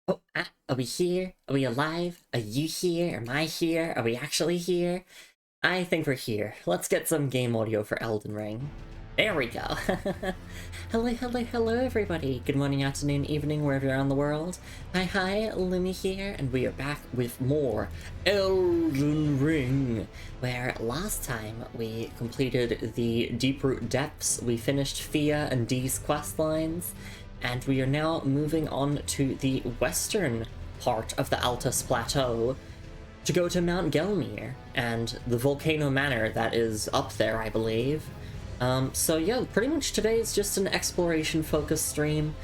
Oh, are we here? Are we alive? Are you here? Am I here? Are we actually here? I think we're here. Let's get some game audio for Elden Ring. There we go. Hello, everybody. Good morning, afternoon, evening, wherever you're on the world. Hi, Lumi here, and we are back with more Elden Ring, where last time we completed the Deeproot Depths, we finished Fia and Dee's quest lines, and we are now moving on to the western part of the Altus Plateau to go to Mount Gelmir and the Volcano Manor that is up there, I believe. So yeah, pretty much today is just an exploration-focused stream.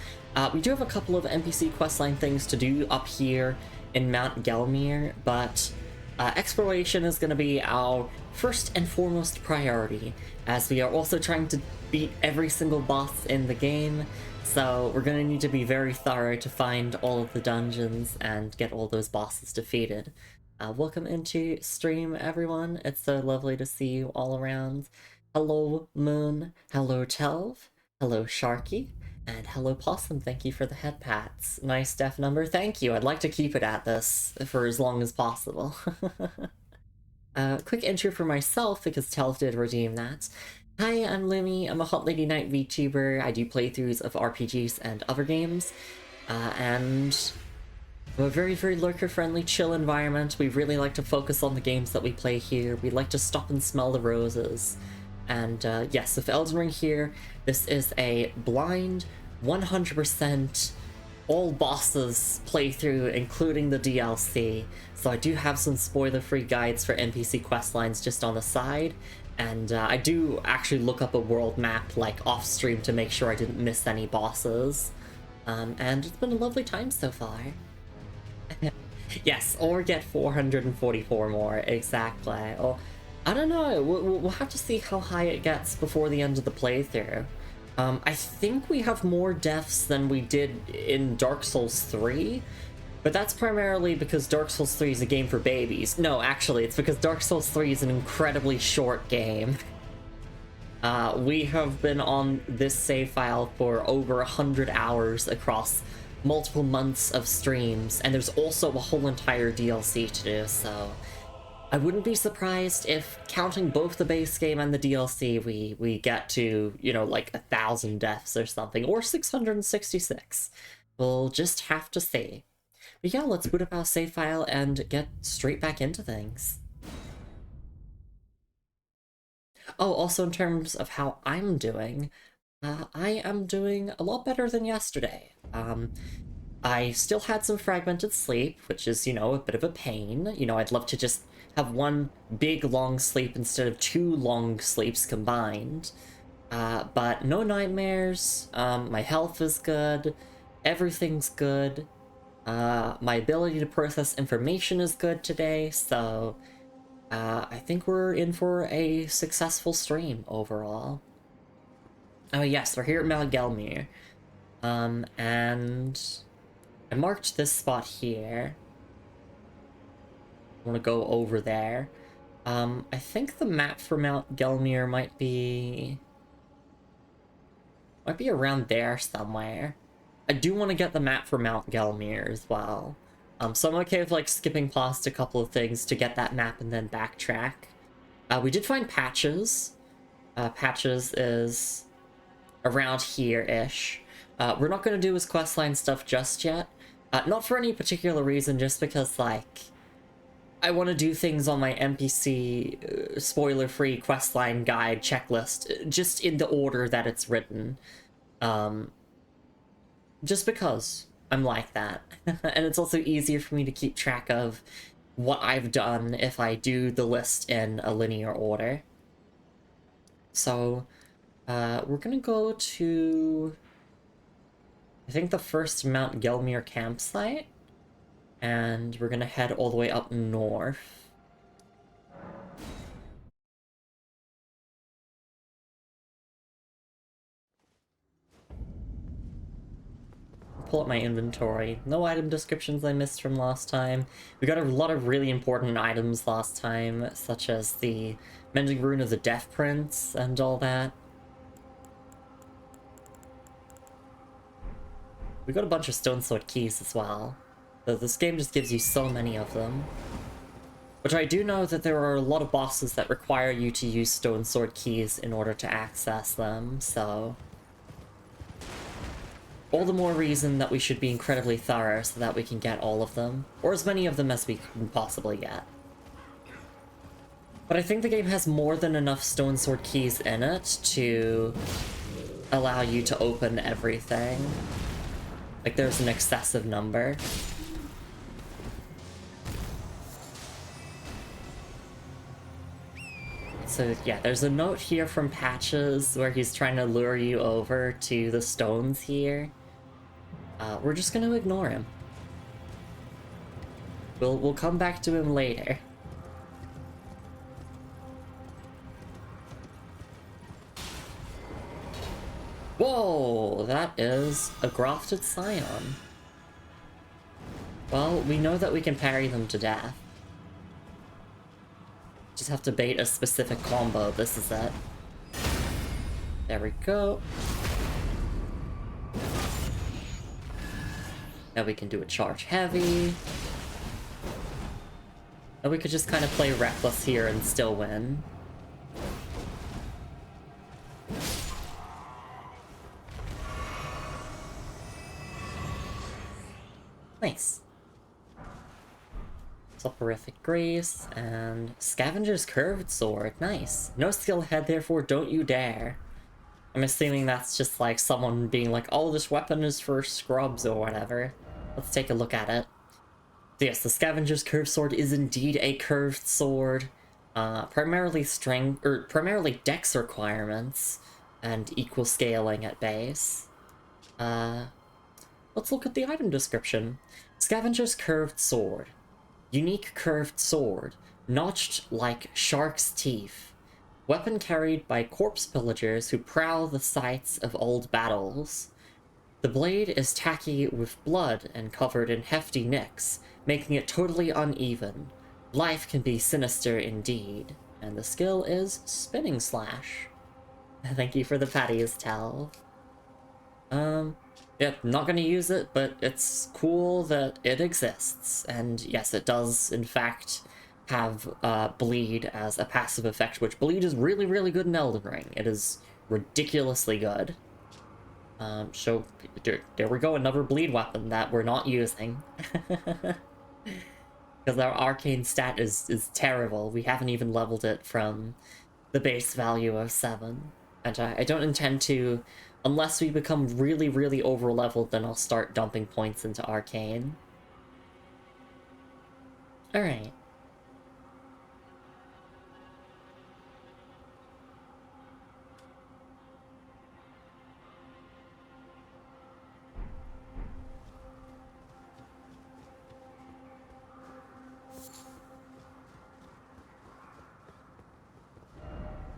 We do have a couple of NPC questline things to do up here in Mount Gelmir, but exploration is going to be our first and foremost priority, as we are also trying to beat every single boss in the game, so we're going to need to be very thorough to find all of the dungeons and get all those bosses defeated. Welcome into stream, everyone. It's so lovely to see you all around. Hello, Moon. Hello, Telv. Hello, Sharky. And hello, Possum. Thank you for the head pats. Nice def number. Thank you. I'd like to keep it at this for as long as possible. Quick intro for myself, because Telv did redeem that. Hi, I'm Lumi. I'm a Hot Lady Night VTuber. I do playthroughs of RPGs and other games. And we're a very, very lurker-friendly, chill environment. We really like to focus on the games that we play here. We like to stop and smell the roses. And yes, with Elden Ring here, this is a blind, 100% all bosses playthrough, including the DLC. So I do have some spoiler-free guides for NPC questlines just on the side. And I do actually look up a world map, like, off-stream to make sure I didn't miss any bosses. And it's been a lovely time so far. Yes, or get 444 more, exactly. Or, I don't know, we'll have to see how high it gets before the end of the playthrough. I think we have more deaths than we did in Dark Souls 3, but that's primarily because Dark Souls 3 is a game for babies. No, actually, it's because Dark Souls 3 is an incredibly short game. We have been on this save file for over 100 hours across multiple months of streams, and there's also a whole entire DLC to do, so I wouldn't be surprised if, counting both the base game and the DLC, we get to, you know, like 1,000 deaths or something, or 666. We'll just have to see. But yeah, let's boot up our save file and get straight back into things. Oh, also in terms of how I'm doing, I am doing a lot better than yesterday. I still had some fragmented sleep, which is, you know, a bit of a pain. You know, I'd love to just have one big long sleep instead of two long sleeps combined. But no nightmares, my health is good, everything's good, my ability to process information is good today, so I think we're in for a successful stream overall. Oh yes, we're here at Mount Gelmir. And I marked this spot here. I want to go over there. I think the map for Mount Gelmir might be around there somewhere. I do want to get the map for Mount Gelmir as well. So I'm okay with, like, skipping past a couple of things to get that map and then backtrack. We did find Patches. Patches is around here-ish. We're not going to do his questline stuff just yet. Not for any particular reason, just because, like, I want to do things on my NPC spoiler-free questline guide checklist, just in the order that it's written. Just because I'm like that. And it's also easier for me to keep track of what I've done if I do the list in a linear order. So, we're gonna go to, I think, the first Mount Gelmir campsite, and we're gonna head all the way up north. Pull up my inventory. No item descriptions I missed from last time. We got a lot of really important items last time, such as the Mending Rune of the Death Prince and all that. We got a bunch of Stone Sword keys as well. This game just gives you so many of them. Which I do know that there are a lot of bosses that require you to use stone sword keys in order to access them, so... all the more reason that we should be incredibly thorough so that we can get all of them. Or as many of them as we can possibly get. But I think the game has more than enough stone sword keys in it to allow you to open everything. Like, there's an excessive number. So yeah, there's a note here from Patches where he's trying to lure you over to the stones here. We're just gonna ignore him. We'll come back to him later. Whoa, that is a grafted scion. Well, we know that we can parry them to death. Just have to bait a specific combo. This is it. There we go. Now we can do a charge heavy. And we could just kind of play reckless here and still win. Nice. Soporific Grace, and Scavenger's Curved Sword. Nice. No skill ahead, therefore don't you dare. I'm assuming that's just like someone being like, oh, this weapon is for scrubs or whatever. Let's take a look at it. So yes, the Scavenger's Curved Sword is indeed a curved sword. Primarily dex requirements, and equal scaling at base. Let's look at the item description. Scavenger's Curved Sword. Unique curved sword, notched like shark's teeth. Weapon carried by corpse pillagers who prowl the sites of old battles. The blade is tacky with blood and covered in hefty nicks, making it totally uneven. Life can be sinister indeed, and the skill is Spinning Slash. Thank you for the patties, Tal. Yeah, not gonna use it, but it's cool that it exists. And yes, it does, in fact, have Bleed as a passive effect, which Bleed is really, really good in Elden Ring. It is ridiculously good. So, there we go, another Bleed weapon that we're not using. Because our arcane stat is terrible. We haven't even leveled it from the base value of 7. And I don't intend to... unless we become really, really over-leveled, then I'll start dumping points into Arcane. Alright.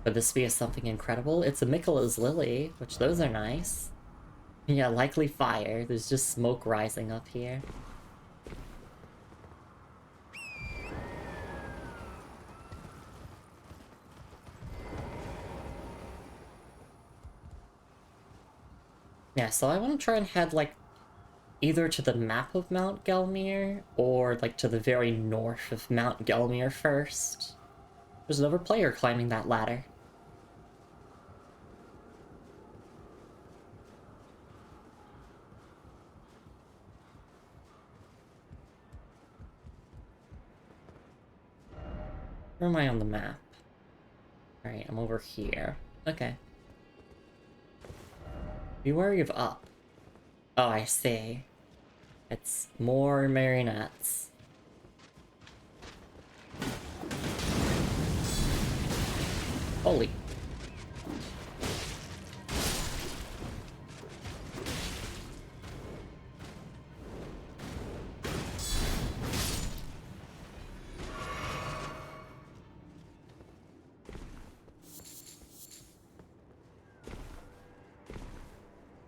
Would this be a something incredible? It's a Miquella's Lily, which those are nice. Yeah, likely fire. There's just smoke rising up here. Yeah, so I want to try and head, like, either to the map of Mount Gelmir, or, like, to the very north of Mount Gelmir first. There's another player climbing that ladder. Where am I on the map? Alright, I'm over here. Okay. Be wary of up. Oh, I see. It's more marionettes. Holy.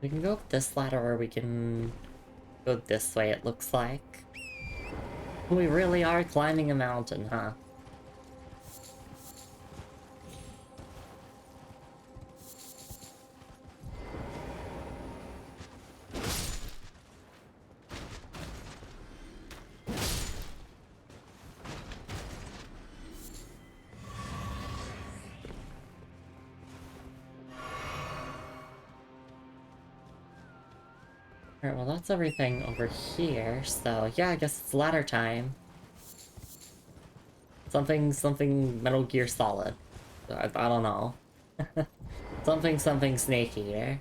We can go up this ladder, or we can go this way, it looks like. We really are climbing a mountain, huh? Alright, well that's everything over here, so yeah, I guess it's ladder time. Something Metal Gear Solid. I don't know. Something Snake Eater.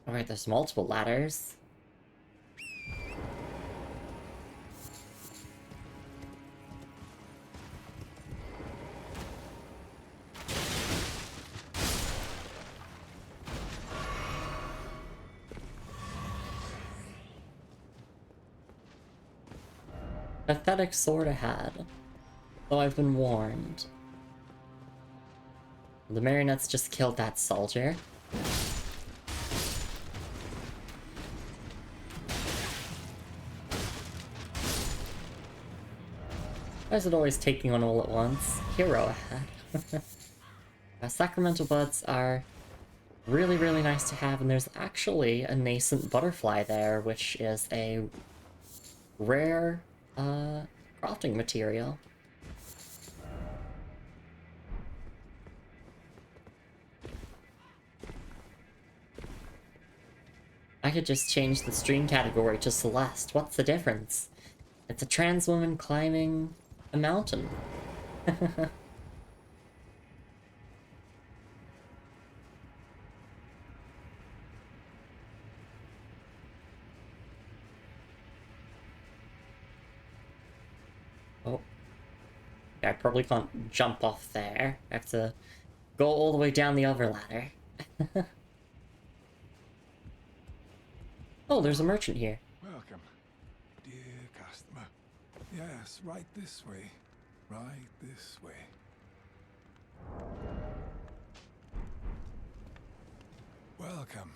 Alright, there's multiple ladders. Pathetic sword ahead. Though I've been warned. The marionettes just killed that soldier. Why is it always taking on all at once? Hero ahead. Sacramental buds are really, really nice to have, and there's actually a nascent butterfly there, which is a rare crafting material. I could just change the stream category to Celeste. What's the difference? It's a trans woman climbing a mountain. Oh. Yeah, I probably can't jump off there. I have to go all the way down the other ladder. Oh, there's a merchant here. Welcome, dear customer. Yes, right this way. Right this way. Welcome,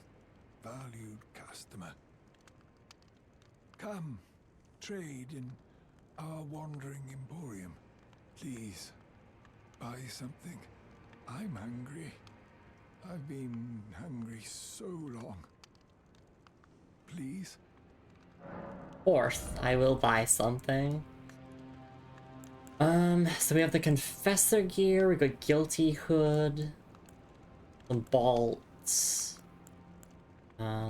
valued customer. Come, trade in our wandering emporium. Please, buy something. I'm hungry. I've been hungry so long. Please? Of course, I will buy something. So we have the Confessor gear, we got Guilty Hood, some bolts.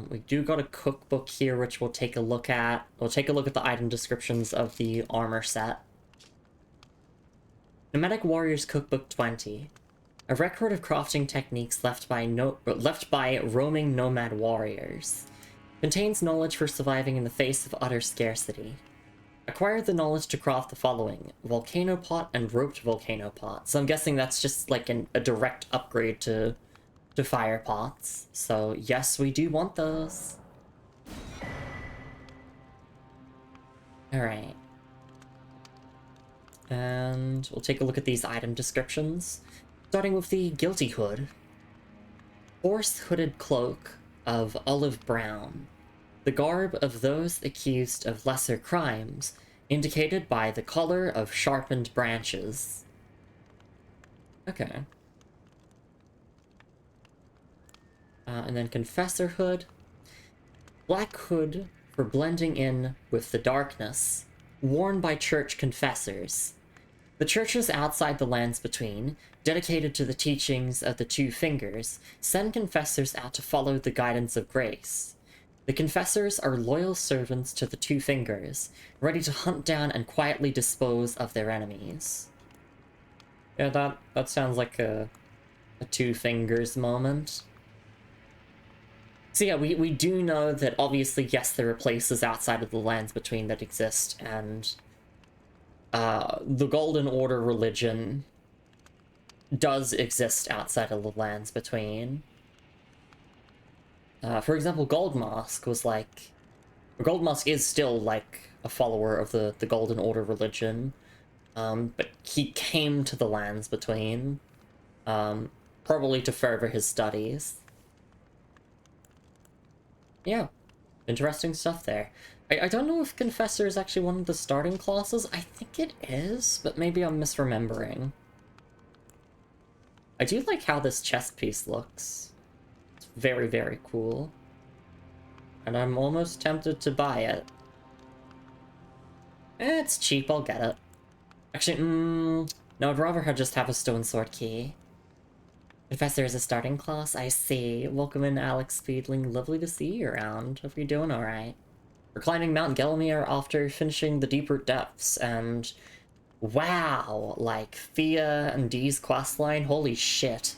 We do got a cookbook here, which we'll take a look at. We'll take a look at the item descriptions of the armor set. Nomadic Warriors Cookbook 20. A record of crafting techniques left by roaming nomad warriors. Contains knowledge for surviving in the face of utter scarcity. Acquire the knowledge to craft the following: Volcano Pot and Roped Volcano Pot. So I'm guessing that's just like a direct upgrade to fire pots. So yes, we do want those. Alright. And we'll take a look at these item descriptions. Starting with the Guilty Hood. Horse-hooded cloak of olive brown. The garb of those accused of lesser crimes, indicated by the color of sharpened branches. Okay. And then Confessor Hood. Black hood for blending in with the darkness, worn by church confessors. The churches outside the lands between, dedicated to the teachings of the two fingers, send confessors out to follow the guidance of grace. The confessors are loyal servants to the two fingers, ready to hunt down and quietly dispose of their enemies. Yeah, that sounds like a two fingers moment. So yeah, we do know that obviously, yes, there are places outside of the lands between that exist, and the Golden Order religion does exist outside of the lands between. For example, Goldmask was like... Goldmask is still like a follower of the Golden Order religion, but he came to the lands between, probably to further his studies. Yeah, interesting stuff there. I don't know if Confessor is actually one of the starting classes. I think it is, but maybe I'm misremembering. I do like how this chest piece looks. It's very, very cool. And I'm almost tempted to buy it. It's cheap, I'll get it. Actually, no, I'd rather just have a stone sword key. Professor is a starting class, I see. Welcome in, Alex Speedling. Lovely to see you around. Hope you're doing alright. We're climbing Mount Gelmir after finishing the deeper depths, and wow, like Thea and Dee's questline, holy shit.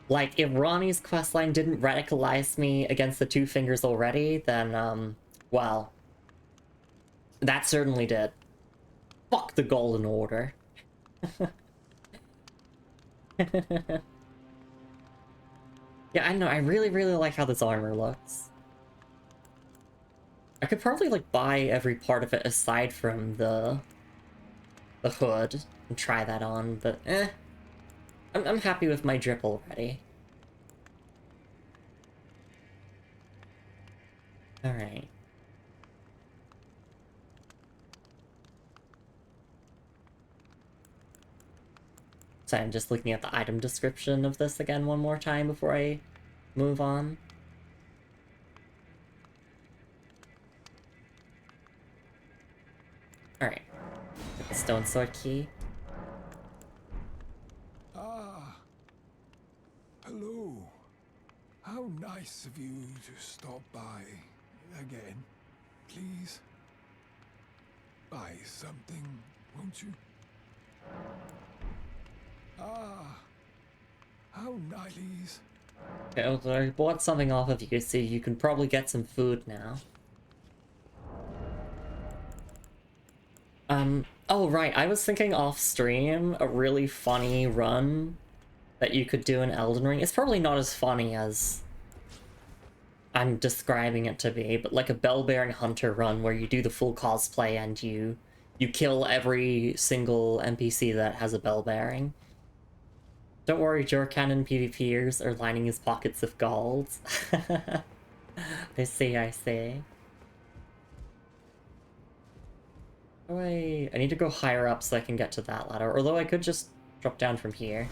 Like, if Ronnie's questline didn't radicalize me against the Two Fingers already, then, well, that certainly did. Fuck the Golden Order. Yeah, I know, I really, really like how this armor looks. I could probably, like, buy every part of it aside from the hood and try that on, but I'm happy with my drip already. Alright. So I'm just looking at the item description of this again one more time before I move on. Alright. Get the stone sword key. Ah. Hello. How nice of you to stop by again. Please. Buy something, won't you? Ah. How nice. Okay, well, I bought something off of you, so you can probably get some food now. Oh right, I was thinking off stream, a really funny run that you could do in Elden Ring. It's probably not as funny as I'm describing it to be, but like a bell-bearing hunter run where you do the full cosplay and you kill every single NPC that has a bell bearing. Don't worry, Jorkanon PvPers are lining his pockets with gold. I see, I see. Oh, I need to go higher up so I can get to that ladder, although I could just drop down from here.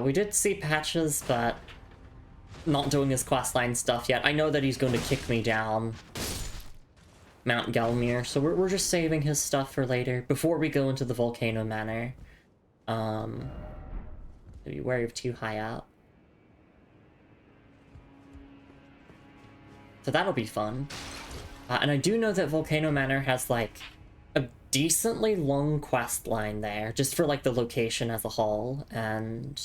We did see Patches, but not doing his questline stuff yet. I know that he's going to kick me down Mount Gelmir, so we're just saving his stuff for later, before we go into the Volcano Manor. Be wary of too high up. So that'll be fun. And I do know that Volcano Manor has, like, a decently long quest line there, just for, like, the location as a whole, and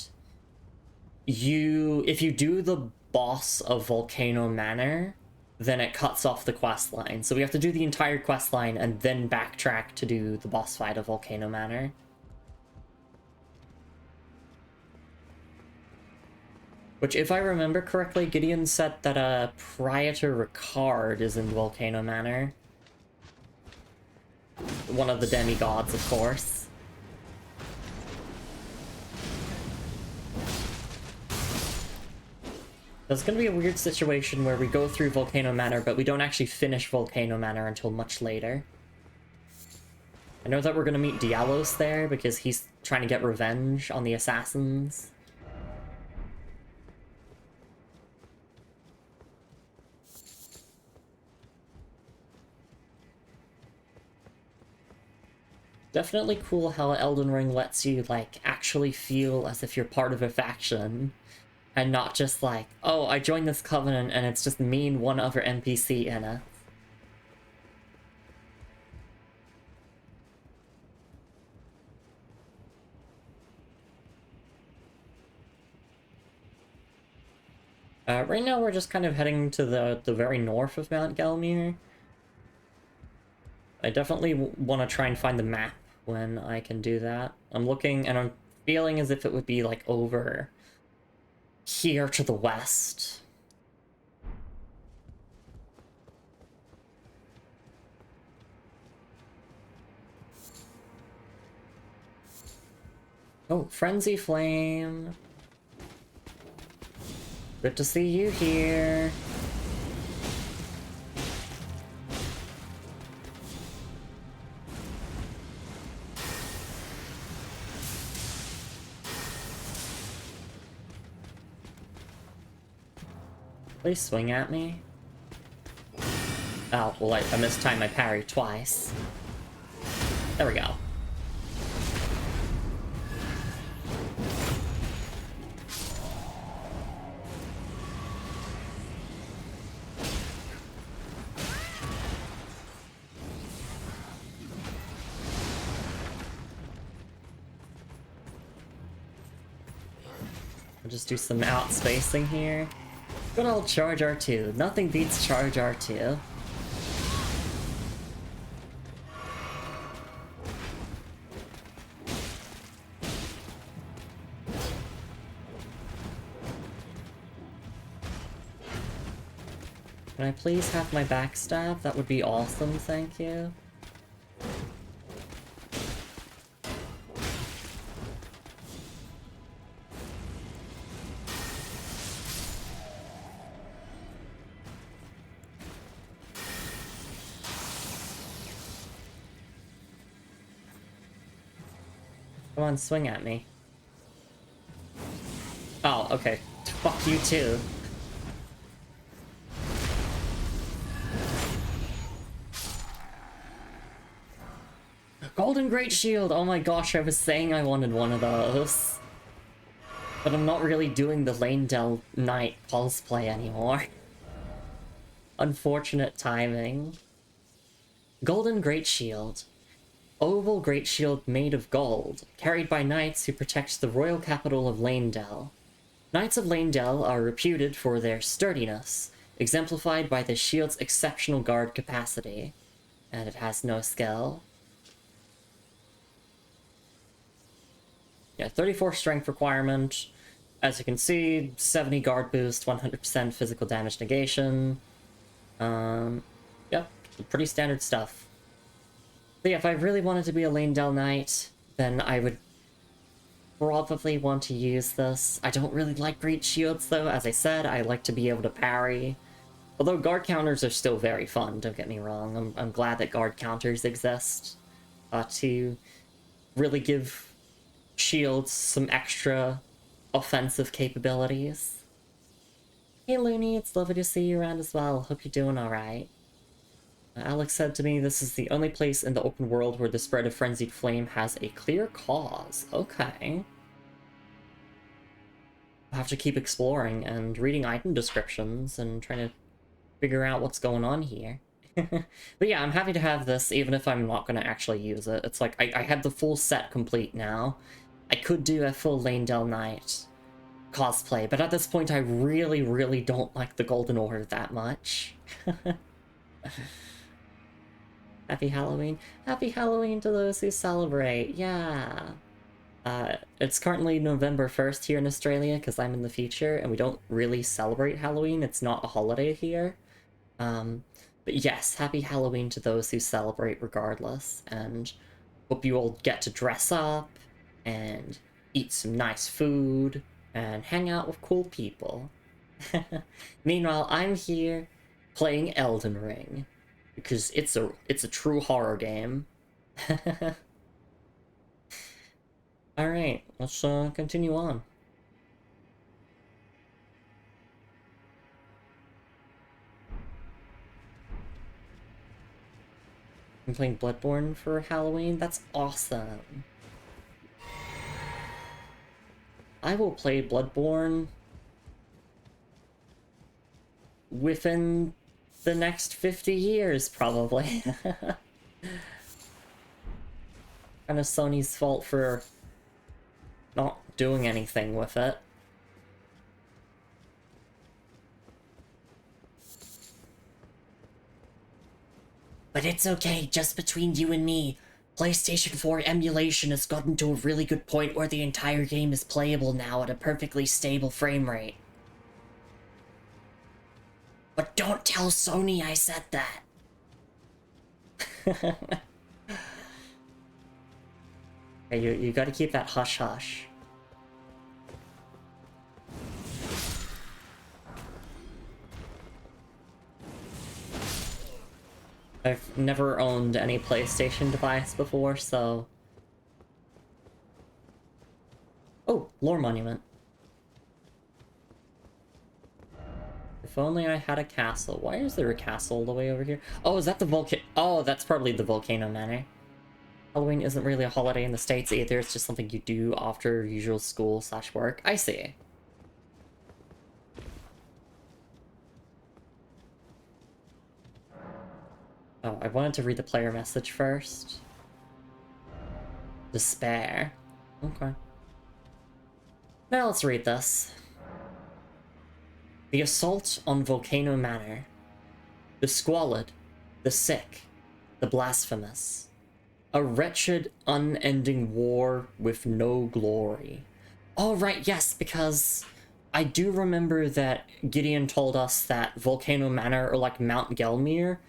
if you do the boss of Volcano Manor, then it cuts off the quest line. So we have to do the entire quest line and then backtrack to do the boss fight of Volcano Manor. Which, if I remember correctly, Gideon said that Praetor Ricard is in Volcano Manor. One of the demigods, of course. There's gonna be a weird situation where we go through Volcano Manor, but we don't actually finish Volcano Manor until much later. I know that we're gonna meet Dialos there, because he's trying to get revenge on the assassins. Definitely cool how Elden Ring lets you, like, actually feel as if you're part of a faction. And not just like, oh, I joined this covenant and it's just me and one other NPC in it. Right now we're just kind of heading to the very north of Mount Gelmir. I definitely want to try and find the map when I can do that. I'm looking and I'm feeling as if it would be like over here to the west. Oh, Frenzy Flame. Good to see you here. Please swing at me. Oh, well, I mistimed my parry twice. There we go. I'll just do some outspacing here. Good old charge R2. Nothing beats charge R2. Can I please have my backstab? That would be awesome, thank you. Come on, swing at me. Oh, okay. Fuck you too. Golden Great Shield! Oh my gosh, I was saying I wanted one of those. But I'm not really doing the Lane Knight cosplay anymore. Unfortunate timing. Golden Great Shield. Oval Great Shield made of gold, carried by knights who protect the royal capital of Lanedell. Knights of Lanedell are reputed for their sturdiness, exemplified by the shield's exceptional guard capacity. And it has no skill. Yeah, 34 strength requirement. As you can see, 70 guard boost, 100% physical damage negation. Yep, pretty standard stuff. But yeah, if I really wanted to be a Lanedell Knight, then I would probably want to use this. I don't really like great shields though, as I said, I like to be able to parry. Although guard counters are still very fun, don't get me wrong. I'm glad that guard counters exist to really give shields some extra offensive capabilities. Hey Looney, it's lovely to see you around as well. Hope you're doing alright. Alex said to me, this is the only place in the open world where the spread of Frenzied Flame has a clear cause. Okay. I'll have to keep exploring and reading item descriptions and trying to figure out what's going on here. But yeah, I'm happy to have this, even if I'm not going to actually use it. It's like, I have the full set complete now. I could do a full Lanedell Knight cosplay, but at this point I really, really don't like the Golden Order that much. Happy Halloween. Happy Halloween to those who celebrate, yeah. It's currently November 1st here in Australia, because I'm in the future, and we don't really celebrate Halloween. It's not a holiday here. But yes, happy Halloween to those who celebrate regardless, and hope you all get to dress up, and eat some nice food, and hang out with cool people. Meanwhile, I'm here playing Elden Ring, because it's a true horror game. Alright, let's continue on. I'm playing Bloodborne for Halloween? That's awesome. I will play Bloodborne within the next 50 years, probably. Kind of Sony's fault for not doing anything with it. But it's okay, just between you and me. PlayStation 4 emulation has gotten to a really good point where the entire game is playable now at a perfectly stable frame rate. But don't tell Sony I said that. Hey, you gotta keep that hush-hush. I've never owned any PlayStation device before, so... Oh, lore monument. If only I had a castle. Why is there a castle all the way over here? Oh, is that the volcano? Oh, that's probably the Volcano Manor. Halloween isn't really a holiday in the States either, it's just something you do after usual school/work. I see. Oh, I wanted to read the player message first. Despair. Okay. Now let's read this. The assault on Volcano Manor. The squalid, the sick, the blasphemous. A wretched, unending war with no glory. Oh, right, yes, because I do remember that Gideon told us that Volcano Manor, or like Mount Gelmir,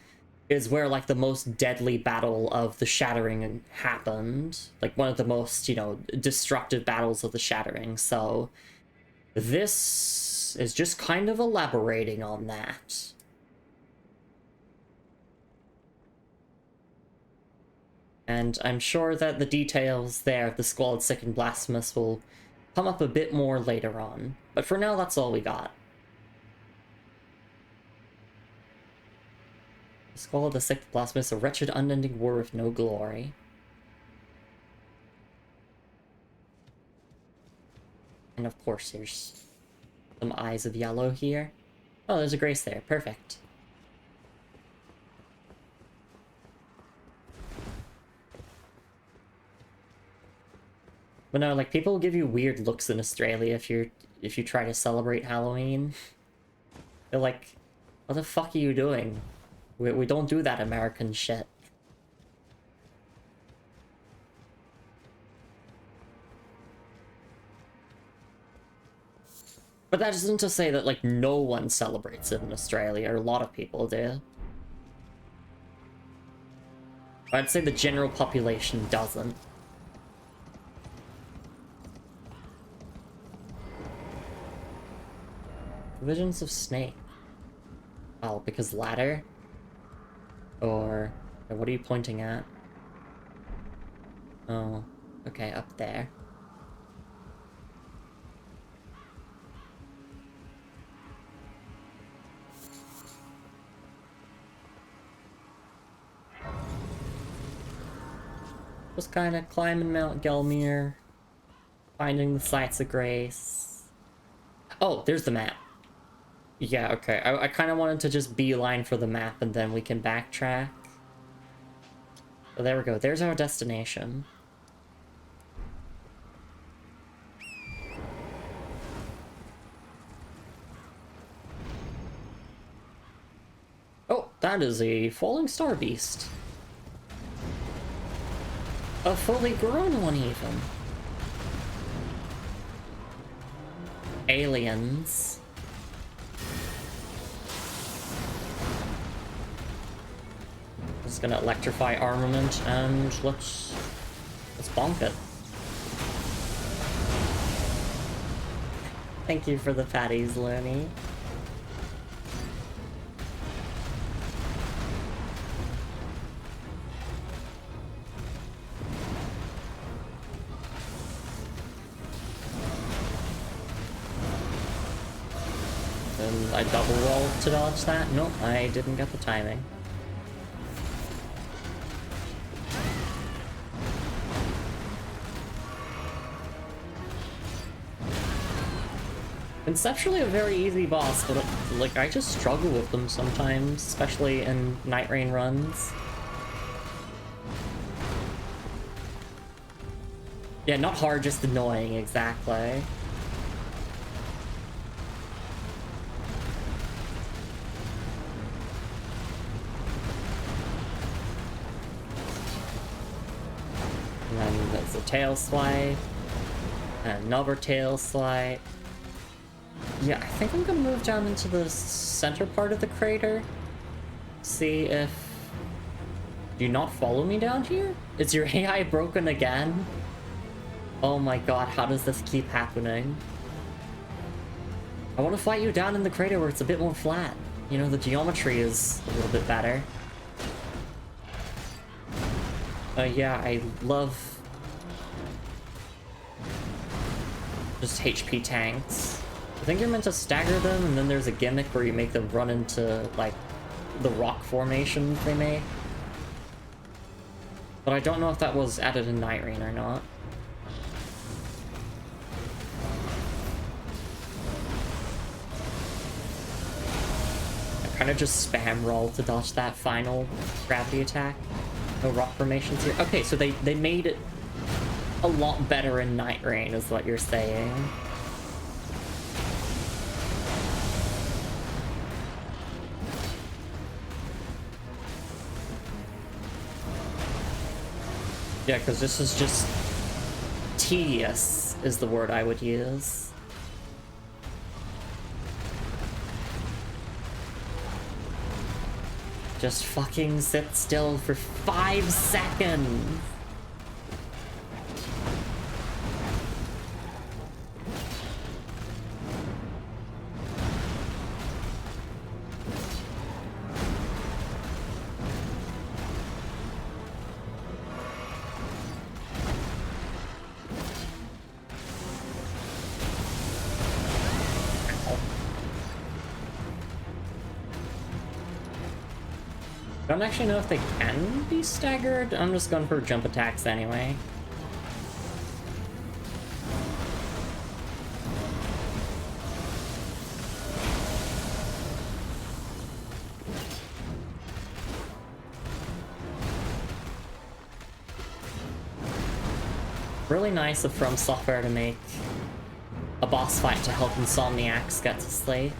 is where like the most deadly battle of the Shattering happened. Like one of the most, you know, destructive battles of the Shattering. So this is just kind of elaborating on that. And I'm sure that the details there of the Squalid, Sick, and Blasphemous will come up a bit more later on. But for now, that's all we got. The Squalid, the Sick, the Blasphemous, a wretched, unending war with no glory. And of course, there's some eyes of yellow here. Oh, there's a grace there. Perfect. But no, like, people give you weird looks in Australia if you try to celebrate Halloween. They're like, what the fuck are you doing? We don't do that American shit. But that isn't to say that, like, no one celebrates it in Australia, or a lot of people do. I'd say the general population doesn't. Visions of Snake. Oh, because ladder? Or what are you pointing at? Oh, okay, up there. Just kind of climbing Mount Gelmir, finding the sites of grace. Oh, there's the map. Yeah, okay. I kind of wanted to just beeline for the map and then we can backtrack. So there we go. There's our destination. Oh, that is a falling star beast. A fully grown one, even. Aliens. Just gonna electrify armament and let's bonk it. Thank you for the patties, Lumi. And I double rolled to dodge that? Nope, I didn't get the timing. Conceptually a very easy boss, but like I just struggle with them sometimes, especially in Night Rain runs. Yeah, not hard, just annoying, exactly. And then there's a tail swipe, and another tail swipe. Yeah, I think I'm gonna move down into the center part of the crater. See if... Do you not follow me down here? Is your AI broken again? Oh my god, how does this keep happening? I want to fight you down in the crater where it's a bit more flat. You know, the geometry is a little bit better. Yeah, I love... just HP tanks. I think you're meant to stagger them, and then there's a gimmick where you make them run into, like, the rock formations they make. But I don't know if that was added in Night Rain or not. I kind of just spam roll to dodge that final gravity attack. No rock formations here. Okay, so they made it a lot better in Night Rain, is what you're saying. Yeah, because this is just tedious, is the word I would use. Just fucking sit still for 5 seconds. I don't actually know if they can be staggered. I'm just going for jump attacks anyway. Really nice of From Software to make a boss fight to help Insomniacs get to sleep.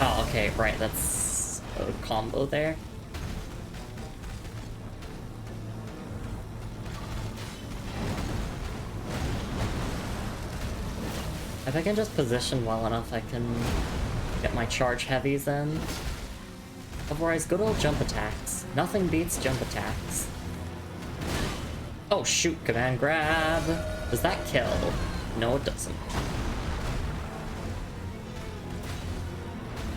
Oh, okay, right, that's a combo there. If I can just position well enough, I can get my charge heavies in. Otherwise, good old jump attacks. Nothing beats jump attacks. Oh shoot, command grab! Does that kill? No, it doesn't.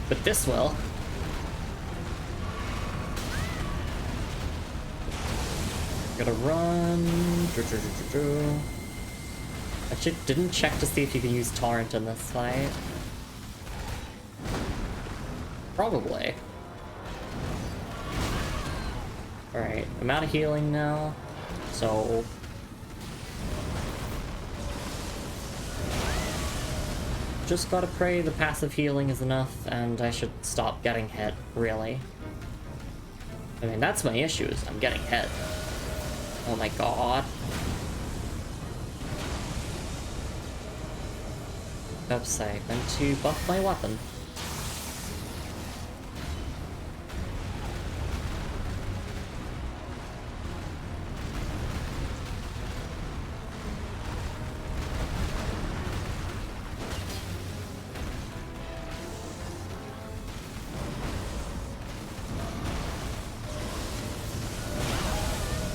But this will. Gotta run. Actually, didn't check to see if you can use Torrent in this fight. Probably. Alright, I'm out of healing now, so... just gotta pray the passive healing is enough, and I should stop getting hit, really. I mean, that's my issue, is I'm getting hit. Oh my god. Oops, I meant to buff my weapon.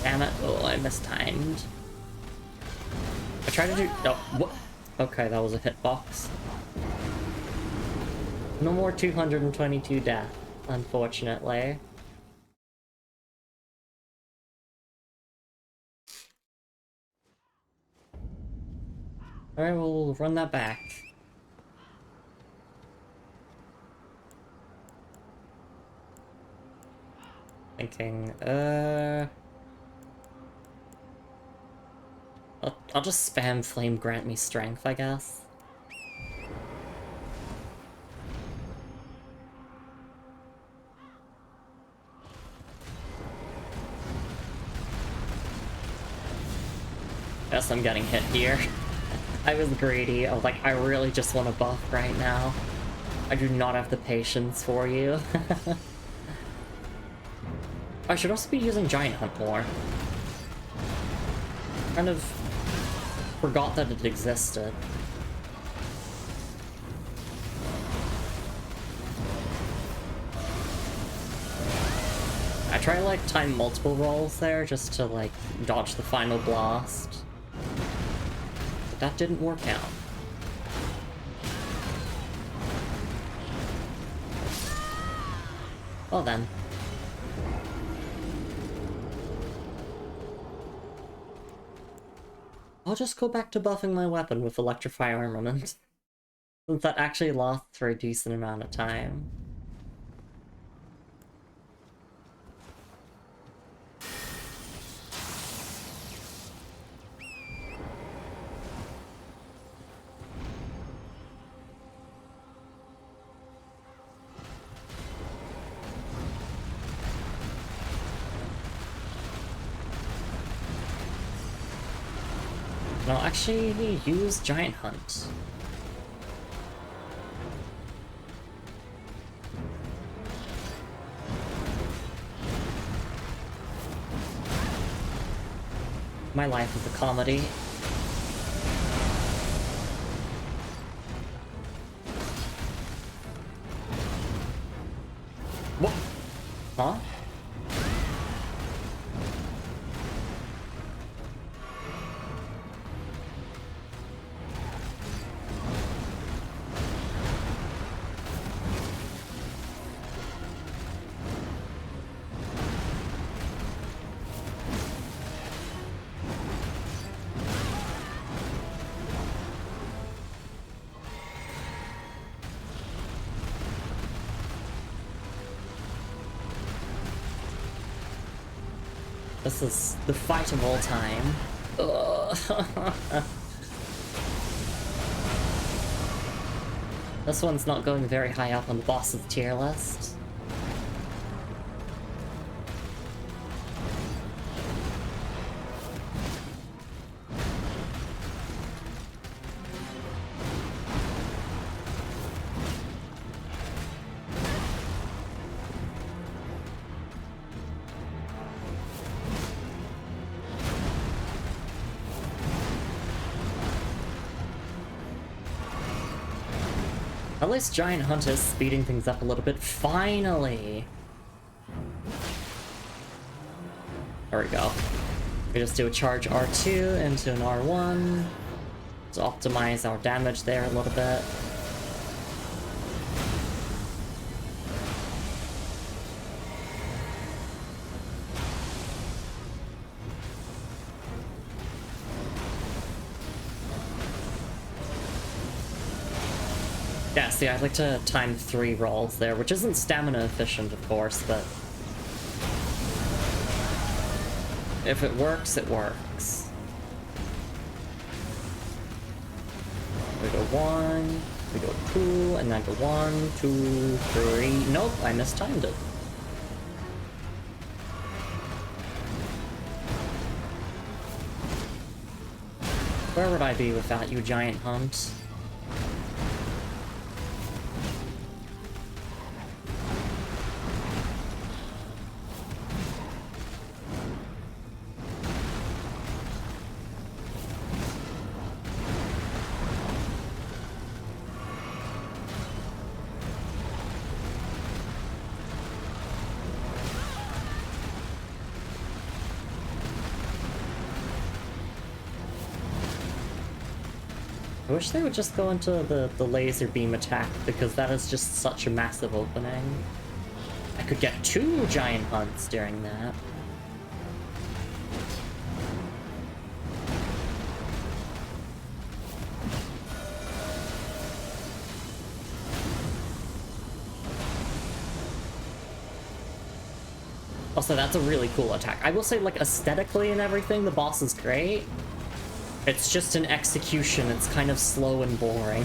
Damn it. Oh, I mistimed. I tried to do... oh, what? Okay, that was a hitbox. No more 222 death, unfortunately. Alright, we'll run that back. Thinking, I'll just spam Flame Grant Me Strength, I guess. Guess I'm getting hit here. I was greedy. I was like, I really just want to buff right now. I do not have the patience for you. I should also be using Giant Hunt more. Kind of forgot that it existed. I try to like time multiple rolls there just to like dodge the final blast. But that didn't work out. Well then. I'll just go back to buffing my weapon with Electrify Armament, since that actually lasts for a decent amount of time. No, actually, use Giant Hunt. My life is a comedy. What? Huh? This is the fight of all time. Ugh. This one's not going very high up on the boss's tier list. At least Giant Hunt is speeding things up a little bit. Finally! There we go. We just do a charge R2 into an R1 to optimize our damage there a little bit. Yeah, see, I'd like to time 3 rolls there, which isn't stamina efficient, of course, but if it works, it works. We go 1, we go 2, and then go 1, 2, 3. Nope, I mistimed it. Where would I be without you, Giant Hunt? I wish they would just go into the laser beam attack, because that is just such a massive opening. I could get 2 Giant Hunts during that. Also, that's a really cool attack. I will say, like, aesthetically and everything, the boss is great. It's just an execution, it's kind of slow and boring.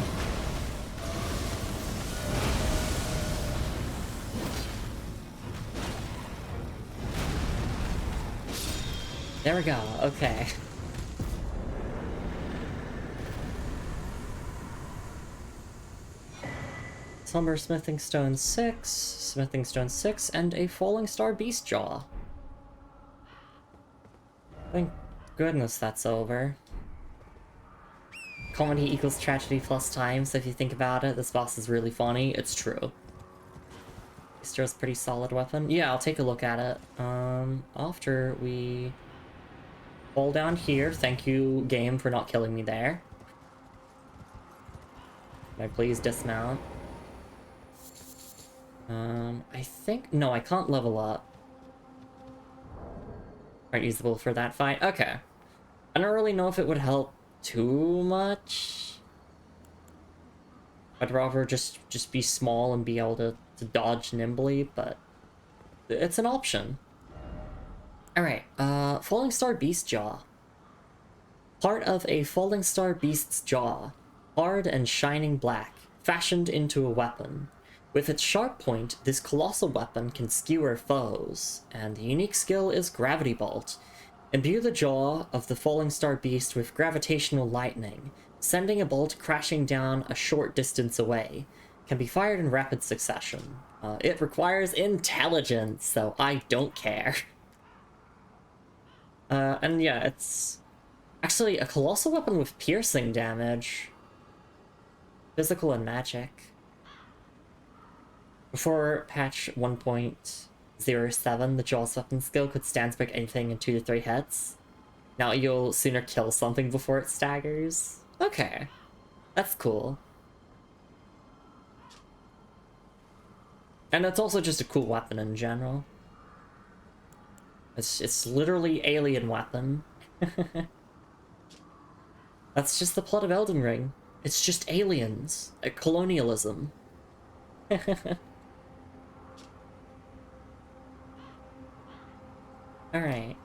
There we go, okay. Somber Smithing Stone 6, Smithing Stone 6, and a Falling Star Beast Jaw. Thank goodness that's over. Comedy equals tragedy plus time, so if you think about it, this boss is really funny. It's true. Easter's pretty solid weapon. Yeah, I'll take a look at it. After we fall down here. Thank you, game, for not killing me there. Can I please dismount? I think... No, I can't level up. Aren't usable for that fight? Okay. I don't really know if it would help too much. I'd rather just be small and be able to dodge nimbly, but it's an option. Alright, Falling Star Beast Jaw. Part of a Falling Star Beast's jaw, hard and shining black, fashioned into a weapon. With its sharp point, this colossal weapon can skewer foes, and the unique skill is Gravity Bolt. Imbue the jaw of the Falling Star Beast with gravitational lightning, sending a bolt crashing down a short distance away. Can be fired in rapid succession. It requires intelligence, so I don't care. And yeah, it's actually a colossal weapon with piercing damage. Physical and magic. Before patch 1.07, the Jaws weapon skill could stance break anything in 2 to 3 hits. Now you'll sooner kill something before it staggers. Okay. That's cool. And it's also just a cool weapon in general. It's literally alien weapon. That's just the plot of Elden Ring. It's just aliens. Colonialism. Alright.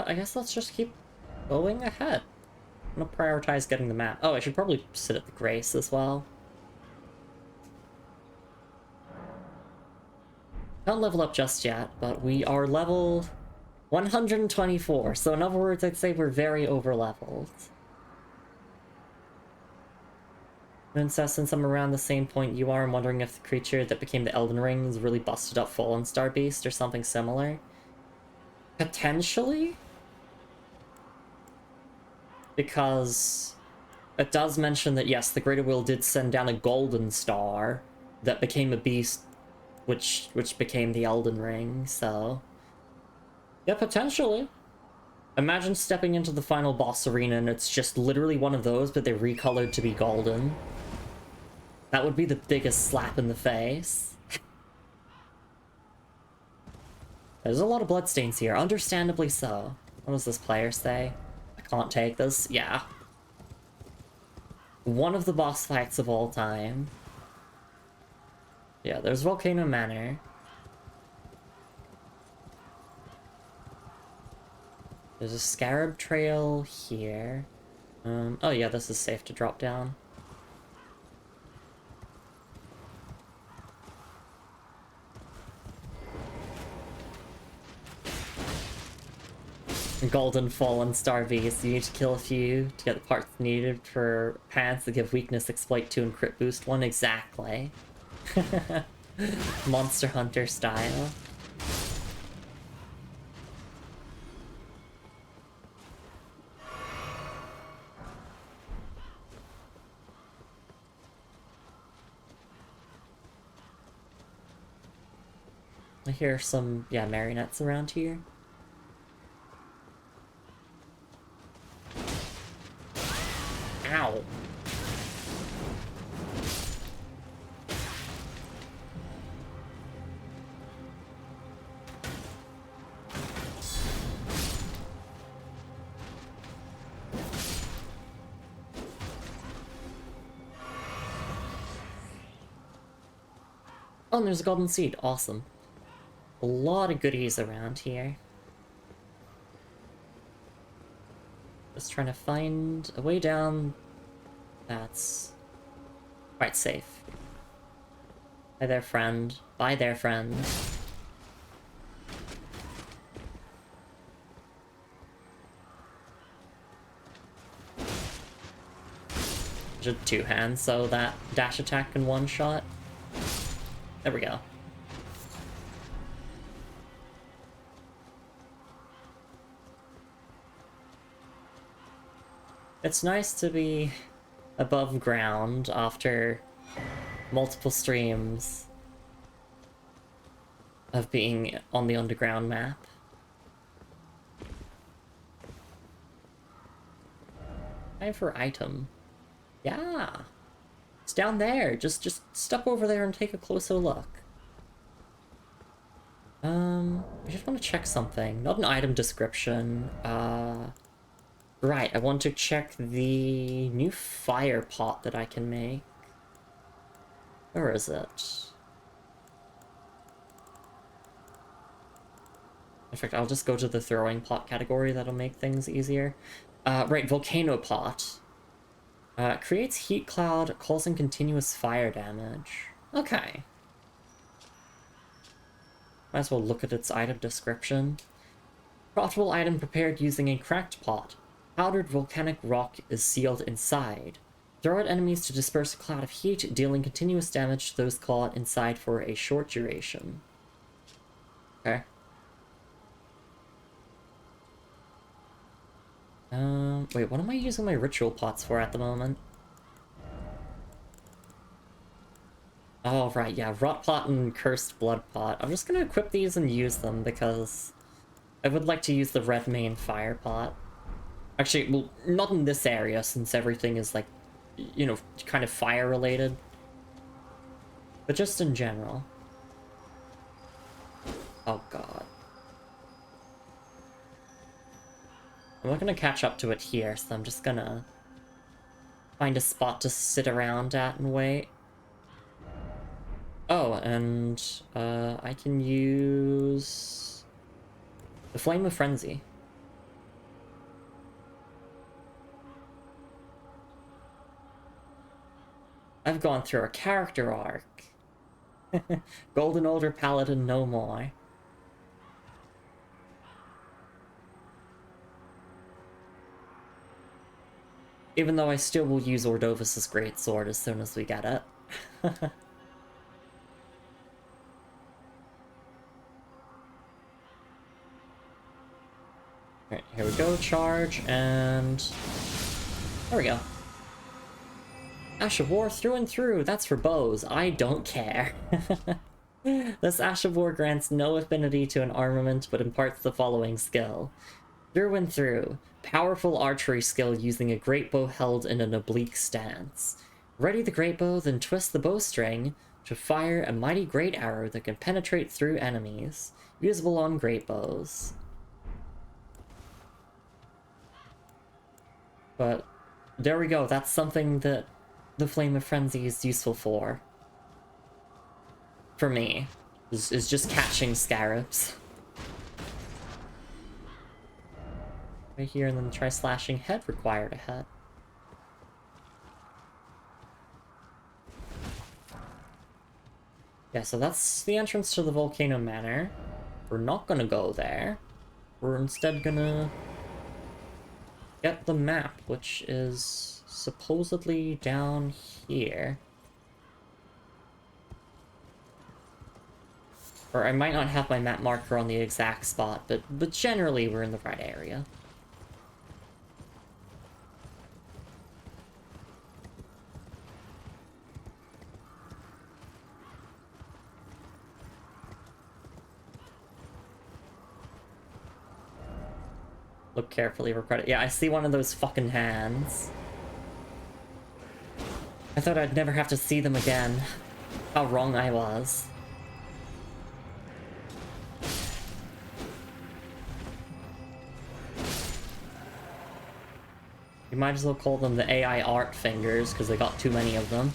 I guess let's just keep going ahead. I'm gonna prioritize getting the map. Oh, I should probably sit at the Grace as well. Can't level up just yet, but we are level 124, so in other words, I'd say we're very over-leveled. Moon says, since I'm around the same point you are, I'm wondering if the creature that became the Elden Ring is really busted up Fallen Star Beast or something similar. Potentially? Because it does mention that, yes, the Greater Will did send down a golden star that became a beast, which became the Elden Ring, so... Yeah, potentially. Imagine stepping into the final boss arena and it's just literally one of those, but they're recolored to be golden. That would be the biggest slap in the face. There's a lot of bloodstains here, understandably so. What does this player say? I can't take this. Yeah. One of the boss fights of all time. Yeah, there's Volcano Manor. There's a scarab trail here. Oh yeah, this is safe to drop down. Golden Fallen Star Beast. You need to kill a few to get the parts needed for pants that give weakness, exploit 2, and crit boost 1. Exactly. Monster Hunter style. I hear some, yeah, marionettes around here. Ow. Oh, and there's a golden seed. Awesome. A lot of goodies around here. Just trying to find a way down that's quite safe. Hi there, friend. Bye there, friend. Just two hands, so that dash attack can one shot. There we go. It's nice to be above ground after multiple streams of being on the underground map. Time for item. Yeah! It's down there! Just step over there and take a closer look. I just want to check something. Not an item description. Right, I want to check the new fire pot that I can make. Where is it? In fact, I'll just go to the throwing pot category, that'll make things easier. Right, volcano pot. Creates heat cloud, causing continuous fire damage. Okay. Might as well look at its item description. Profitable item prepared using a cracked pot. Powdered volcanic rock is sealed inside. Throw at enemies to disperse a cloud of heat, dealing continuous damage to those caught inside for a short duration. Okay. Wait, what am I using my ritual pots for at the moment? Oh, right, yeah, Rot Pot and Cursed Blood Pot. I'm just gonna equip these and use them, because I would like to use the red main fire pot. Actually, well, not in this area, since everything is, like, you know, kind of fire-related. But just in general. Oh, God. I'm not gonna catch up to it here, so I'm just gonna find a spot to sit around at and wait. Oh, and I can use the Flame of Frenzy. I've gone through a character arc. Golden Older Paladin no more. Even though I still will use Ordovis's Greatsword as soon as we get it. Alright, here we go, charge, and... there we go. Ash of War through and through, that's for bows, I don't care. This Ash of War grants no affinity to an armament, but imparts the following skill. Through and through, powerful archery skill using a great bow held in an oblique stance. Ready the great bow, then twist the bowstring to fire a mighty great arrow that can penetrate through enemies. Usable on great bows. But there we go, that's something that the Flame of Frenzy is useful for. For me. Is just catching scarabs. Right here, and then try slashing head required a hit. Yeah, so that's the entrance to the Volcano Manor. We're not gonna go there. We're instead gonna get the map, which is supposedly down here. Or I might not have my map marker on the exact spot, but generally we're in the right area. Look carefully for credit. Yeah, I see one of those fucking hands. I thought I'd never have to see them again. How wrong I was. You might as well call them the AI art fingers, because they got too many of them.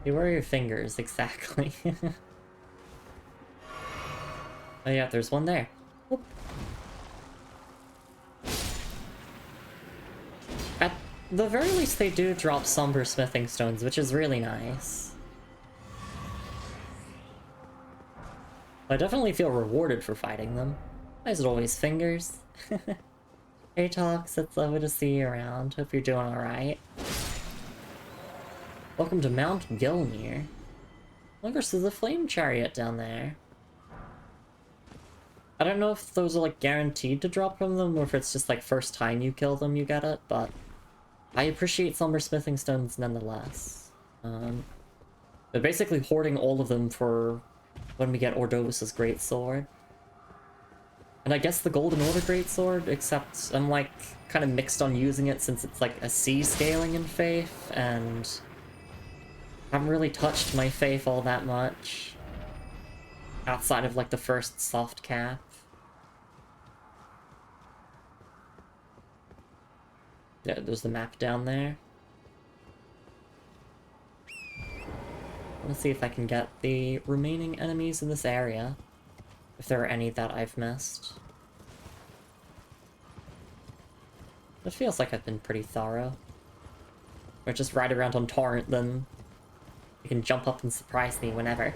Where are your fingers, exactly? Oh yeah, there's one there. Whoop. the very least they do drop somber smithing stones, which is really nice. I definitely feel rewarded for fighting them. As always, fingers. Hey Tox, it's lovely to see you around. Hope you're doing alright. Welcome to Mount Gelmir. Look, there's a flame chariot down there. I don't know if those are like guaranteed to drop from them or if it's just like first time you kill them you get it, but I appreciate somber smithing stones nonetheless. They're basically hoarding all of them for when we get Ordovis's greatsword. And I guess the Golden Order greatsword, except I'm like kind of mixed on using it since it's like a C scaling in Faith, and I haven't really touched my Faith all that much. Outside of like the first soft cap. Yeah, there's the map down there. Let's see if I can get the remaining enemies in this area. If there are any that I've missed. It feels like I've been pretty thorough. Or just ride around on Torrent, then you can jump up and surprise me whenever.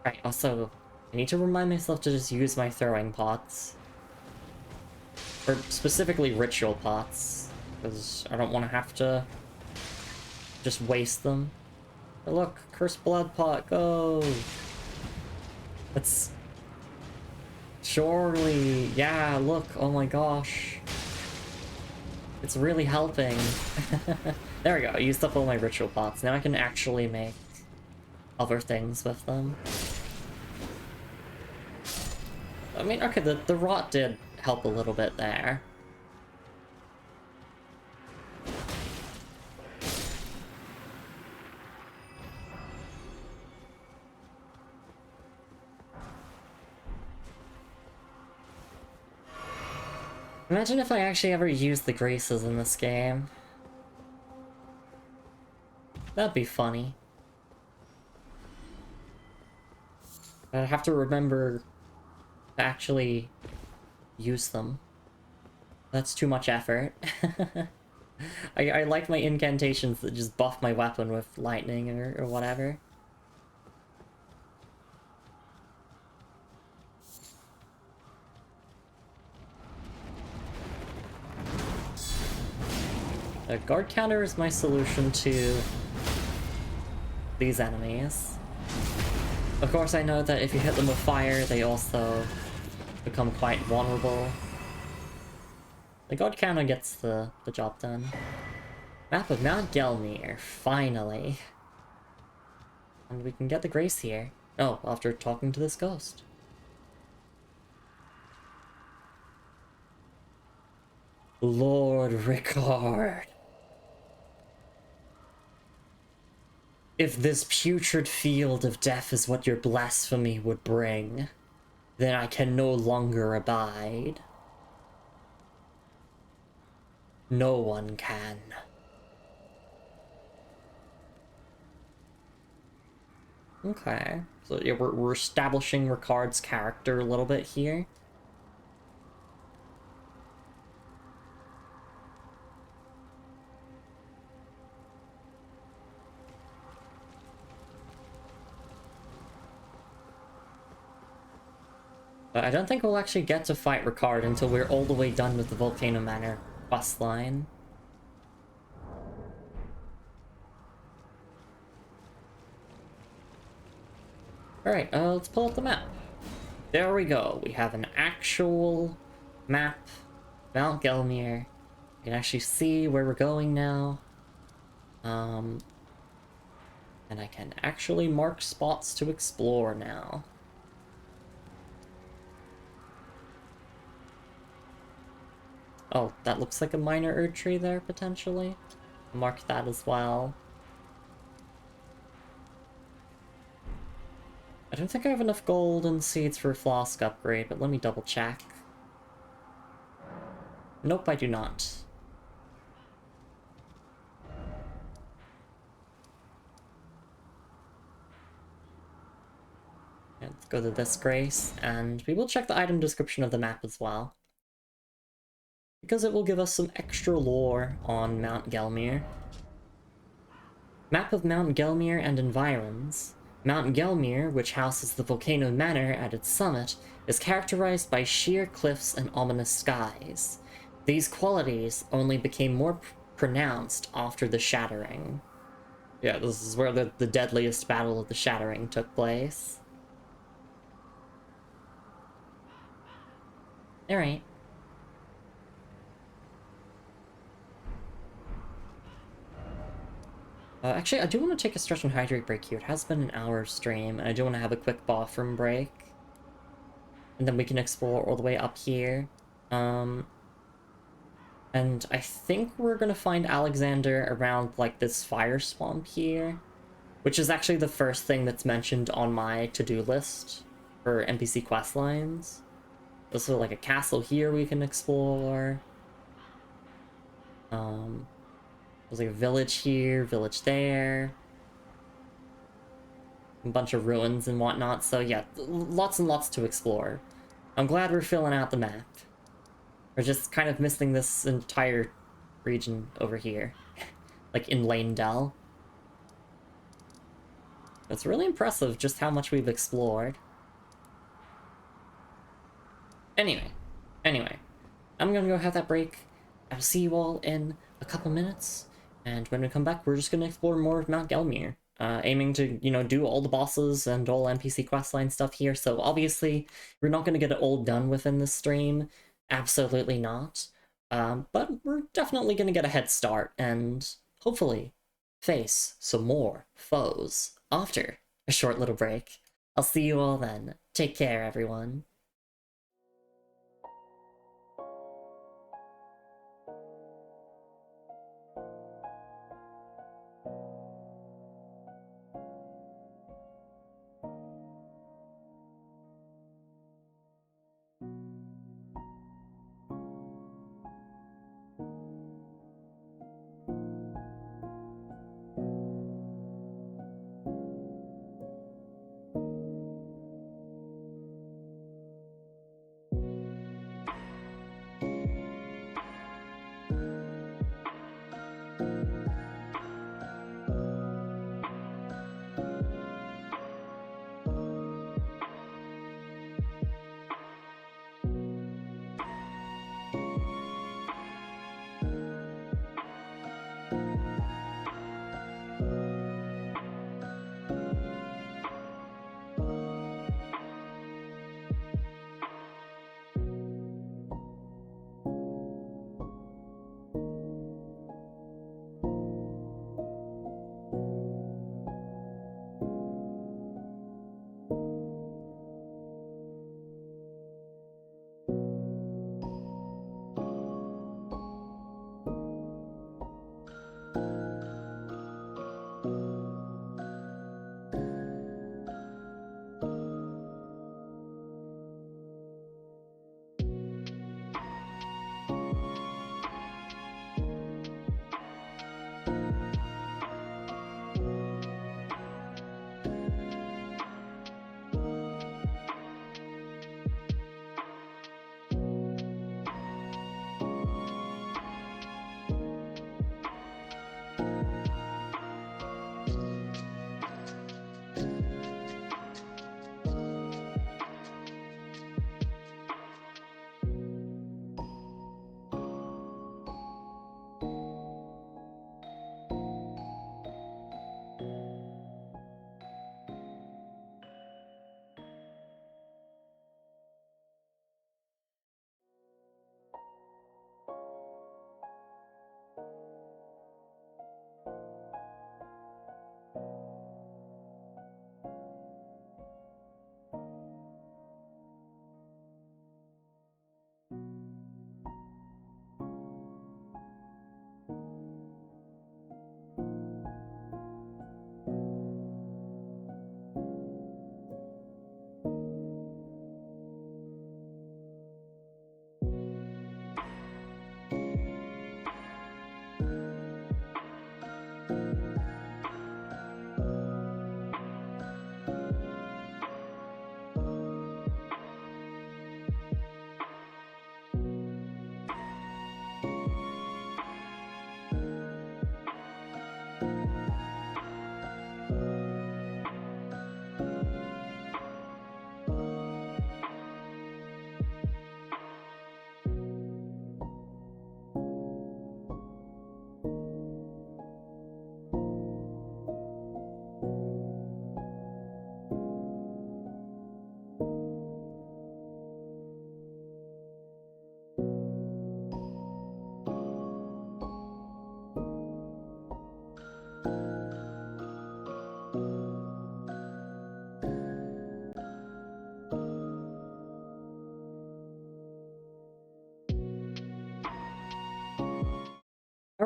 Right, also, I need to remind myself to just use my throwing pots. Or specifically ritual pots, because I don't want to have to just waste them. But look, cursed blood pot, go! That's... Surely, yeah, look, oh my gosh. It's really helping. There we go, I used up all my ritual pots. Now I can actually make other things with them. I mean, okay, the rot did help a little bit there. Imagine if I actually ever used the graces in this game. That'd be funny. I'd have to remember to actually use them. That's too much effort. I like my incantations that just buff my weapon with lightning or whatever. A guard counter is my solution to these enemies. Of course, I know that if you hit them with fire, they also become quite vulnerable. The guard counter gets the job done. Map of Mount Gelmir, finally. And we can get the grace here. Oh, after talking to this ghost. Lord Rickard. If this putrid field of death is what your blasphemy would bring, then I can no longer abide. No one can. Okay, so yeah, we're establishing Ricard's character a little bit here. But I don't think we'll actually get to fight Ricard until we're all the way done with the Volcano Manor questline. Alright, let's pull up the map. There we go. We have an actual map, Mount Gelmir. You can actually see where we're going now. And I can actually mark spots to explore now. Oh, that looks like a minor Erd tree there, potentially. Mark that as well. I don't think I have enough gold and seeds for a flask upgrade, but let me double check. Nope, I do not. Let's go to this grace, and we will check the item description of the map as well, because it will give us some extra lore on Mount Gelmir. Map of Mount Gelmir and environs. Mount Gelmir, which houses the volcano manor at its summit, is characterized by sheer cliffs and ominous skies. These qualities only became more pronounced after the Shattering. Yeah, this is where the deadliest battle of the Shattering took place. Alright. Actually, I do want to take a stretch and hydrate break here. It has been an hour stream, and I do want to have a quick bathroom break. And then we can explore all the way up here. And I think we're gonna find Alexander around, like, this fire swamp here. Which is actually the first thing that's mentioned on my to-do list for NPC questlines. There's also, like, a castle here we can explore. There's, like, a village here, village there. A bunch of ruins and whatnot, so yeah, lots and lots to explore. I'm glad we're filling out the map. We're just kind of missing this entire region over here. Like in Lanedell. It's really impressive just how much we've explored. Anyway, I'm gonna go have that break. I'll see you all in a couple minutes, and when we come back, we're just gonna explore more of Mount Gelmir. Aiming to, you know, do all the bosses and all NPC questline stuff here, so obviously, we're not gonna get it all done within this stream. Absolutely not. But we're definitely gonna get a head start, and hopefully face some more foes after a short little break. I'll see you all then. Take care, everyone.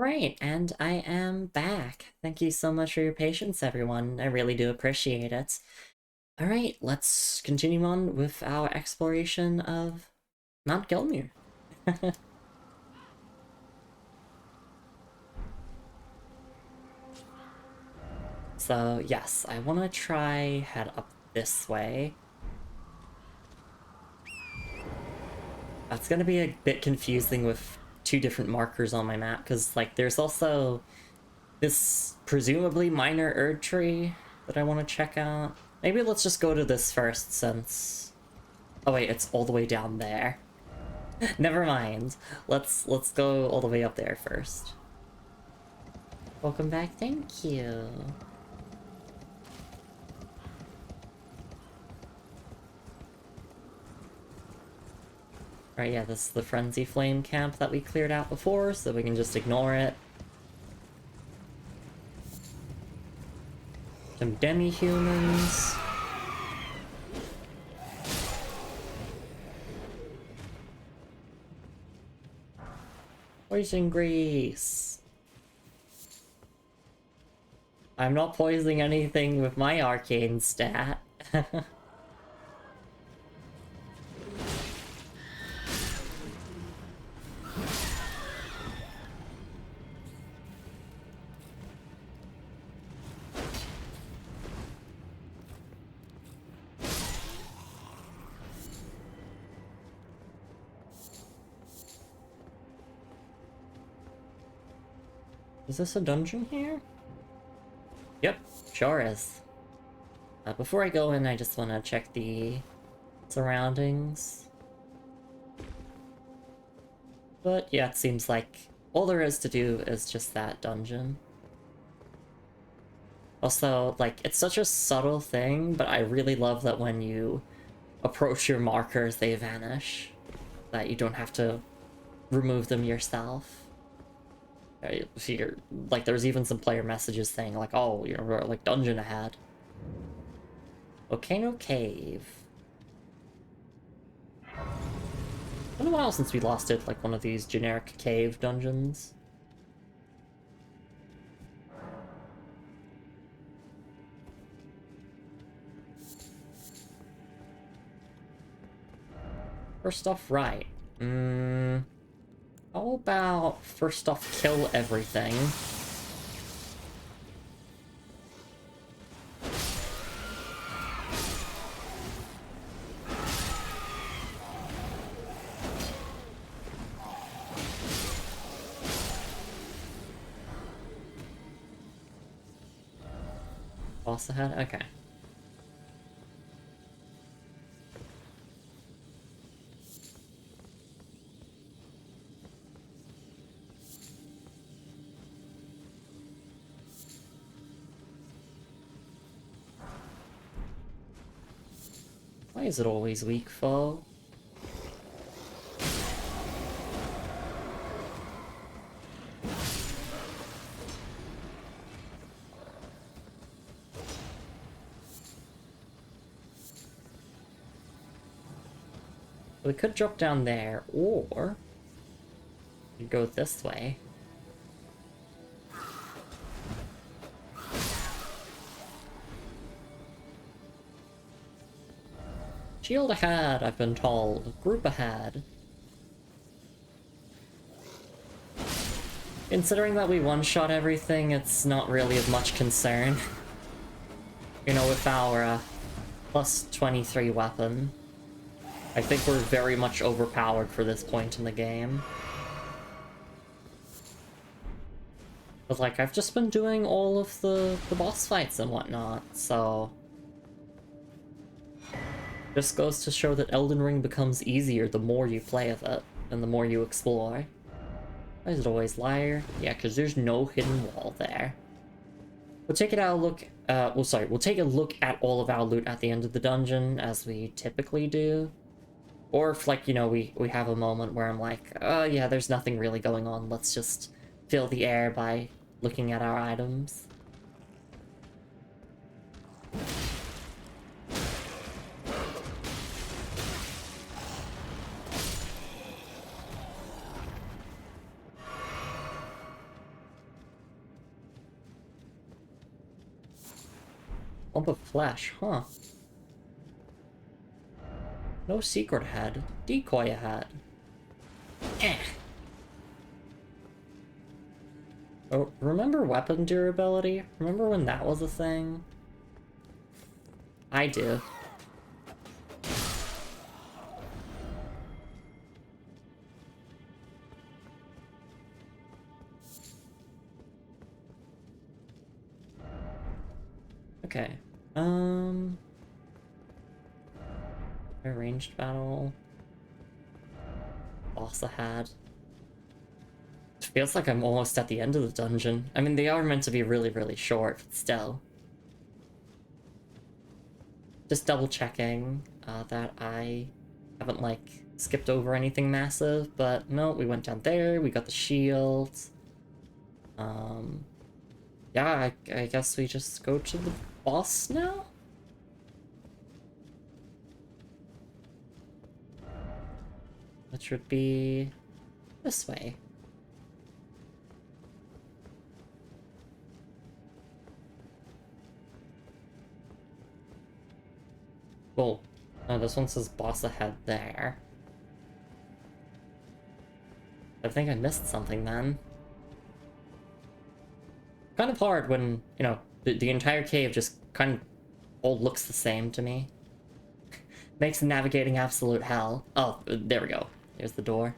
Alright, and I am back. Thank you so much for your patience, everyone. I really do appreciate it. Alright, let's continue on with our exploration of Mount Gelmir. So, yes, I want to try head up this way. That's going to be a bit confusing with two different markers on my map, because, like, there's also this presumably minor Erd tree that I want to check out. Maybe let's just go to this first, since... Oh wait, it's all the way down there. Never mind. Let's go all the way up there first. Welcome back, thank you. Right, yeah, this is the Frenzy Flame camp that we cleared out before, so we can just ignore it. Some demi-humans. Poison grease. I'm not poisoning anything with my arcane stat. Is this a dungeon here? Yep, sure is. Before I go in, I just want to check the surroundings. But yeah, it seems like all there is to do is just that dungeon. Also, like, it's such a subtle thing, but I really love that when you approach your markers, they vanish. That you don't have to remove them yourself. Like, there's even some player messages saying, like, oh, you're like dungeon ahead. Volcano Cave. It's been a while since we lost it, like one of these generic cave dungeons. First off, right. How about first off, kill everything? Boss ahead? Okay. Why is it always weak foe? We could drop down there, or we go this way. Shield ahead, I've been told. Group ahead. Considering that we one-shot everything, it's not really of much concern. You know, with our plus 23 weapon. I think we're very much overpowered for this point in the game. But like, I've just been doing all of the boss fights and whatnot, so... Just goes to show that Elden Ring becomes easier the more you play of it, and the more you explore. Why is it always liar? Yeah, because there's no hidden wall there. We'll take a look at all of our loot at the end of the dungeon, as we typically do. Or if, like, you know, we have a moment where I'm like, oh yeah, there's nothing really going on, let's just fill the air by looking at our items. Lump of flesh, huh? No secret head. Decoy ahead. Eh. Oh, remember weapon durability? Remember when that was a thing? I do. Okay. Arranged battle. Boss ahead. It feels like I'm almost at the end of the dungeon. I mean, they are meant to be really, really short, but still. Just double checking that I haven't, like, skipped over anything massive, but no, we went down there, we got the shield. Yeah, I guess we just go to the boss now? Which would be this way. Well, no, this one says boss ahead there. I think I missed something then. Kind of hard when, you know, the entire cave just kind of all looks the same to me. Makes navigating absolute hell. Oh, there we go. There's the door.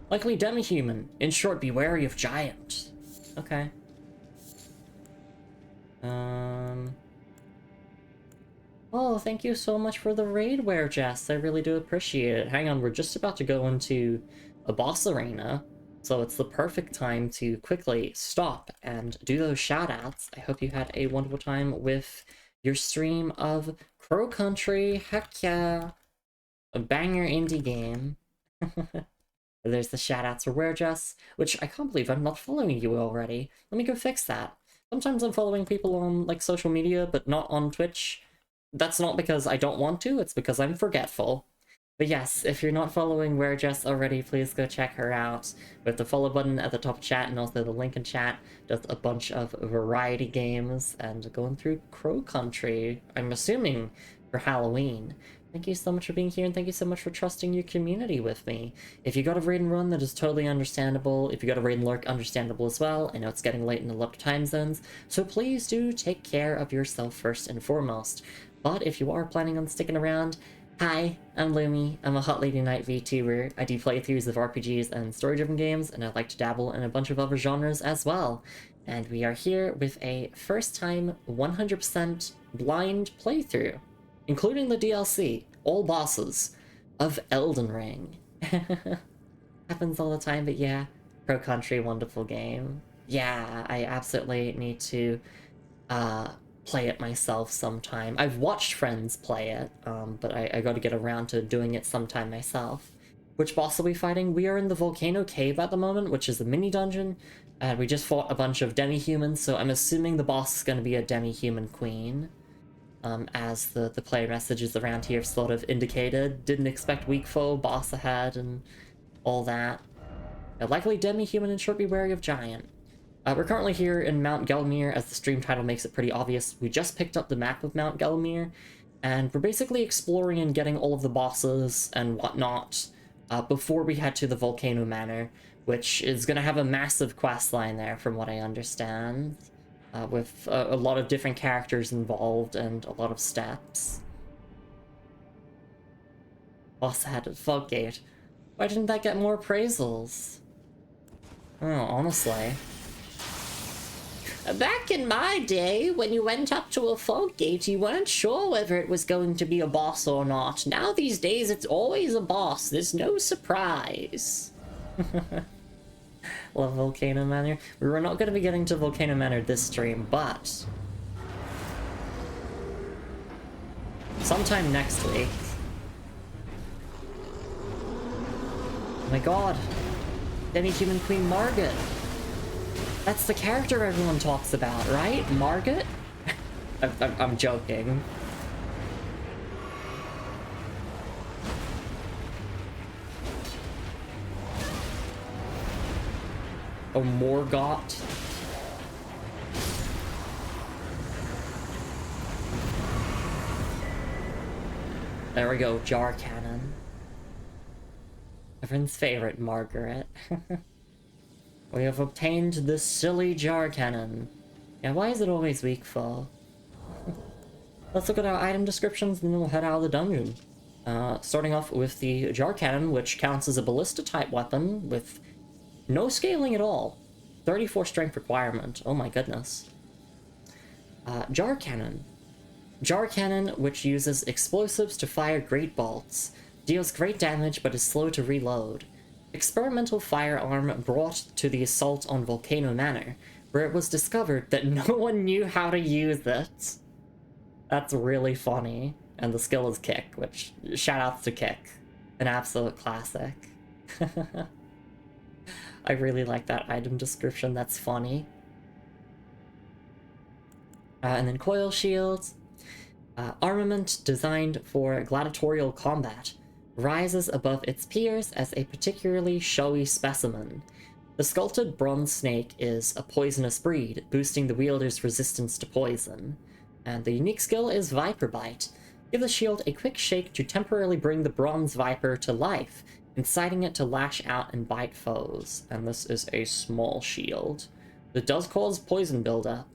Likely demi-human. In short, be wary of giant. Okay. Oh, thank you so much for the raidware, Jess. I really do appreciate it. Hang on, we're just about to go into a boss arena, so it's the perfect time to quickly stop and do those shoutouts. I hope you had a wonderful time with your stream of Crow Country. Heck yeah! A banger indie game. There's the shoutouts for Werejess, which I can't believe I'm not following you already. Let me go fix that. Sometimes I'm following people on, like, social media, but not on Twitch. That's not because I don't want to, it's because I'm forgetful. But yes, if you're not following Werejess already, please go check her out. With the follow button at the top of chat and also the link in chat, does a bunch of variety games and going through Crow Country, I'm assuming, for Halloween. Thank you so much for being here, and thank you so much for trusting your community with me. If you got a raid and run, that is totally understandable. If you got a raid and lurk, understandable as well. I know it's getting late in a lot of time zones, so please do take care of yourself first and foremost. But if you are planning on sticking around, hi, I'm Lumi. I'm a Hot Lady Night VTuber. I do playthroughs of RPGs and story-driven games, and I like to dabble in a bunch of other genres as well. And we are here with a first-time 100% blind playthrough, including the DLC, all bosses, of Elden Ring. Happens all the time, but yeah, Crow Country, wonderful game. Yeah, I absolutely need to play it myself sometime. I've watched friends play it, but I gotta get around to doing it sometime myself. Which boss are we fighting? We are in the Volcano Cave at the moment, which is a mini dungeon, and we just fought a bunch of demi-humans, so I'm assuming the boss is gonna be a demi-human queen. As the player messages around here sort of indicated. Didn't expect weak foe, boss ahead, and all that. Likely demi-human and short, be wary of giant. We're currently here in Mount Gelmir, as the stream title makes it pretty obvious. We just picked up the map of Mount Gelmir, and we're basically exploring and getting all of the bosses and whatnot before we head to the Volcano Manor, which is going to have a massive quest line there, from what I understand, with a lot of different characters involved and a lot of steps. Boss ahead at Foggate. Why didn't that get more appraisals? Oh, honestly. Back in my day, when you went up to a fog gate, you weren't sure whether it was going to be a boss or not. Now these days, it's always a boss. There's no surprise. Love Volcano Manor. We were not going to be getting to Volcano Manor this stream, but sometime next week. Oh my god. Demi-human Queen Margaret. That's the character everyone talks about, right? Margaret? I'm joking. Oh, Morgott. There we go, jar cannon. Everyone's favorite, Margaret. We have obtained this silly jar cannon. Yeah, why is it always weak for? Let's look at our item descriptions and then we'll head out of the dungeon. Starting off with the jar cannon, which counts as a ballista type weapon with no scaling at all. 34 strength requirement. Oh my goodness. Jar cannon. Jar cannon, which uses explosives to fire great bolts. Deals great damage but is slow to reload. Experimental firearm brought to the assault on Volcano Manor, where it was discovered that no one knew how to use it. That's really funny. And the skill is Kick, which, shoutouts to Kick. An absolute classic. I really like that item description, that's funny. And then coil shields. Armament designed for gladiatorial combat. Rises above its peers as a particularly showy specimen. The sculpted bronze snake is a poisonous breed, boosting the wielder's resistance to poison. And the unique skill is Viper Bite. Give the shield a quick shake to temporarily bring the bronze viper to life, inciting it to lash out and bite foes. And this is a small shield. It does cause poison buildup.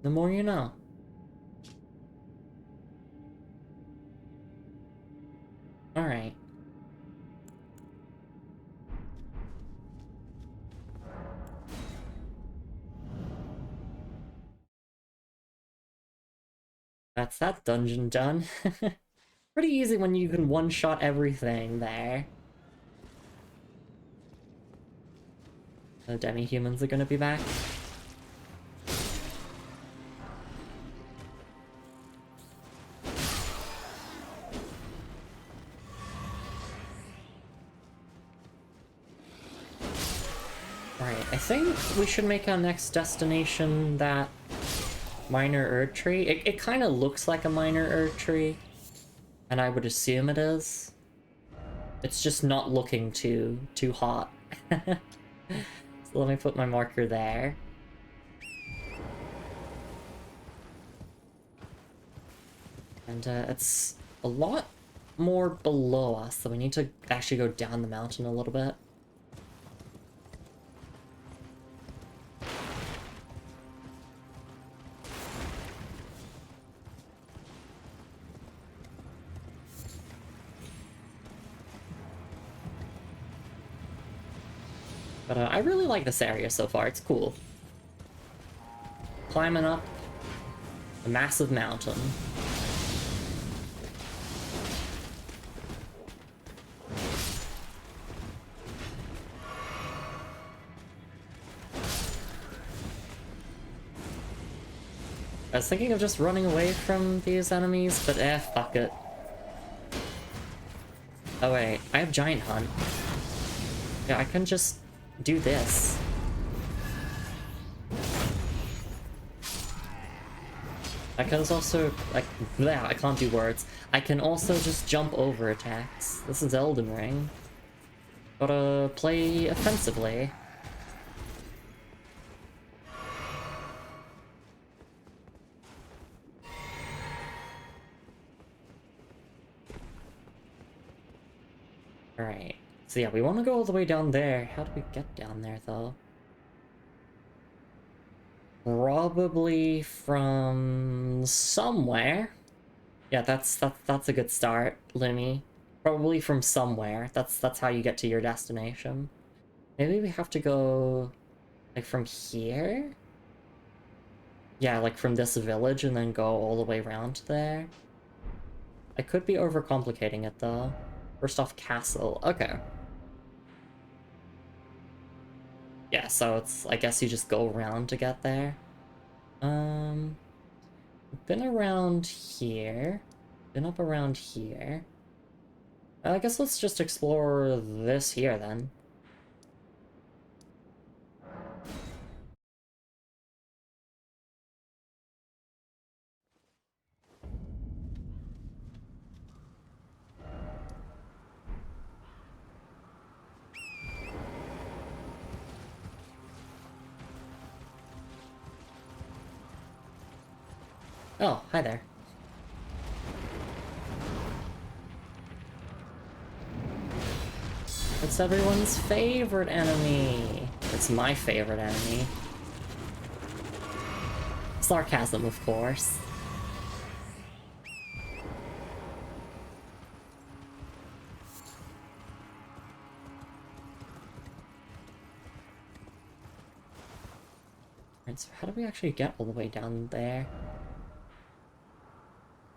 The more you know. Alright. That's that dungeon done. Pretty easy when you can one-shot everything there. The demi-humans are gonna be back. Alright, I think we should make our next destination that minor Erd tree. It kind of looks like a minor Erd tree, and I would assume it is. It's just not looking too hot. So let me put my marker there. And it's a lot more below us, so we need to actually go down the mountain a little bit. But I really like this area so far, it's cool. Climbing up a massive mountain. I was thinking of just running away from these enemies, but fuck it. Oh wait, I have Giant Hunt. Yeah, I can just do this. I can also, like, bleh, I can't do words. I can also just jump over attacks. This is Elden Ring. Gotta play offensively. Alright. So yeah, we want to go all the way down there. How do we get down there, though? Probably from somewhere. Yeah, that's a good start, Lumi. Probably from somewhere. That's how you get to your destination. Maybe we have to go like from here? Yeah, like from this village and then go all the way around there. I could be overcomplicating it though. First off, castle. Okay. Yeah, so it's, I guess you just go around to get there. Been around here. Been up around here. I guess let's just explore this here then. Oh, hi there. everyone's favorite enemy. It's my favorite enemy. Sarcasm, of course. Alright, so how do we actually get all the way down there?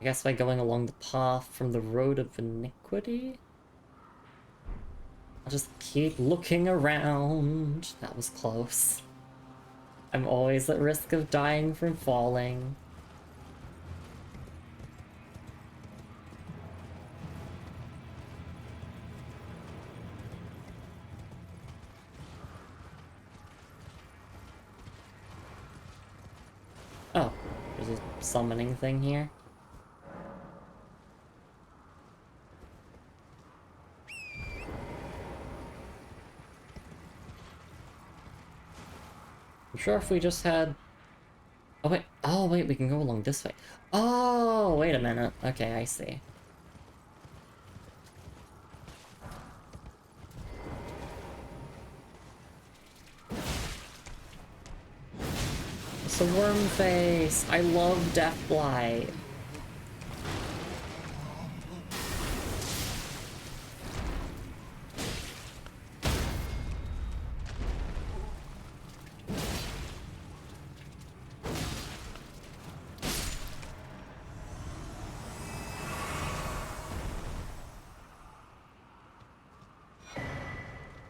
I guess by going along the path from the road of iniquity? I'll just keep looking around. That was close. I'm always at risk of dying from falling. Oh, there's a summoning thing here. I'm sure if we just had... Oh wait, we can go along this way. Oh, wait a minute. Okay, I see. It's a worm face. I love Deathblight.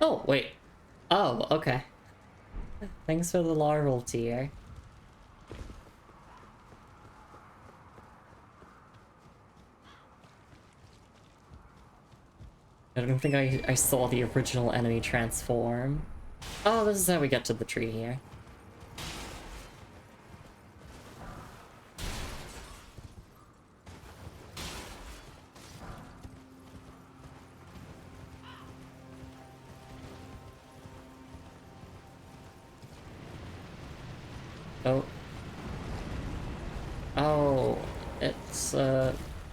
Oh, wait. Oh, okay. Thanks for the larval tier. I don't think I saw the original enemy transform. Oh, this is how we get to the tree here. Oh. Oh, it's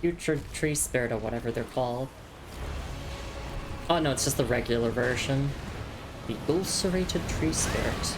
future tree spirit or whatever they're called. Oh no, it's just the regular version. The ulcerated tree spirit.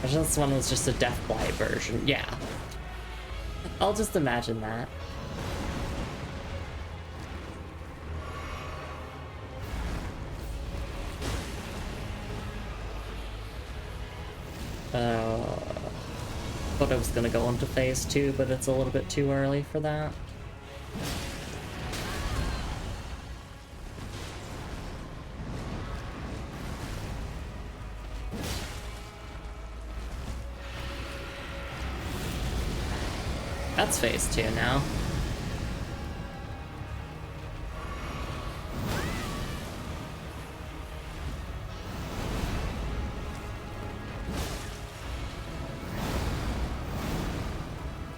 This one was just a Deathblight version. Yeah. I'll just imagine that. Thought I was gonna go into phase 2, but it's a little bit too early for that. That's phase 2 now.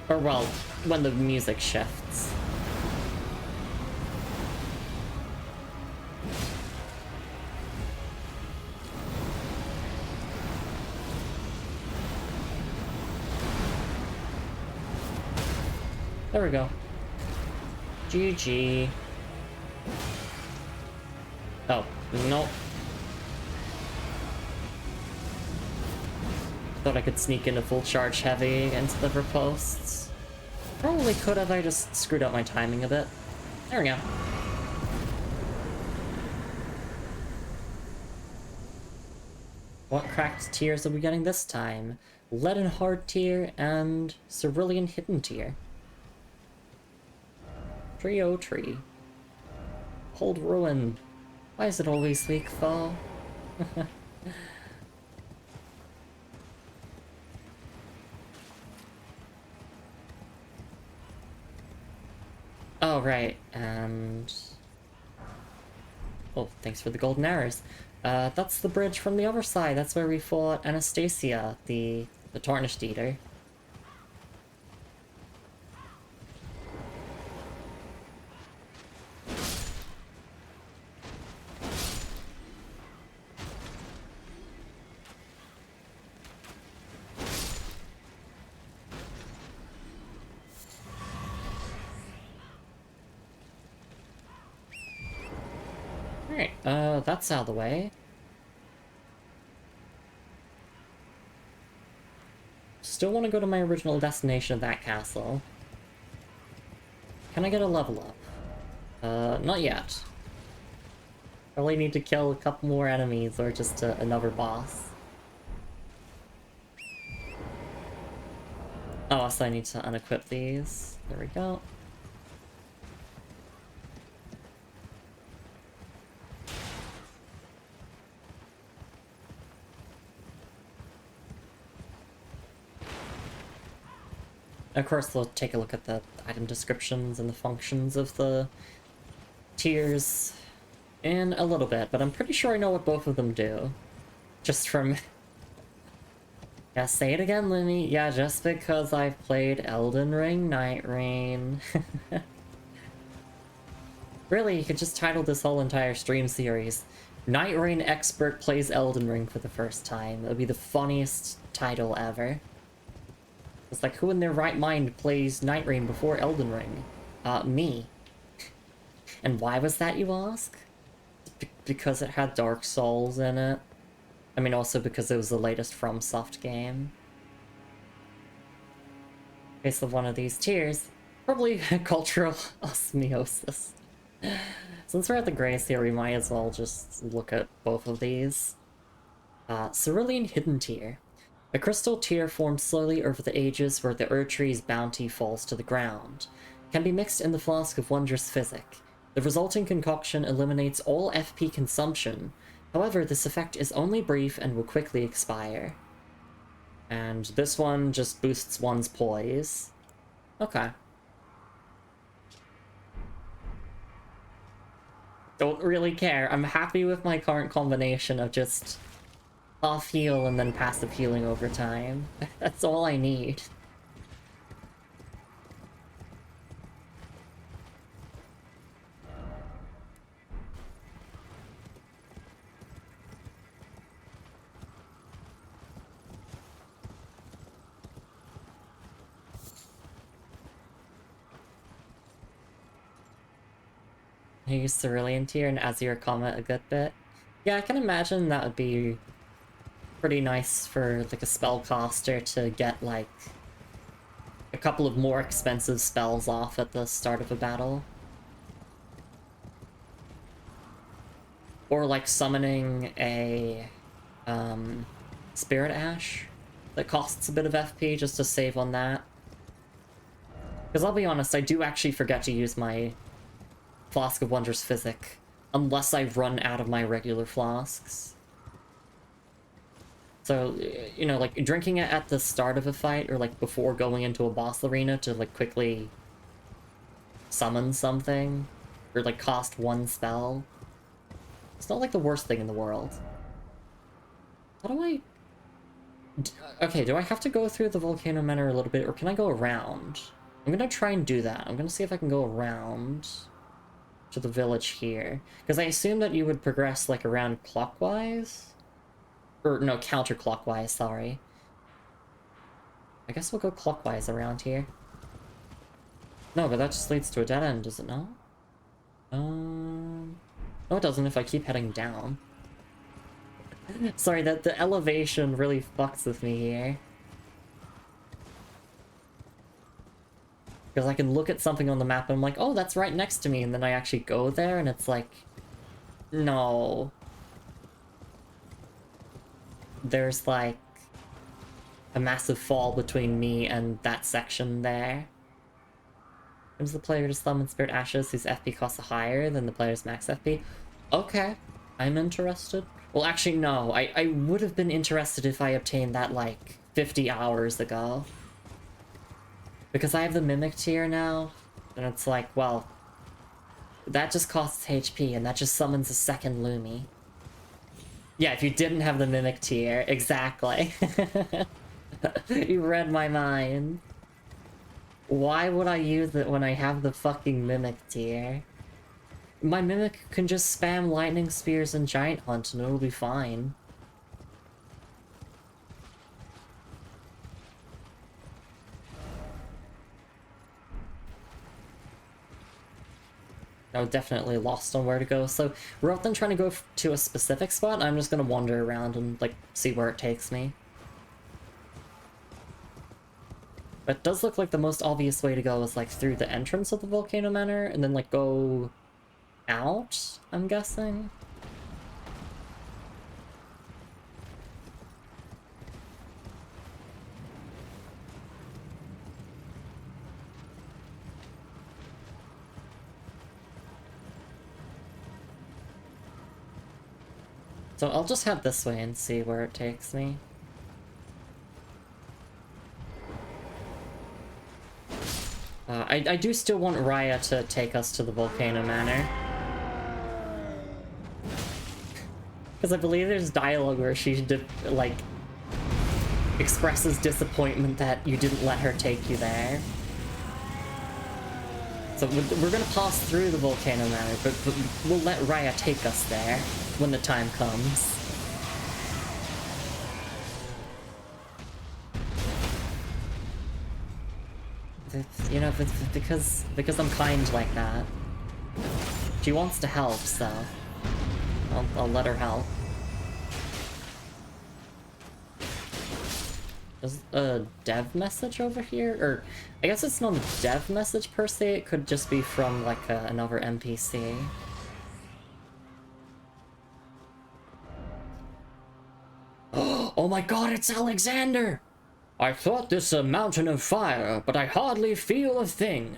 Or well, when the music shifts. There we go. GG. Oh, nope. Thought I could sneak into full charge heavy against the riposts. Probably could have, I just screwed up my timing a bit. There we go. What cracked tiers are we getting this time? Lead and Hard tier and Cerulean Hidden tier. Trio tree. Hold ruin. Why is it always weak though? Oh, right, and... Oh, thanks for the golden arrows. That's the bridge from the other side. That's where we fought Anastasia, the Tarnished Eater. Alright, that's out of the way. Still want to go to my original destination of that castle. Can I get a level up? Not yet. Probably need to kill a couple more enemies or just another boss. Oh, so I need to unequip these. There we go. Of course, we'll take a look at the item descriptions and the functions of the tiers in a little bit, but I'm pretty sure I know what both of them do. Just from... Yeah, say it again, Lumi. Yeah, just because I've played Elden Ring, Night Rain. Really, you could just title this whole entire stream series, Night Rain Expert Plays Elden Ring for the First Time. It would be the funniest title ever. It's like, who in their right mind plays Night Rain before Elden Ring? Me. And why was that, you ask? Because it had Dark Souls in it. I mean, also because it was the latest FromSoft game. Case of one of these tiers. Probably cultural osmosis. Since we're at the Grace here, we might as well just look at both of these. Cerulean Hidden Tier. A crystal tear formed slowly over the ages where the Erdtree's bounty falls to the ground. Can be mixed in the flask of wondrous physic. The resulting concoction eliminates all FP consumption. However, this effect is only brief and will quickly expire. And this one just boosts one's poise. Okay. Don't really care. I'm happy with my current combination of just half heal and then passive healing over time. That's all I need. I use Cerulean Tier and Azure Comet a good bit. Yeah, I can imagine that would be pretty nice for like a spellcaster to get like a couple of more expensive spells off at the start of a battle. Or like summoning a Spirit Ash that costs a bit of FP just to save on that. Because I'll be honest, I do actually forget to use my Flask of Wondrous Physic unless I run out of my regular flasks. So, you know, like, drinking it at the start of a fight, or, like, before going into a boss arena to, like, quickly summon something, or, like, cost one spell. It's not, like, the worst thing in the world. How do I... Okay, do I have to go through the Volcano Manor a little bit, or can I go around? I'm gonna try and do that. I'm gonna see if I can go around to the village here. Because I assume that you would progress, like, around clockwise? Or, no, counterclockwise, sorry. I guess we'll go clockwise around here. No, but that just leads to a dead end, does it not? No, it doesn't if I keep heading down. Sorry, that the elevation really fucks with me here. Because I can look at something on the map and I'm like, oh, that's right next to me, and then I actually go there and it's like, no. There's like a massive fall between me and that section there. Comes the player to summon Spirit Ashes whose FP costs higher than the player's max FP. Okay, I'm interested. Well, actually, no. I would have been interested if I obtained that, like, 50 hours ago. Because I have the Mimic tier now, and it's like, well, that just costs HP, and that just summons a second Lumi. Yeah, if you didn't have the Mimic tier, exactly. You read my mind. Why would I use it when I have the fucking Mimic tier? My Mimic can just spam Lightning Spears and Giant Hunt and it'll be fine. I was definitely lost on where to go. So rather than trying to go to a specific spot, I'm just gonna wander around and like see where it takes me. But it does look like the most obvious way to go is like through the entrance of the Volcano Manor and then like go out, I'm guessing. So I'll just head this way and see where it takes me. I do still want Raya to take us to the Volcano Manor. Because I believe there's dialogue where she, like, expresses disappointment that you didn't let her take you there. So we're gonna pass through the Volcano Manor, but we'll let Raya take us there when the time comes. You know, because I'm kind like that. She wants to help, so I'll let her help. There's a dev message over here? Or, I guess it's not a dev message per se, it could just be from, like, another NPC. Oh my god, it's Alexander! I thought this a mountain of fire, but I hardly feel a thing.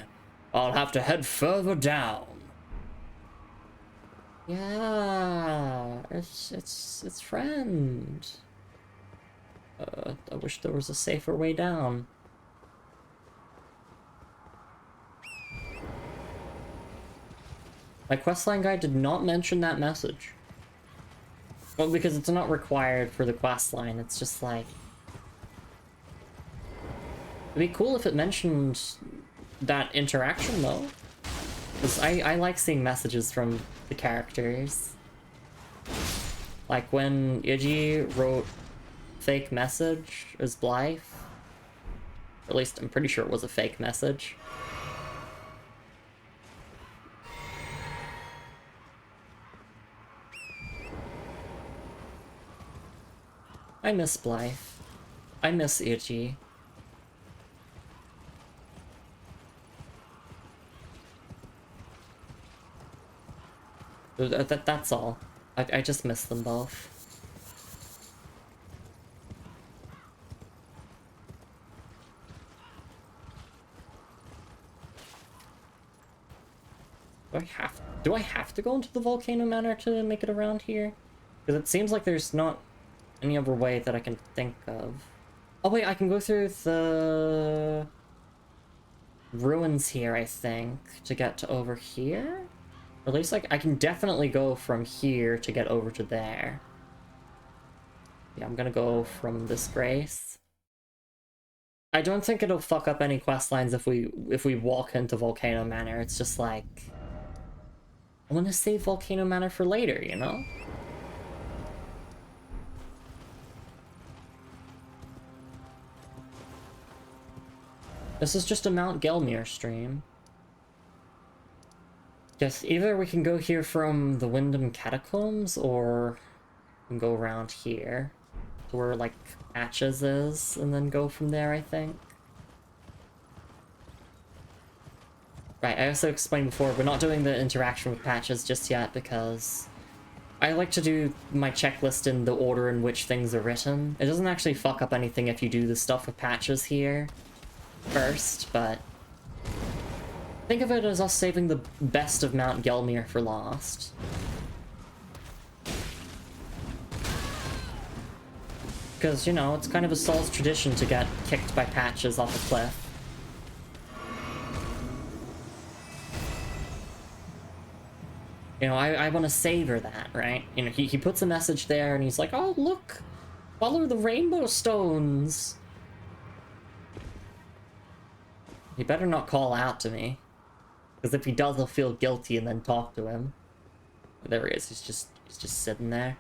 I'll have to head further down. Yeah, it's friend. I wish there was a safer way down. My questline guide did not mention that message. Well, because it's not required for the questline, it's just like... It'd be cool if it mentioned that interaction, though. Because I like seeing messages from the characters. Like when Iggy wrote fake message as Blythe. Or at least I'm pretty sure it was a fake message. I miss Blythe. I miss Iggy. That's all. I just miss them both. Do I have to go into the Volcano Manor to make it around here? Because it seems like there's not any other way that I can think of. Oh wait, I can go through the ruins here, I think, to get to over here? Or at least, like, I can definitely go from here to get over to there. Yeah, I'm gonna go from Disgrace. I don't think it'll fuck up any quest lines if we walk into Volcano Manor. It's just like... I want to save Volcano Manor for later, you know? This is just a Mount Gelmir stream. Yes, either we can go here from the Wyndham Catacombs, or we can go around here to where, like, Patches is, and then go from there, I think. Right, I also explained before, we're not doing the interaction with Patches just yet, because I like to do my checklist in the order in which things are written. It doesn't actually fuck up anything if you do the stuff with Patches here first, but... think of it as us saving the best of Mount Gelmir for last. Because, you know, it's kind of a Saul's tradition to get kicked by Patches off a cliff. You know, I want to savor that, right? You know, he puts a message there and he's like, oh, look! Follow the rainbow stones! He better not call out to me. Because if he does, I'll feel guilty and then talk to him. There he is, he's just sitting there.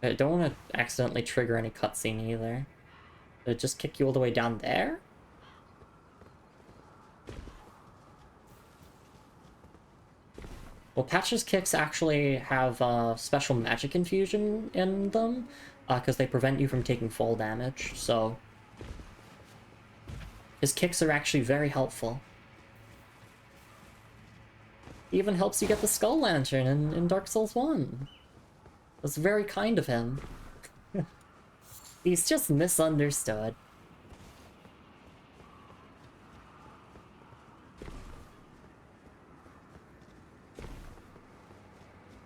I don't want to accidentally trigger any cutscene either. Did it just kick you all the way down there? Well, Patch's kicks actually have special magic infusion in them, because they prevent you from taking fall damage, so... His kicks are actually very helpful. He even helps you get the Skull Lantern in Dark Souls 1. That's very kind of him. He's just misunderstood.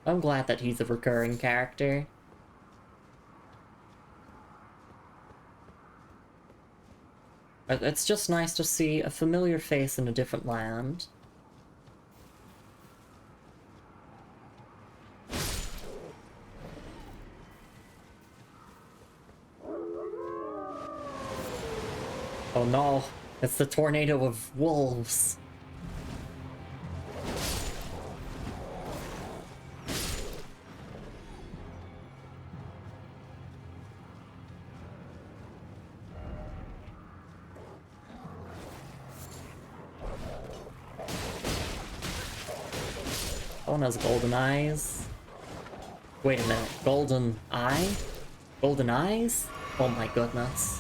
I'm glad that he's a recurring character. It's just nice to see a familiar face in a different land. Oh no, it's the tornado of wolves. One has golden eyes. Wait a minute, golden eye? Golden eyes? Oh my goodness.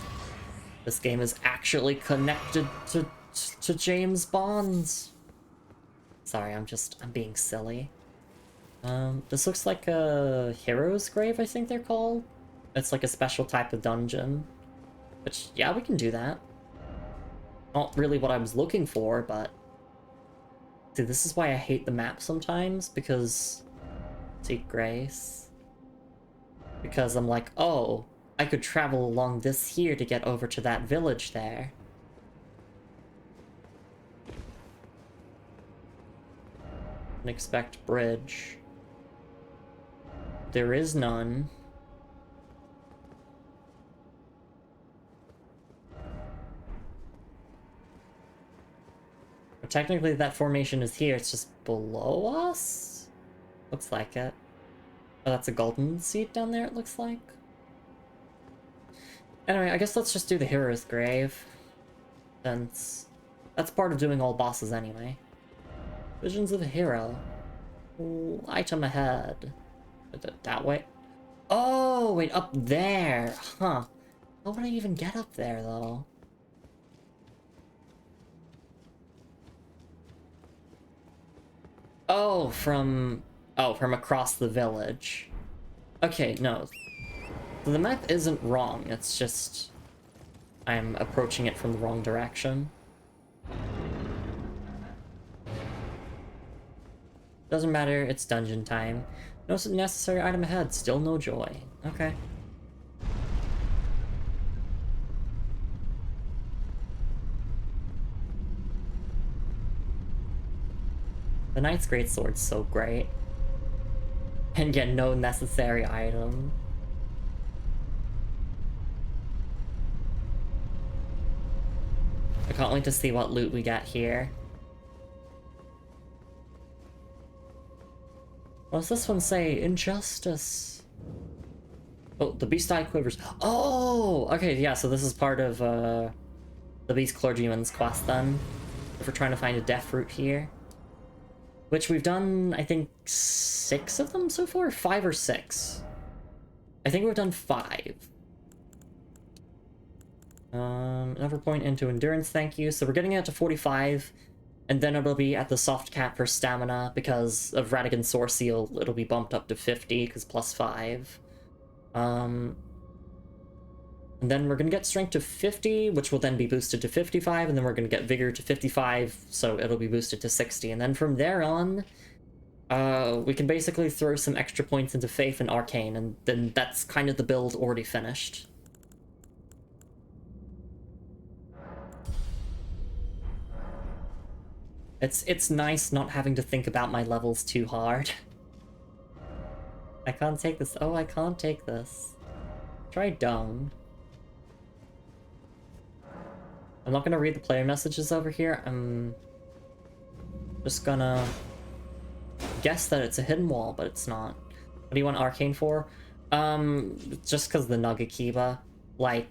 This game is actually connected to James Bond's. Sorry, I'm being silly. This looks like a hero's grave, I think they're called. It's like a special type of dungeon. Which, yeah, we can do that. Not really what I was looking for, but... Dude, this is why I hate the map sometimes, because... Seek Grace. Because I'm like, oh, I could travel along this here to get over to that village there. And expect bridge. There is none. But technically that formation is here, it's just below us? Looks like it. Oh, that's a golden seed down there, it looks like. Anyway, I guess let's just do the hero's grave. Since that's part of doing all bosses anyway. Visions of a hero. Ooh, item ahead. That way? Oh, wait, up there! Huh. How would I even get up there, though? Oh, from across the village. Okay, no. So the map isn't wrong, it's just... I'm approaching it from the wrong direction. Doesn't matter, it's dungeon time. No necessary item ahead, still no joy. Okay. The Knight's Greatsword's so great. And yet no necessary item. I can't wait to see what loot we get here. What does this one say? Injustice. Oh, the Beast Eye Quivers. Oh! Okay, yeah, so this is part of the Beast Clergyman's quest then. If we're trying to find a death root here. Which we've done, I think, 6 of them so far? 5 or 6. I think we've done 5. Another point into endurance, thank you. So we're getting it to 45, and then it'll be at the soft cap for stamina, because of Radigan Source Seal, it'll be bumped up to 50, because plus 5. And then we're gonna get strength to 50, which will then be boosted to 55, and then we're gonna get vigor to 55, so it'll be boosted to 60. And then from there on, we can basically throw some extra points into Faith and Arcane, and then that's kind of the build already finished. It's nice not having to think about my levels too hard. I can't take this. Oh, I can't take this. Try down. I'm not gonna read the player messages over here. I'm just gonna guess that it's a hidden wall, but it's not. What do you want Arcane for? Just because the Nagakiba. Like,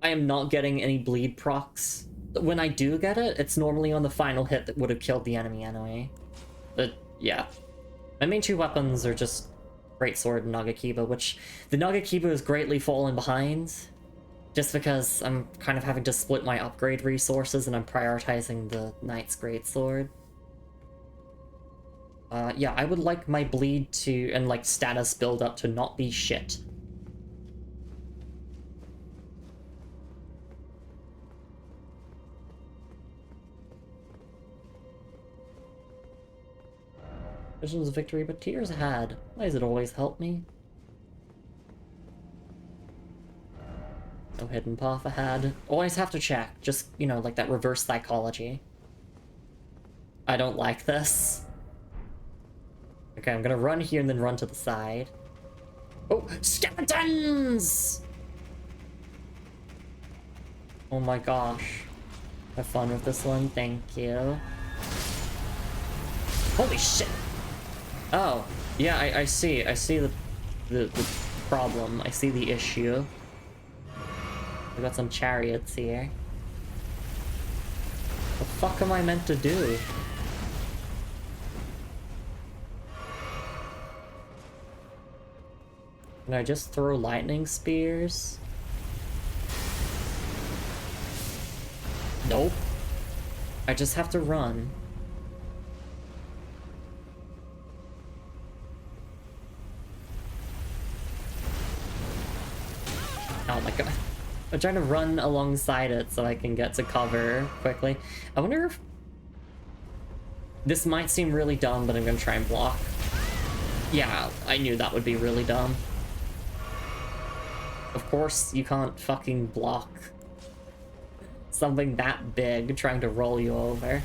I am not getting any bleed procs. When I do get it, it's normally on the final hit that would have killed the enemy anyway. But, yeah. My main two weapons are just Greatsword and Nagakiba, which the Nagakiba is greatly falling behind. Just because I'm kind of having to split my upgrade resources and I'm prioritizing the Knight's Greatsword. Yeah, I would like my bleed to, and like status build up to not be shit. Visions of victory, but tears ahead. Why does it always help me? No hidden path ahead. Always have to check. Just, you know, like that reverse psychology. I don't like this. Okay, I'm gonna run here and then run to the side. Oh, skeletons! Oh my gosh. Have fun with this one, thank you. Holy shit! Oh, yeah, I see the problem. I see the issue. I got some chariots here. What the fuck am I meant to do? Can I just throw lightning spears? Nope. I just have to run. Oh my god. I'm trying to run alongside it so I can get to cover quickly. I wonder if... This might seem really dumb, but I'm gonna try and block. Yeah, I knew that would be really dumb. Of course, you can't fucking block something that big trying to roll you over.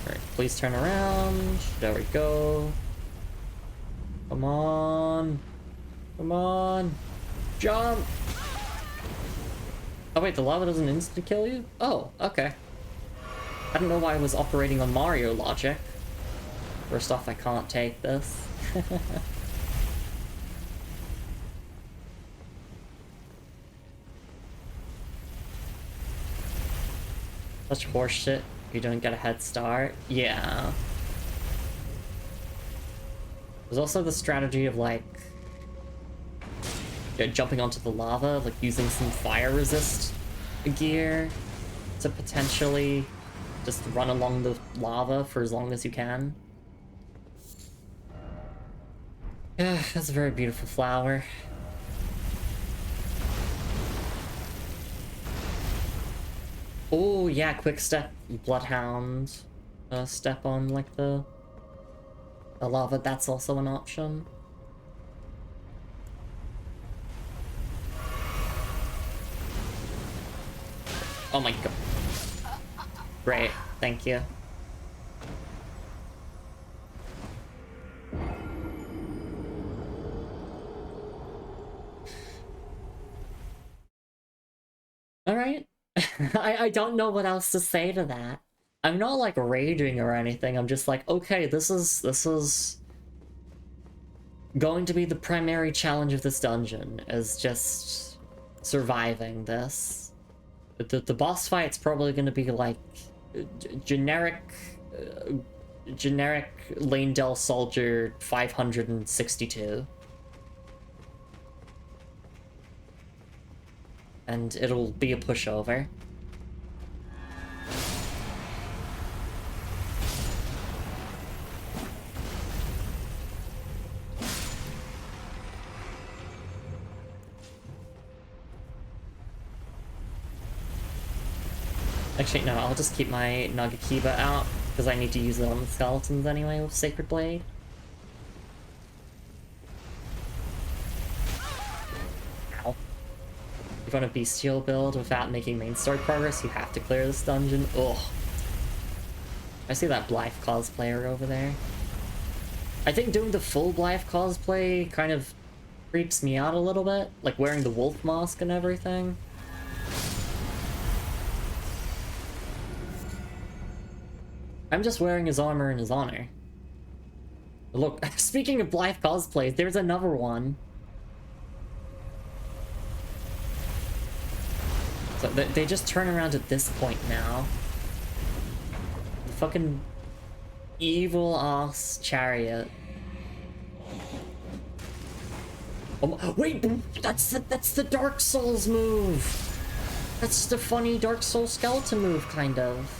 Alright, please turn around. There we go. Come on. Come on. Jump! Oh wait, the lava doesn't insta-kill you? Oh, okay. I don't know why I was operating on Mario logic. First off, I can't take this. Such horseshit. You don't get a head start. Yeah. There's also the strategy of like jumping onto the lava, like using some fire resist gear to potentially just run along the lava for as long as you can. Yeah, that's a very beautiful flower. Oh yeah, quick step bloodhound. Step on like the lava, that's also an option. Oh my god. Great, thank you. Alright. I don't know what else to say to that. I'm not like raging or anything, I'm just like, okay, this is going to be the primary challenge of this dungeon, is just surviving this. The boss fight's probably gonna be like generic Lane Soldier 562. And it'll be a pushover. Actually, no, I'll just keep my Nagakiba out, because I need to use it on the skeletons anyway with Sacred Blade. Ow. If you want a bestial build without making main story progress, you have to clear this dungeon. Ugh. I see that Blythe cosplayer over there. I think doing the full Blythe cosplay kind of creeps me out a little bit, like wearing the wolf mask and everything. I'm just wearing his armor in his honor. Look, speaking of Blythe cosplays, there's another one. So they just turn around at this point now. The fucking evil ass chariot. Wait, that's the Dark Souls move. That's the funny Dark Souls skeleton move, kind of.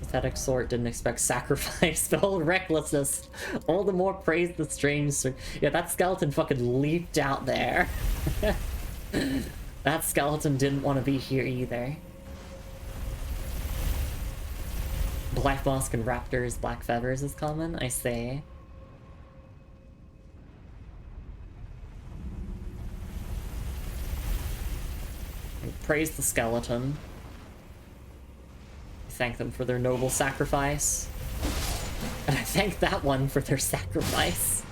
Pathetic sort didn't expect sacrifice, but recklessness. All the more praise the strange. Yeah, that skeleton fucking leaped out there. That skeleton didn't want to be here either. Black Mosk and Raptors, Black Feathers is common, I say. Praise the skeleton. I thank them for their noble sacrifice. And I thank that one for their sacrifice.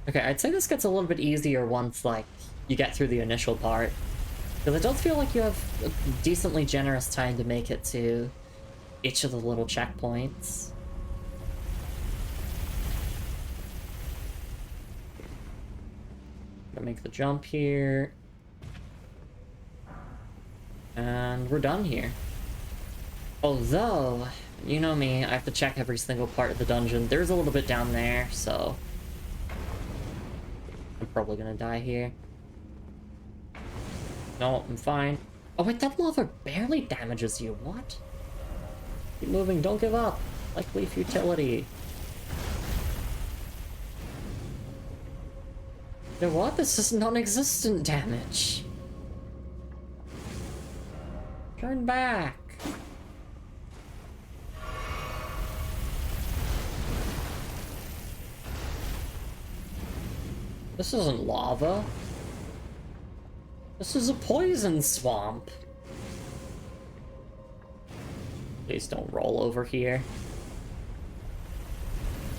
Okay, I'd say this gets a little bit easier once, like, you get through the initial part. Because it does feel like you have a decently generous time to make it to each of the little checkpoints. Gonna make the jump here. And we're done here. Although, you know me, I have to check every single part of the dungeon. There's a little bit down there, so I'm probably gonna die here. No, I'm fine. Oh wait, that lava barely damages you. What? Keep moving, don't give up. Likely futility. You know what? This is non-existent damage. Turn back. This isn't lava. This is a poison swamp. Please don't roll over here.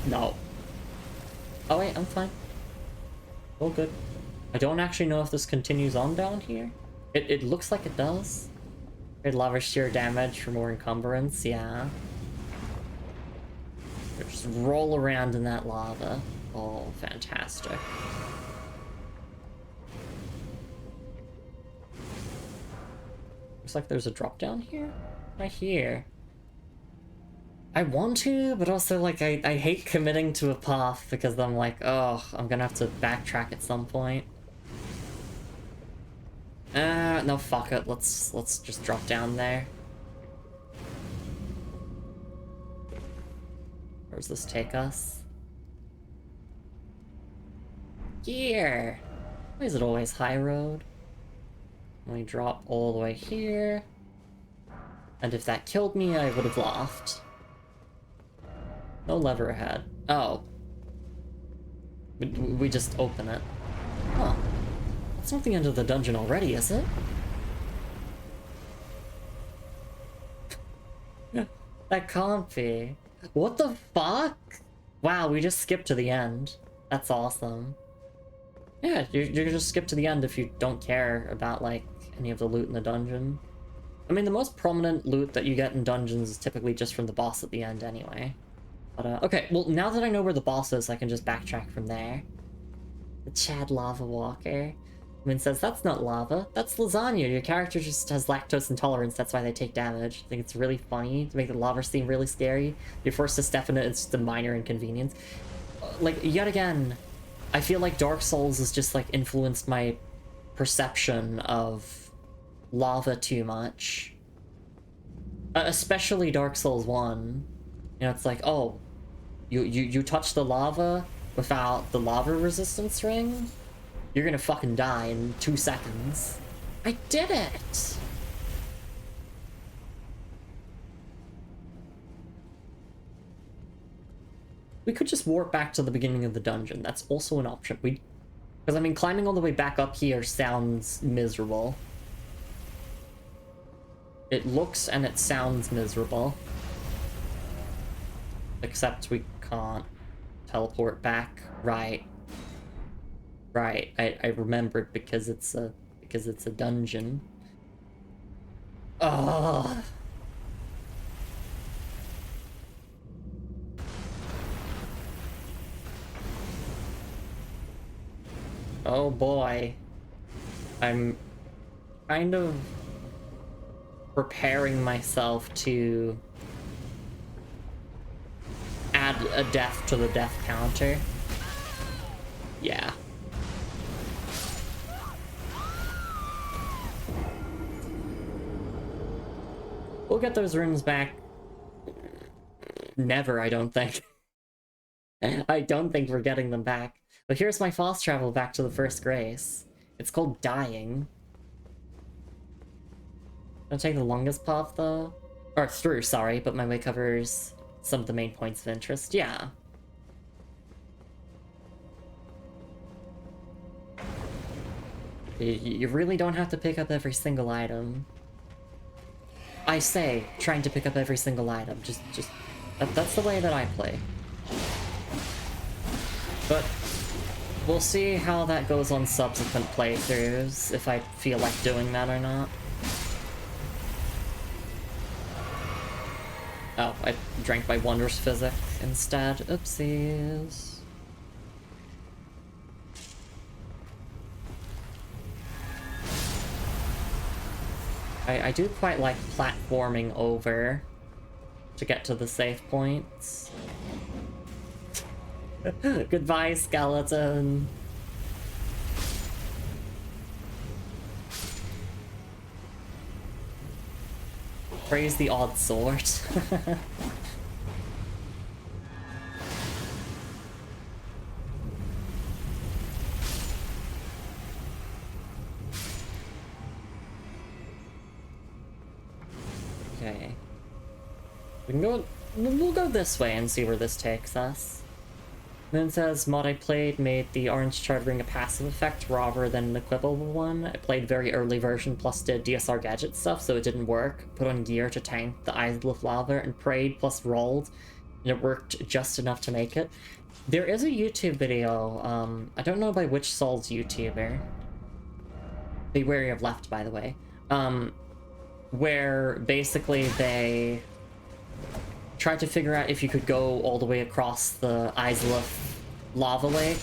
No. Oh wait, I'm fine. All good. I don't actually know if this continues on down here. It looks like it does. Great lava shear damage for more encumbrance, yeah. Just roll around in that lava. Oh, fantastic. Looks like there's a drop down here? Right here. I want to, but also, like, I hate committing to a path because I'm like, oh, I'm gonna have to backtrack at some point. No, fuck it. Let's just drop down there. Where does this take us? Here! Why is it always high road? We drop all the way here. And if that killed me, I would have laughed. No lever ahead. Oh. We just open it. Huh. That's not the end of the dungeon already, is it? That can't be. What the fuck? Wow, we just skipped to the end. That's awesome. Yeah, you just skip to the end if you don't care about, like, any of the loot in the dungeon. I mean, the most prominent loot that you get in dungeons is typically just from the boss at the end anyway. But, okay, well, now that I know where the boss is, I can just backtrack from there. The Chad Lava Walker. Min says, that's not lava, that's lasagna. Your character just has lactose intolerance, that's why they take damage. I think it's really funny to make the lava seem really scary. You're forced to step in it, it's just a minor inconvenience. Like, yet again, I feel like Dark Souls has just, like, influenced my perception of lava too much. Especially Dark Souls 1. You know, it's like, oh, you touch the lava without the lava resistance ring? You're gonna fucking die in 2 seconds. I did it! We could just warp back to the beginning of the dungeon. That's also an option. Because, I mean, climbing all the way back up here sounds miserable. It looks and it sounds miserable. Except we can't teleport back. Right. Right. I remembered because it's a dungeon. Ugh. Oh boy. I'm kind of preparing myself to add a death to the death counter. Yeah. We'll get those runes back. Never, I don't think. I don't think we're getting them back. But here's my fast travel back to the first grace. It's called dying. Gonna take the longest path though? Or through, sorry, but my way covers some of the main points of interest. Yeah. You really don't have to pick up every single item. I say, trying to pick up every single item. That's the way that I play. But we'll see how that goes on subsequent playthroughs, if I feel like doing that or not. Oh, I drank my Wondrous Physic instead. Oopsies. I do quite like platforming over to get to the safe points. Goodbye, skeleton. Praise the odd sort. Okay. We can go. We'll go this way and see where this takes us. Then it says, mod I played made the orange charred ring a passive effect rather than an equipable one. I played very early version plus did DSR gadget stuff, so it didn't work. Put on gear to tank the Isle of Lava and prayed plus rolled, and it worked just enough to make it. There is a YouTube video, I don't know by which Souls YouTuber. Be wary of left, by the way. Where basically they tried to figure out if you could go all the way across the Izalith lava lake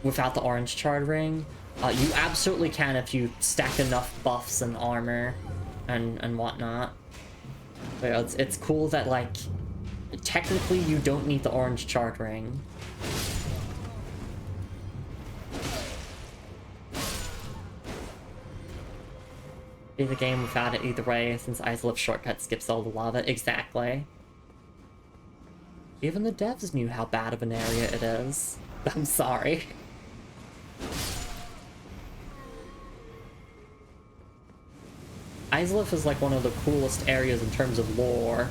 without the orange charred ring. You absolutely can if you stack enough buffs and armor and whatnot. But it's cool that, like, technically you don't need the orange charred ring. Be the game without it either way, since Izalith shortcut skips all the lava. Exactly. Even the devs knew how bad of an area it is. I'm sorry. Izalith is like one of the coolest areas in terms of lore.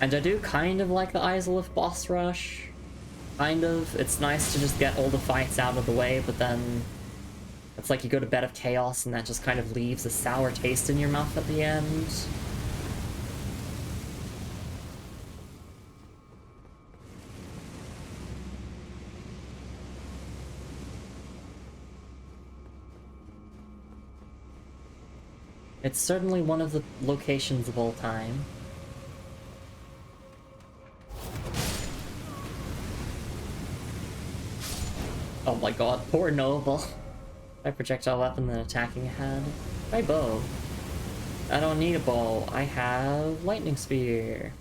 And I do kind of like the Izalith boss rush. Kind of. It's nice to just get all the fights out of the way, but then it's like you go to Bed of Chaos and that just kind of leaves a sour taste in your mouth at the end. It's certainly one of the locations of all time. Oh my god, poor Noble. My projectile weapon then attacking ahead. My bow. I don't need a bow. I have lightning spear.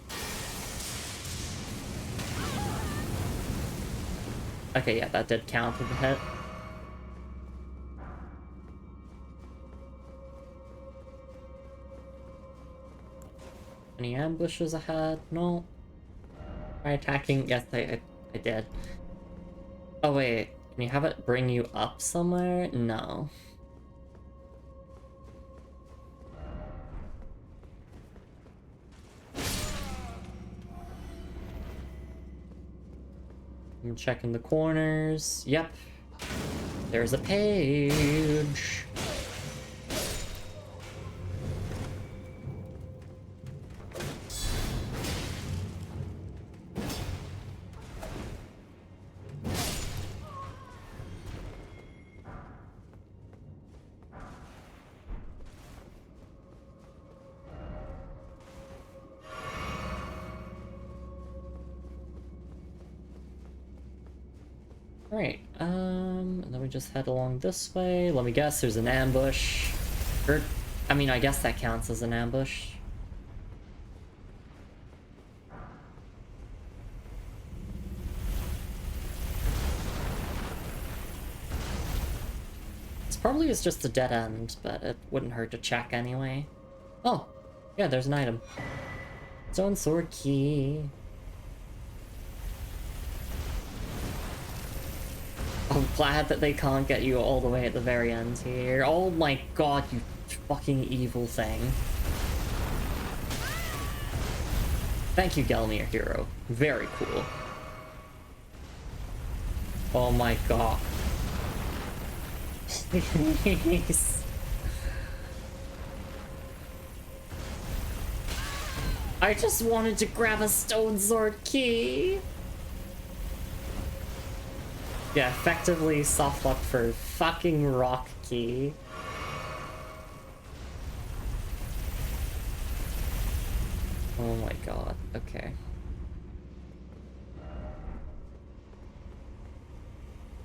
Okay, yeah, that did count for the hit. Any ambushes ahead? No. Try attacking? Yes, I did. Oh wait, can you have it bring you up somewhere? No. I'm checking the corners. Yep. There's a page. Alright, and then we just head along this way. Let me guess, there's an ambush. Or, I mean, I guess that counts as an ambush. This probably is just a dead end, but it wouldn't hurt to check anyway. Oh, yeah, there's an item. Stone sword key. I'm glad that they can't get you all the way at the very end here. Oh my god, you fucking evil thing. Thank you, Gelmir hero. Very cool. Oh my god. Please. I just wanted to grab a stone sword key. Yeah, effectively soft lock for fucking rock key. Oh my god, okay.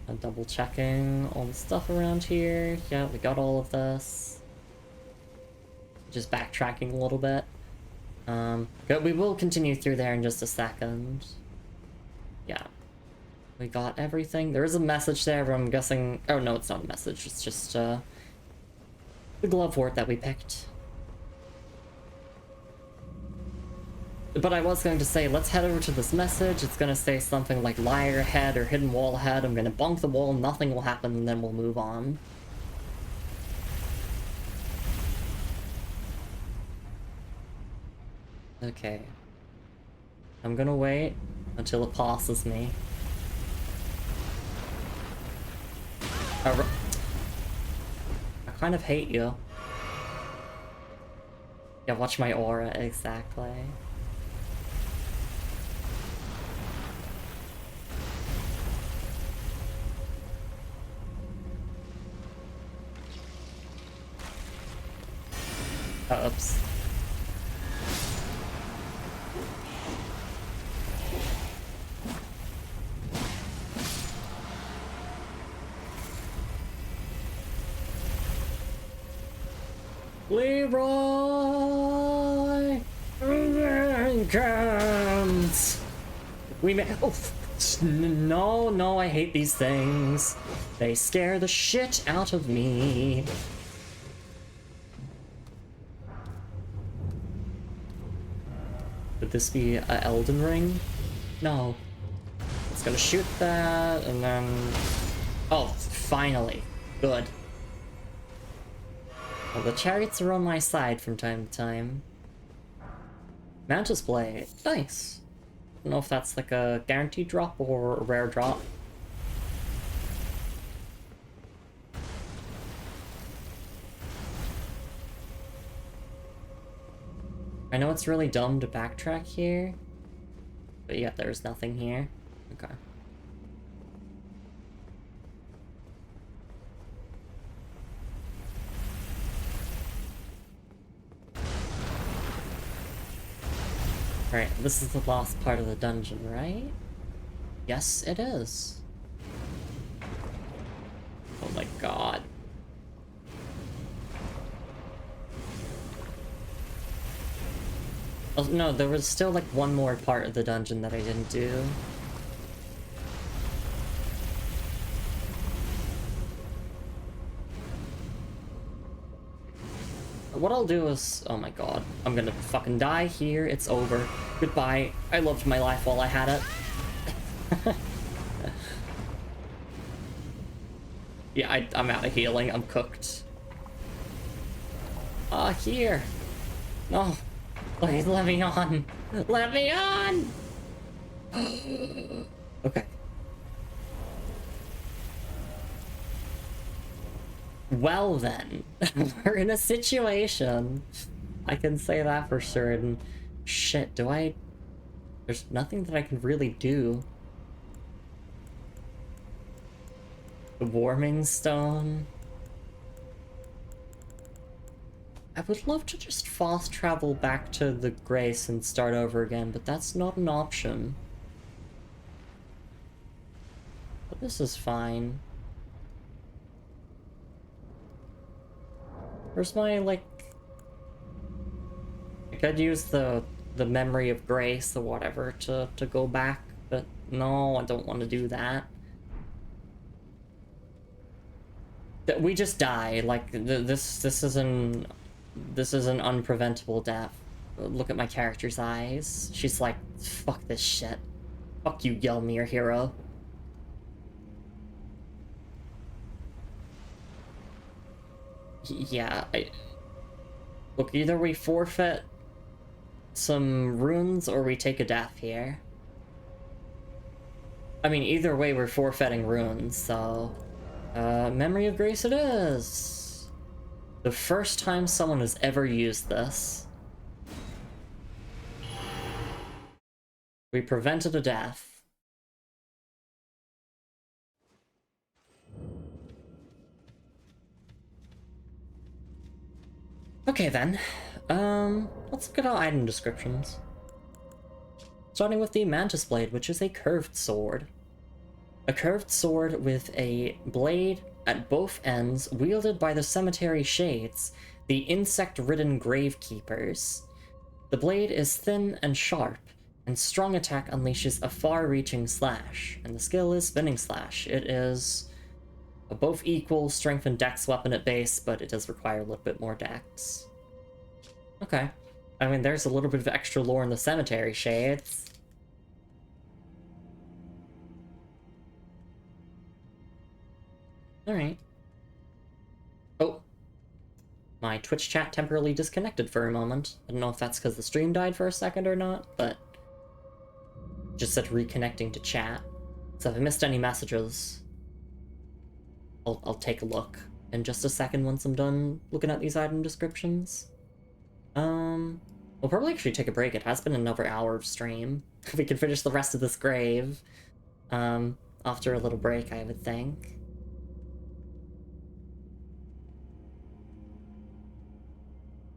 I'm double checking all the stuff around here. Yeah, we got all of this. Just backtracking a little bit. But we will continue through there in just a second. Yeah. We got everything. There is a message there, but I'm guessing... Oh, no, it's not a message. It's just, the glove wart that we picked. But I was going to say, let's head over to this message. It's gonna say something like liar ahead or hidden wall ahead. I'm gonna bonk the wall, nothing will happen, and then we'll move on. Okay. I'm gonna wait until it passes me. I kind of hate you. Yeah, watch my aura, exactly. Oops. Leroy Jenkins. We may. Oh, no, no! I hate these things. They scare the shit out of me. Would this be a Elden Ring? No. It's gonna shoot that, and then. Oh, finally. Good. Well, the chariots are on my side from time to time. Mantis Blade. Nice. I don't know if that's like a guaranteed drop or a rare drop. I know it's really dumb to backtrack here, but yeah, there's nothing here. Okay. Alright, this is the last part of the dungeon, right? Yes, it is. Oh my god. Oh, no, there was still like one more part of the dungeon that I didn't do. What I'll do is... Oh my god. I'm gonna fucking die here. It's over. Goodbye. I loved my life while I had it. Yeah, I'm out of healing. I'm cooked. Here. No. Please let me on. Let me on! Okay. Well then, we're in a situation. I can say that for sure, and shit, there's nothing that I can really do. The warming stone. I would love to just fast travel back to the Grace and start over again, but that's not an option. This is fine. Where's my, like... I could use the memory of grace or whatever to go back, but no, I don't want to do that. We just die. Like, this is an unpreventable death. Look at my character's eyes. She's like, fuck this shit. Fuck you, Gelmir hero. Yeah, look, either we forfeit some runes or we take a death here. I mean, either way, we're forfeiting runes, so... Memory of Grace it is! The first time someone has ever used this. We prevented a death. Okay then, let's look at our item descriptions. Starting with the Mantis Blade, which is a curved sword. A curved sword with a blade at both ends, wielded by the Cemetery Shades, the insect-ridden Gravekeepers. The blade is thin and sharp, and strong attack unleashes a far-reaching slash, and the skill is Spinning Slash. It is a both equal strength and dex weapon at base, but it does require a little bit more dex. Okay. I mean, there's a little bit of extra lore in the Cemetery Shades. Alright. Oh. My Twitch chat temporarily disconnected for a moment. I don't know if that's because the stream died for a second or not, but... just said reconnecting to chat. So if I missed any messages, I'll take a look in just a second once I'm done looking at these item descriptions. We'll probably actually take a break. It has been another hour of stream. We can finish the rest of this grave. After a little break, I would think.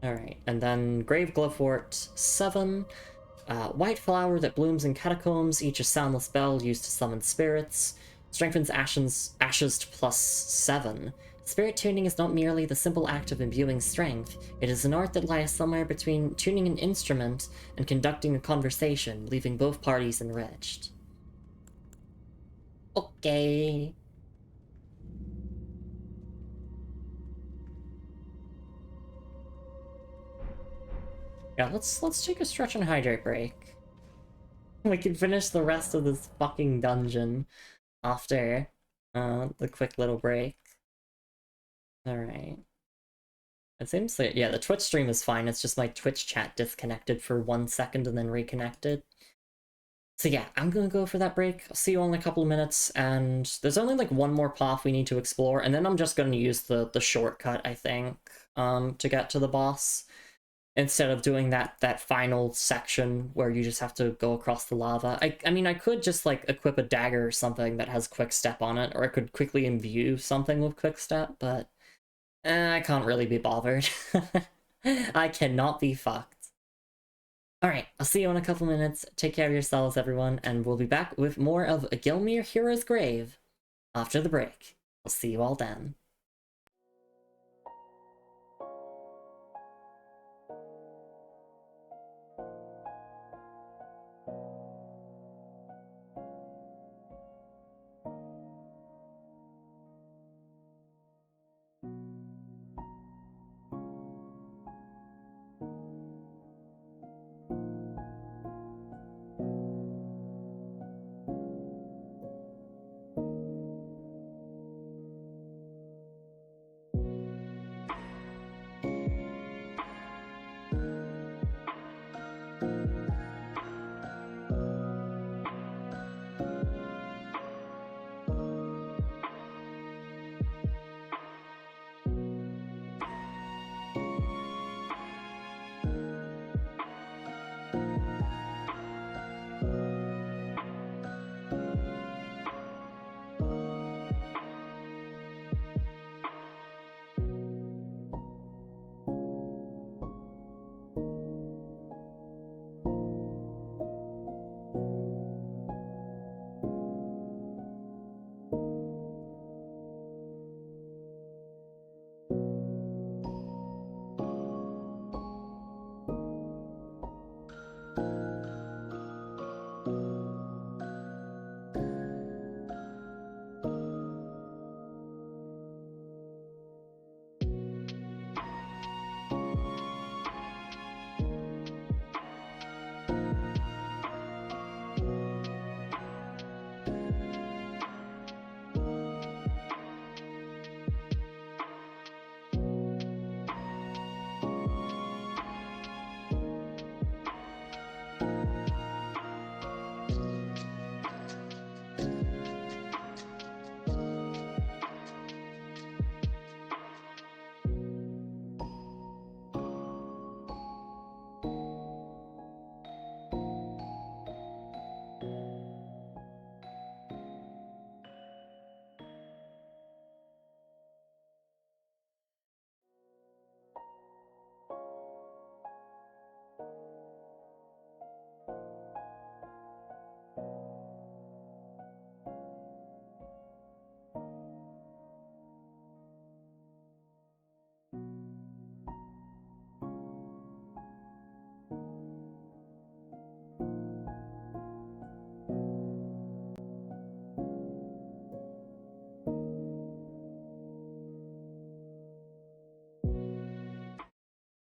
Alright, and then Grave Glovewort 7. White flower that blooms in catacombs, each a soundless bell used to summon spirits. Strengthens ashes to +7. Spirit tuning is not merely the simple act of imbuing strength, it is an art that lies somewhere between tuning an instrument and conducting a conversation, leaving both parties enriched. Okay. Yeah, let's take a stretch and hydrate break. We can finish the rest of this fucking dungeon after the quick little break. Alright. It seems like, yeah, the Twitch stream is fine, it's just my Twitch chat disconnected for 1 second and then reconnected. So yeah, I'm gonna go for that break. I'll see you all in a couple of minutes, and there's only like one more path we need to explore, and then I'm just gonna use the shortcut, I think, to get to the boss. Instead of doing that final section where you just have to go across the lava. I mean, I could just, like, equip a dagger or something that has quick step on it, or I could quickly imbue something with quick step, but I can't really be bothered. I cannot be fucked. Alright, I'll see you in a couple minutes. Take care of yourselves, everyone, and we'll be back with more of Gelmir Hero's Grave after the break. I'll see you all then.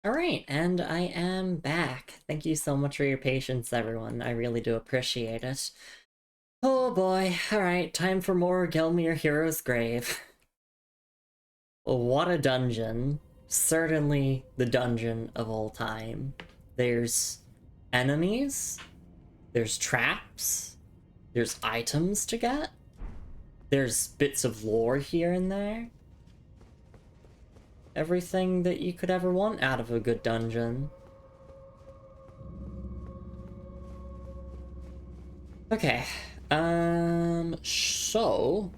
Alright, and I am back. Thank you so much for your patience, everyone. I really do appreciate it. Oh boy, alright, time for more Gelmir Hero's Grave. What a dungeon. Certainly the dungeon of all time. There's enemies, there's traps, there's items to get, there's bits of lore here and there. Everything that you could ever want out of a good dungeon. Okay, so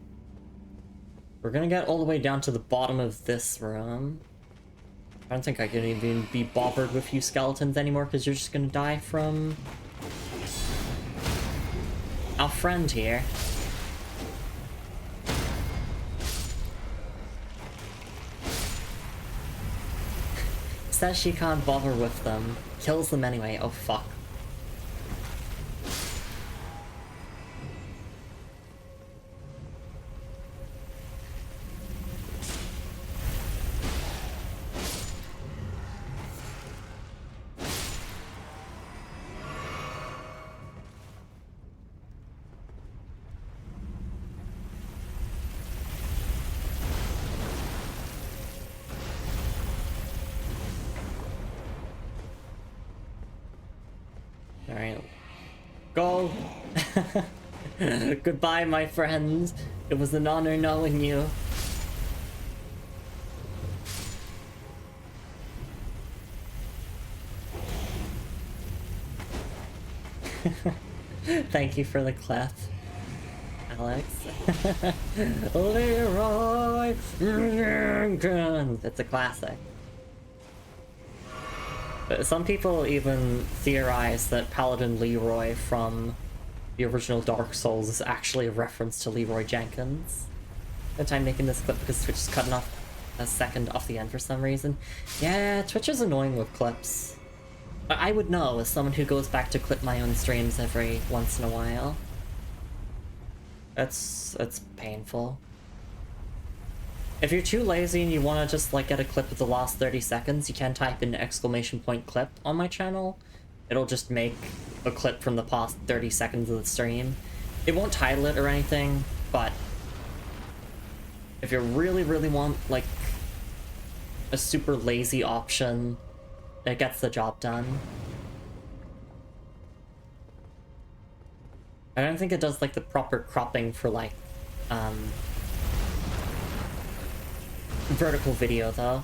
we're gonna get all the way down to the bottom of this room. I don't think I can even be bothered with you skeletons anymore because you're just gonna die from our friend here. Says she can't bother with them. Kills them anyway. Oh fuck. Alright. Go! Goodbye, my friends. It was an honor knowing you. Thank you for the clap, Alex. Leroy! It's a classic. Some people even theorize that Paladin Leroy from the original Dark Souls is actually a reference to Leroy Jenkins. The time making this clip because Twitch is cutting off a second off the end for some reason. Yeah, Twitch is annoying with clips. I would know as someone who goes back to clip my own streams every once in a while. It's painful. If you're too lazy and you want to just like get a clip of the last 30 seconds, you can type in !clip on my channel. It'll just make a clip from the past 30 seconds of the stream. It won't title it or anything, but if you really want like a super lazy option, it gets the job done. I don't think it does like the proper cropping for like vertical video though.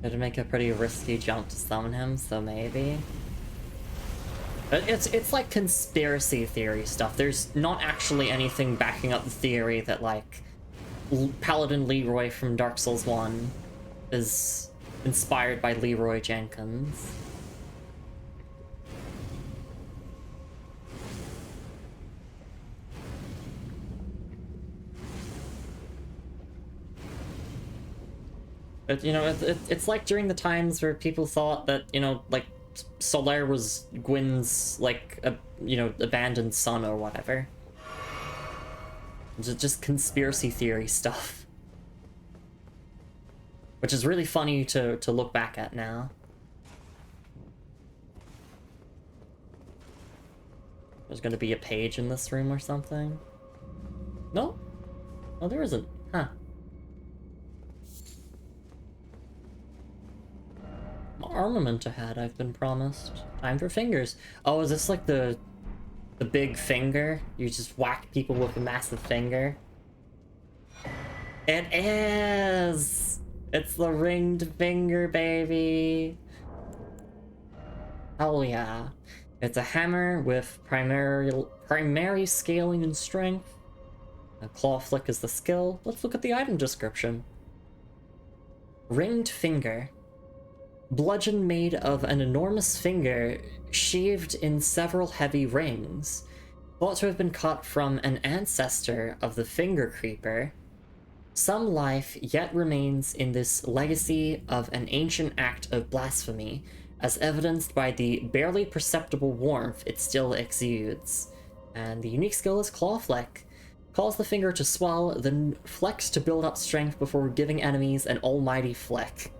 It'd make a pretty risky jump to summon him, so maybe. But it's like conspiracy theory stuff. There's not actually anything backing up the theory that like Paladin Leroy from Dark Souls 1 is inspired by Leroy Jenkins. But, you know, it's like during the times where people thought that, you know, like, Solaire was Gwyn's, like, you know, abandoned son or whatever. Just conspiracy theory stuff. Which is really funny to look back at now. There's gonna be a page in this room or something. No? Oh, there isn't. Huh. Armament ahead, I've been promised. Time for fingers. Oh, is this like the big finger? You just whack people with a massive finger? It is! It's the ringed finger, baby! Hell yeah. It's a hammer with primary scaling and strength. A claw flick is the skill. Let's look at the item description. Ringed finger. Bludgeon made of an enormous finger sheathed in several heavy rings, thought to have been cut from an ancestor of the Finger Creeper. Some life yet remains in this legacy of an ancient act of blasphemy, as evidenced by the barely perceptible warmth it still exudes. And the unique skill is Claw Flick. Cause the finger to swell, then flex to build up strength before giving enemies an almighty flick.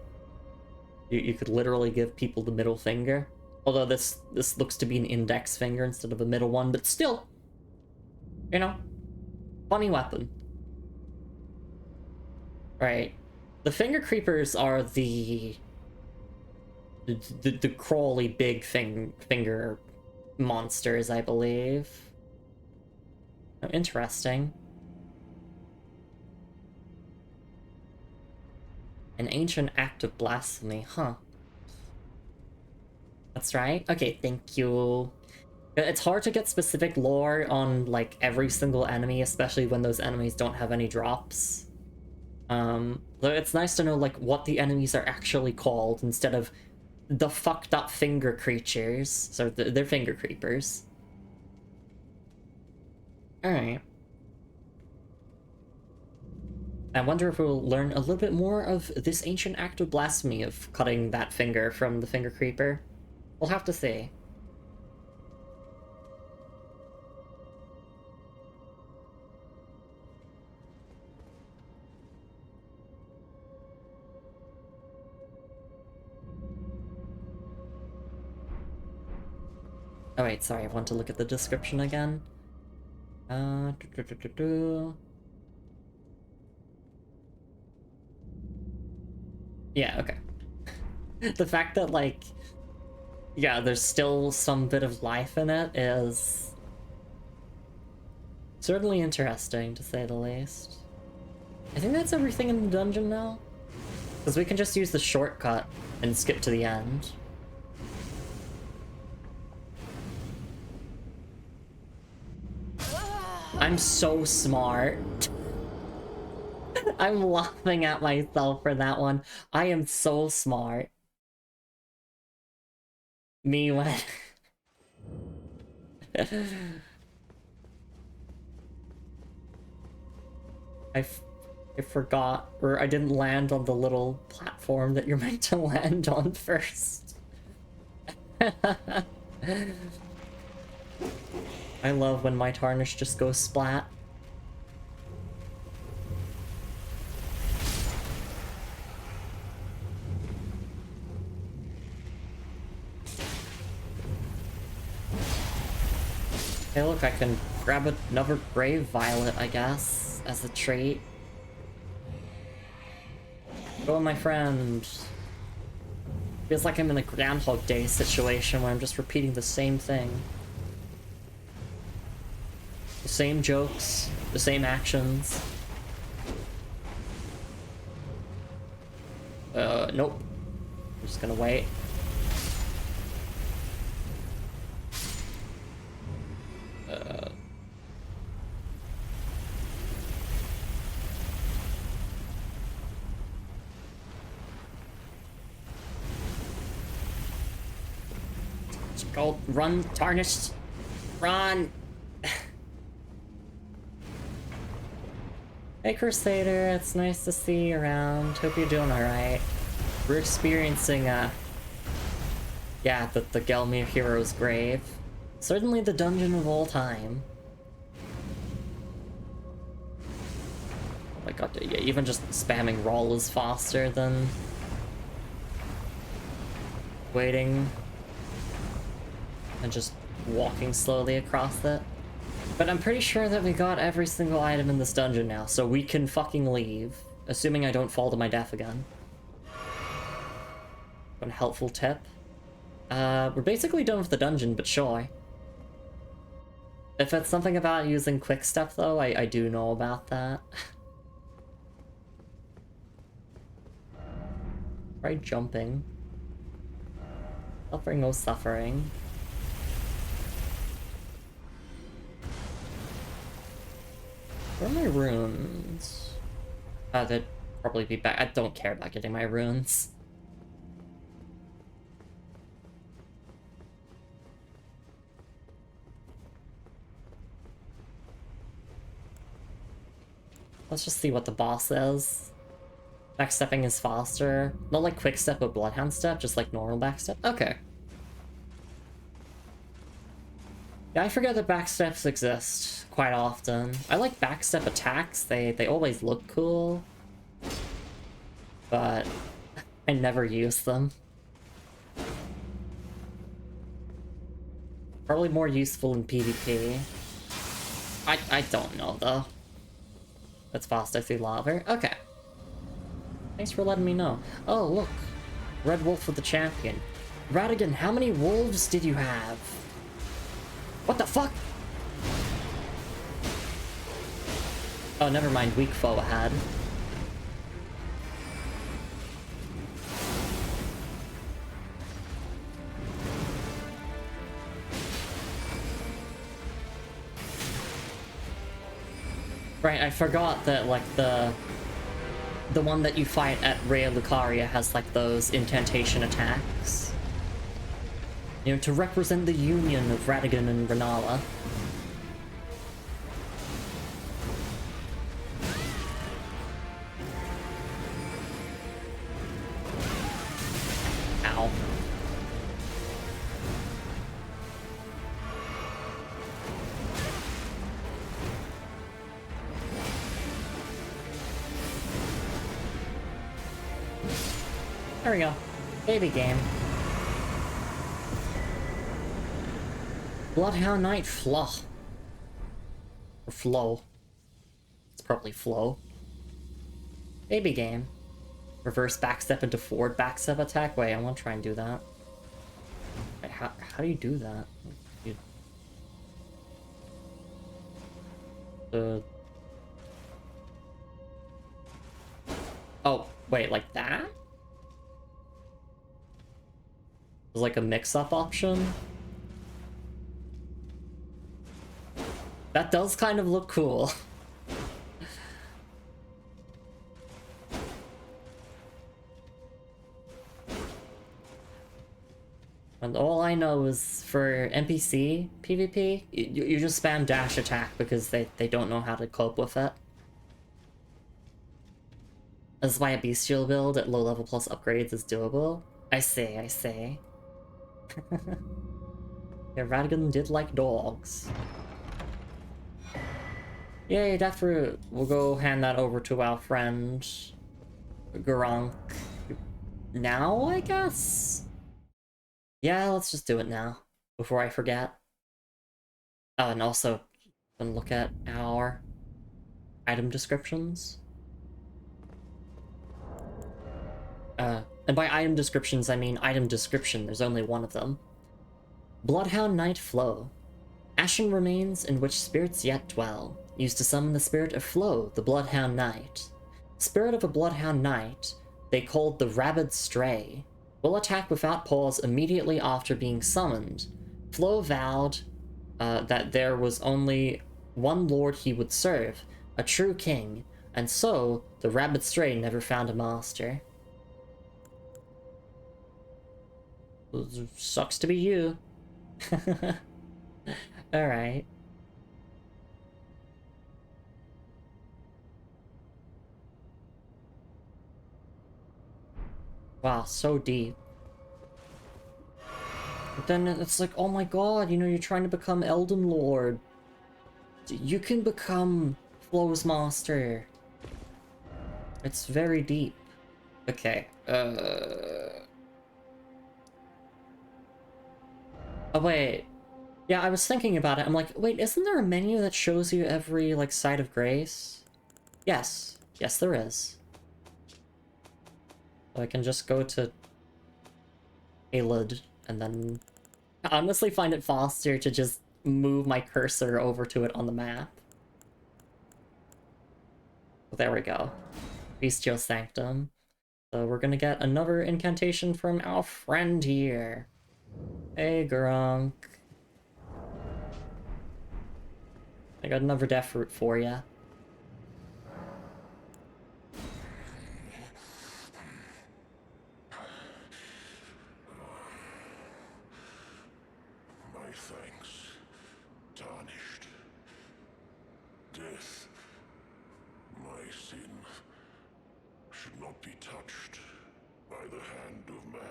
You could literally give people the middle finger. Although this looks to be an index finger instead of a middle one, but still, you know, funny weapon. Right. The finger creepers are the crawly big finger monsters, I believe. Oh, interesting. An ancient act of blasphemy, huh? That's right. Okay, thank you. It's hard to get specific lore on, like, every single enemy, especially when those enemies don't have any drops. Though it's nice to know, like, what the enemies are actually called instead of the fucked up finger creatures. So they're finger creepers. Alright. I wonder if we'll learn a little bit more of this ancient act of blasphemy of cutting that finger from the finger creeper. We'll have to see. Oh wait, sorry, I want to look at the description again. Yeah, okay. The fact that, like, yeah, there's still some bit of life in it is certainly interesting, to say the least. I think that's everything in the dungeon now. Because we can just use the shortcut and skip to the end. I'm so smart. I'm laughing at myself for that one. I am so smart. Me when... I forgot, or I didn't land on the little platform that you're meant to land on first. I love when my tarnish just goes splat. Hey look, I can grab another Brave Violet, I guess, as a trait. Go, my friend. Feels like I'm in a Groundhog Day situation where I'm just repeating the same thing. The same jokes, the same actions. Nope. I'm just gonna wait. Just go, run, Tarnished. Run! Hey Crusader, it's nice to see you around. Hope you're doing alright. We're experiencing, yeah, the Gelmir hero's grave. Certainly the dungeon of all time. Oh my god, yeah, even just spamming roll is faster than waiting and just walking slowly across it. But I'm pretty sure that we got every single item in this dungeon now, so we can fucking leave. Assuming I don't fall to my death again. One helpful tip. We're basically done with the dungeon, but sure. If it's something about using quick step though, I do know about that. Try jumping. Suffering no suffering. Where are my runes? They'd probably be back. I don't care about getting my runes. Let's just see what the boss is. Backstepping is faster. Not like quick step, but bloodhound step, just like normal backstep. Okay. Yeah, I forget that backsteps exist quite often. I like backstep attacks, they always look cool. But I never use them. Probably more useful in PvP. I don't know though. That's faster through lava. Okay. Thanks for letting me know. Oh, look. Red Wolf with the champion. Radigan, how many wolves did you have? What the fuck? Oh, never mind. Weak foe ahead. Right, I forgot that, like, the one that you fight at Rhea Lucaria has, like, those incantation attacks. You know, to represent the union of Radigan and Renala. Ow. There we go. Baby game. Bloodhound Knight Flo. Or Flow. It's probably Flow. Baby game. Reverse backstep into forward backstep attack? Wait, I want to try and do that. Wait, how do you do that? Oh, wait, like that? There's like a mix-up option? That does kind of look cool. And all I know is for NPC PvP, you just spam dash attack because they don't know how to cope with it. That's why a bestial build at low level plus upgrades is doable. I say, I say. Yeah, Radigan did like dogs. Yay, that fruit. We'll go hand that over to our friend Gronk. Now, I guess? Yeah, let's just do it now, before I forget. Oh, and also, gonna look at our item descriptions. And by item descriptions, I mean item description, there's only one of them. Bloodhound Knight Flow. Ashen remains in which spirits yet dwell, used to summon the spirit of Flow, the Bloodhound Knight. Spirit of a Bloodhound Knight, they called the Rabid Stray, will attack without pause immediately after being summoned. Flow vowed that there was only one lord he would serve, a true king, and so the Rabid Stray never found a master. Sucks to be you. Alright. Wow, so deep. But then it's like, oh my god, you know, you're trying to become Elden Lord. You can become Flow's Master. It's very deep. Okay, oh wait. Yeah, I was thinking about it. I'm like, wait, isn't there a menu that shows you every, like, site of grace? Yes. Yes, there is. So I can just go to Alid and then... I honestly find it faster to just move my cursor over to it on the map. There we go. Bestial Sanctum. So we're gonna get another incantation from our friend here. Hey, Gronk. I got another death root for ya. My thanks, tarnished. Death, my sin, should not be touched by the hand of man.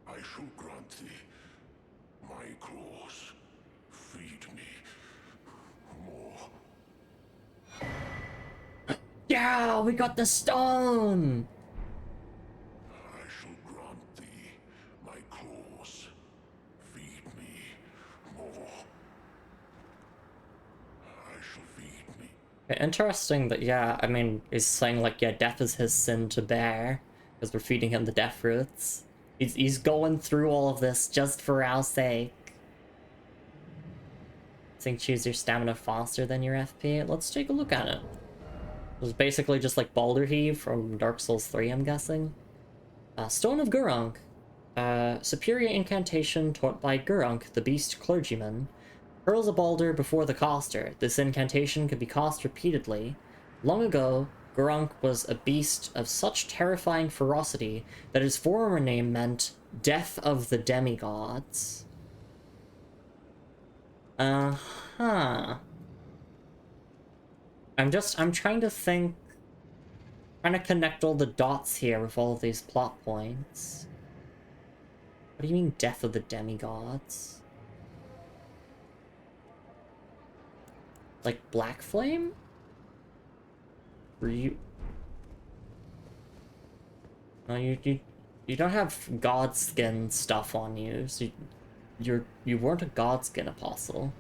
I shall grant thee my claws. Yeah, we got the stone! I shall grant thee my claws. Feed me more. I shall feed me. Interesting that, yeah, I mean, he's saying, like, yeah, death is his sin to bear, because we're feeding him the death fruits. He's going through all of this just for our sake. Think choose your stamina faster than your FP? Let's take a look at it. It was basically just like Baldur Heave from Dark Souls 3, I'm guessing. Stone of Gurunk. Superior incantation taught by Gurunk, the beast clergyman. Hurls a boulder before the caster. This incantation could be cast repeatedly. Long ago, Gurunk was a beast of such terrifying ferocity that his former name meant Death of the Demigods. Uh-huh. I'm trying to think, trying to connect all the dots here with all of these plot points. What do you mean, Death of the Demigods? Like Black Flame? Were you... No, you don't have Godskin stuff on you, so you weren't a Godskin apostle.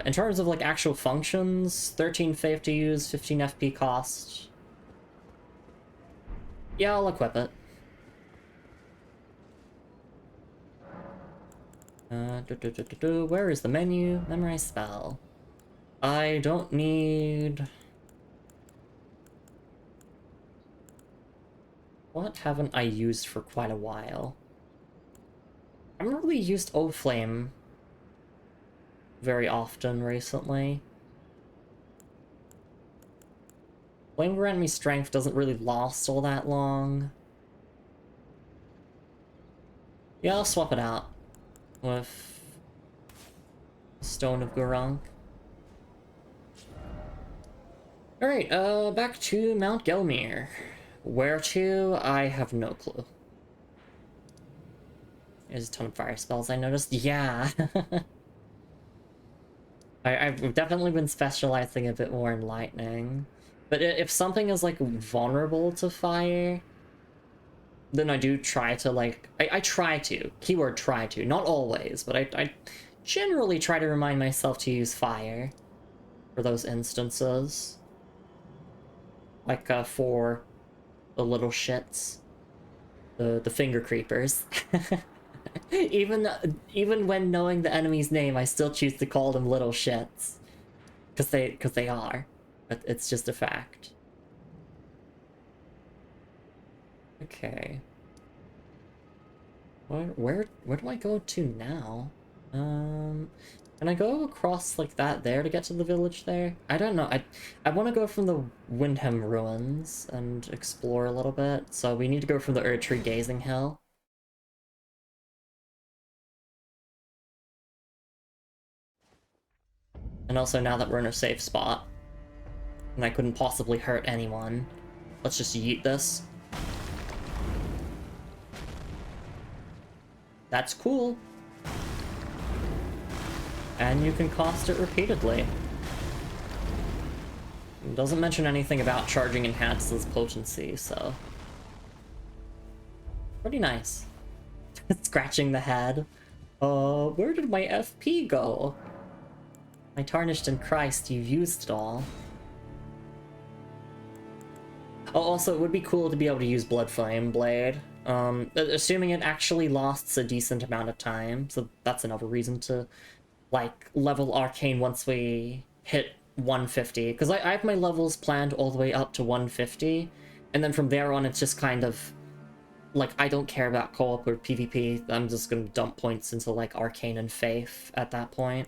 In terms of, like, actual functions, 13 faith to use, 15 FP cost. Yeah, I'll equip it. Where is the menu? Memorize spell. I don't need... What haven't I used for quite a while? I haven't really used O Flame very often recently. Flame grant me strength doesn't really last all that long. Yeah, I'll swap it out with Stone of Gurunk. Alright, back to Mount Gelmir. Where to? I have no clue. There's a ton of fire spells I noticed. Yeah. I've definitely been specializing a bit more in lightning. But if something is, like, vulnerable to fire, then I do try to, like... I try to. Keyword try to. Not always, but I generally try to remind myself to use fire for those instances. Like, for the little shits. The finger creepers. Even when knowing the enemy's name, I still choose to call them little shits. Because they are. But it's just a fact. Okay. Where do I go to now? Can I go across like that there to get to the village there? I don't know. I want to go from the Windham Ruins and explore a little bit. So we need to go from the Erdtree Gazing Hill. And also now that we're in a safe spot, and I couldn't possibly hurt anyone, let's just yeet this. That's cool. And you can cast it repeatedly. It doesn't mention anything about charging enhances potency, so... Pretty nice. Scratching the head. Where did my FP go? My tarnished in Christ, you've used it all. Oh, also, it would be cool to be able to use Blood Flame Blade. Assuming it actually lasts a decent amount of time, so that's another reason to, like, level Arcane once we hit 150. Because I have my levels planned all the way up to 150, and then from there on it's just kind of, like, I don't care about co-op or PvP, I'm just gonna dump points into, like, Arcane and Faith at that point.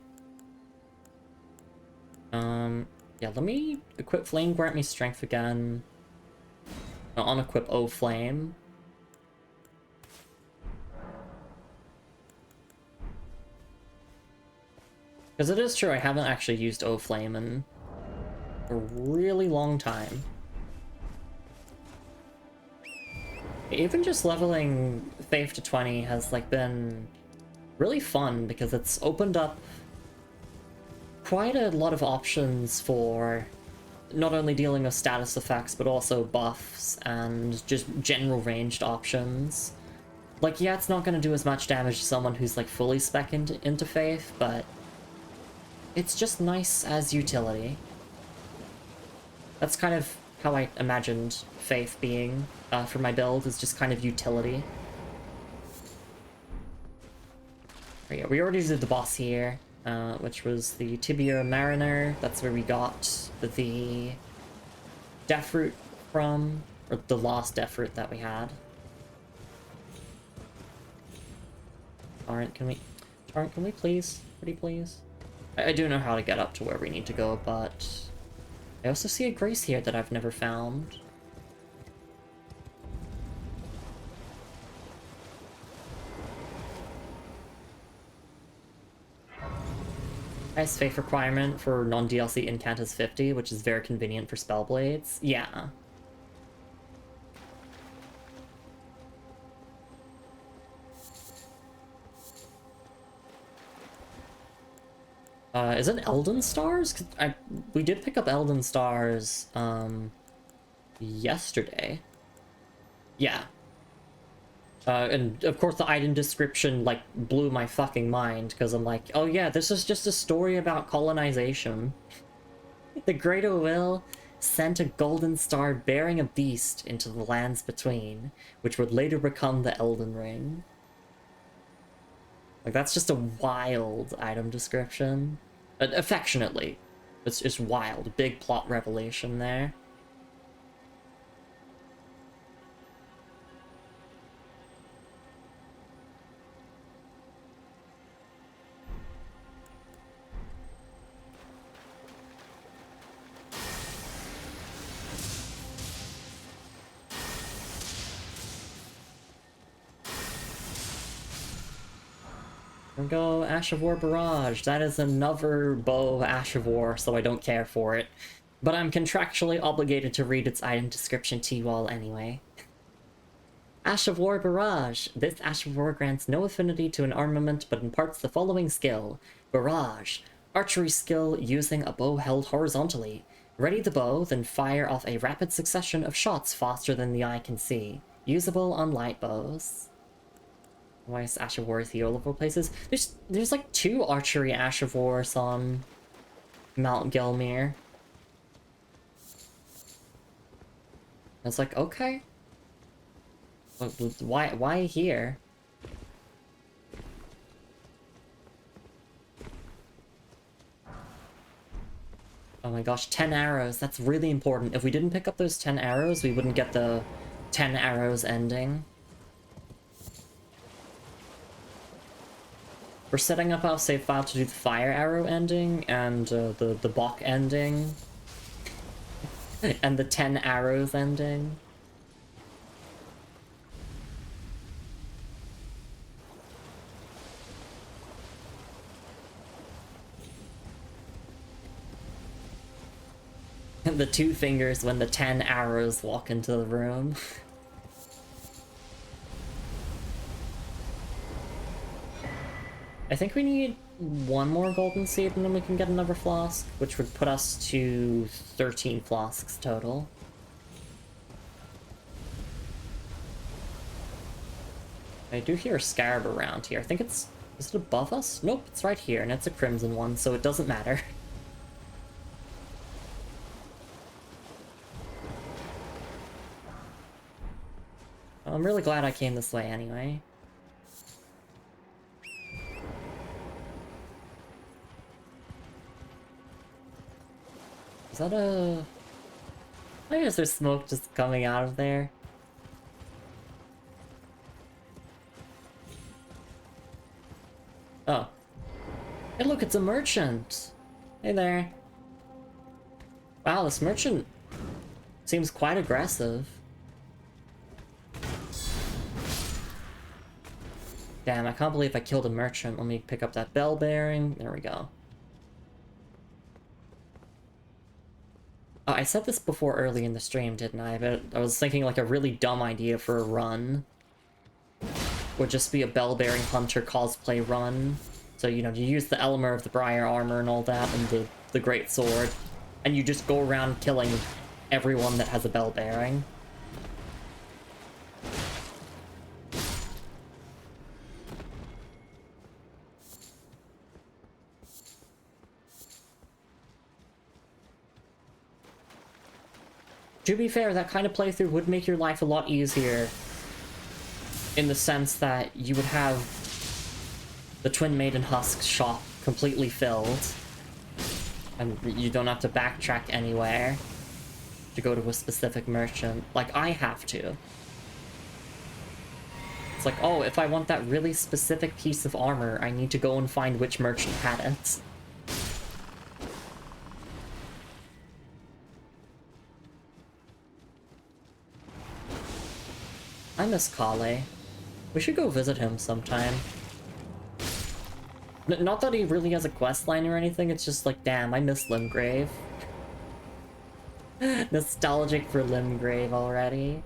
Yeah, let me equip Flame, grant me strength again. I'll unequip O Flame. Because it is true, I haven't actually used O Flame in a really long time. Even just leveling Faith to 20 has, like, been really fun, because it's opened up quite a lot of options for not only dealing with status effects, but also buffs and just general ranged options. Like, yeah, it's not going to do as much damage to someone who's, like, fully spec into Faith, but it's just nice as utility. That's kind of how I imagined Faith being for my build, is just kind of utility. Oh, yeah, we already did the boss here, which was the Tibia Mariner. That's where we got the Death Fruit from, or the lost Death Fruit that we had. Alright, can we please? Pretty please? I do know how to get up to where we need to go, but I also see a grace here that I've never found. Nice faith requirement for non-DLC incant is 50, which is very convenient for Spellblades. Yeah. Is it Elden Stars? 'Cause we did pick up Elden Stars, yesterday. Yeah. And of course the item description, like, blew my fucking mind, because I'm like, oh yeah, this is just a story about colonization. The Greater Will sent a golden star bearing a beast into the lands between, which would later become the Elden Ring. Like, that's just a wild item description. Affectionately. It's wild. Big plot revelation there. There we go, Ash of War Barrage. That is another bow of Ash of War, so I don't care for it. But I'm contractually obligated to read its item description to you all anyway. Ash of War Barrage. This Ash of War grants no affinity to an armament, but imparts the following skill. Barrage. Archery skill using a bow held horizontally. Ready the bow, then fire off a rapid succession of shots faster than the eye can see. Usable on light bows. Why is Ash of War all over places? There's like 2 archery Ash of Wars on Mount Gelmir. I was like, okay. Why here? Oh my gosh, 10 arrows. That's really important. If we didn't pick up those 10 arrows, we wouldn't get the 10 arrows ending. We're setting up our save file to do the fire arrow ending and the Bok ending and the 10 arrows ending. And the 2 fingers when the 10 arrows walk into the room. I think we need 1 more golden seed and then we can get another flask, which would put us to 13 flasks total. I do hear a scarab around here. I think is it above us? Nope, it's right here, and it's a crimson one, so it doesn't matter. I'm really glad I came this way anyway. Is that a... Why is there smoke just coming out of there? Oh. Hey look, it's a merchant! Hey there. Wow, this merchant seems quite aggressive. Damn, I can't believe I killed a merchant. Let me pick up that bell bearing. There we go. I said this before early in the stream, didn't I? But I was thinking like a really dumb idea for a run would just be a bell-bearing hunter cosplay run. So, you know, you use the Elmer of the Briar armor and all that, and the Great Sword, and you just go around killing everyone that has a bell bearing. To be fair, that kind of playthrough would make your life a lot easier, in the sense that you would have the Twin Maiden Husk shop completely filled, and you don't have to backtrack anywhere to go to a specific merchant, like I have to. It's like, oh, if I want that really specific piece of armor, I need to go and find which merchant had it. I miss Kale. We should go visit him sometime. Not that he really has a quest line or anything, it's just like, damn, I miss Limgrave. Nostalgic for Limgrave already.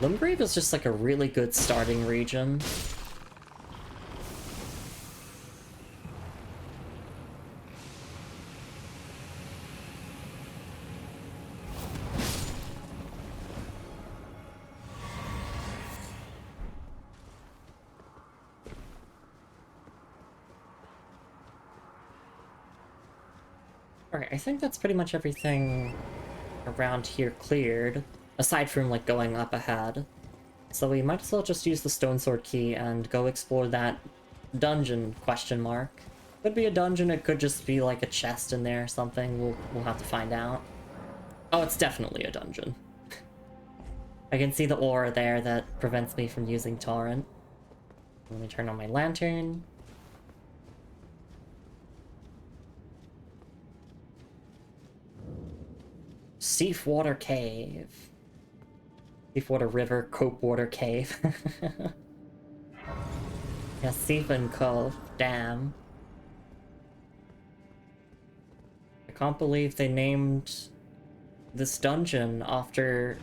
Limgrave is just like a really good starting region. Alright, I think that's pretty much everything around here cleared, aside from, like, going up ahead. So we might as well just use the Stone Sword key and go explore that dungeon, question mark. Could be a dungeon, it could just be, like, a chest in there or something. We'll have to find out. Oh, it's definitely a dungeon. I can see the aura there that prevents me from using Torrent. Let me turn on my lantern. Seafwater Cave. Seafwater River, Copewater Cave. Yeah, Seaf and Cove. Damn. I can't believe they named this dungeon after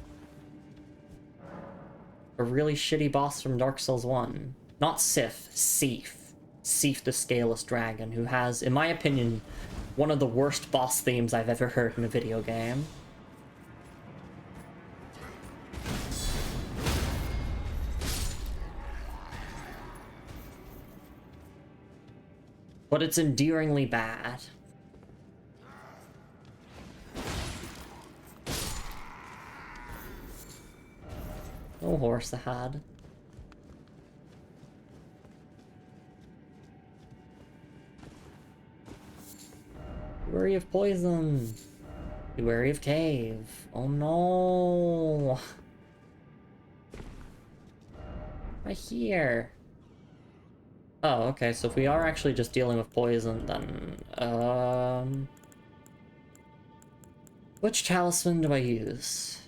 a really shitty boss from Dark Souls 1. Not Sif, Seaf. Seaf the Scaleless Dragon, who has, in my opinion, one of the worst boss themes I've ever heard in a video game. But it's endearingly bad. No horse ahead. Be wary of poison. Be wary of cave. Oh no. Right here. Oh, okay, so if we are actually just dealing with poison, then, which talisman do I use?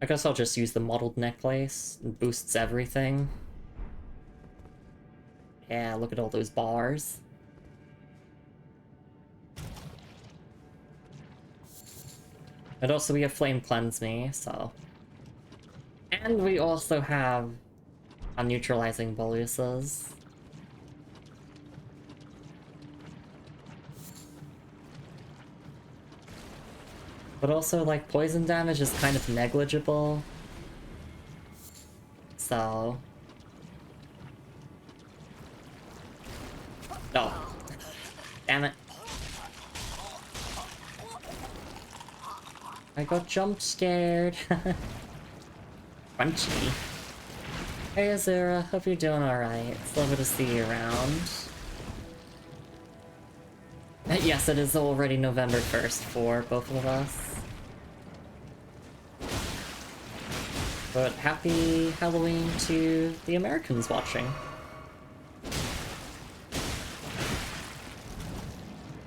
I guess I'll just use the mottled necklace. It boosts everything. Yeah, look at all those bars. And also we have Flame Cleanse Me, so... And we also have a neutralizing boluses. But also, like, poison damage is kind of negligible. So... Oh. Damn it. I got jump scared. Crunchy. Hey Azura, hope you're doing alright. It's lovely to see you around. Yes, it is already November 1st for both of us. But happy Halloween to the Americans watching.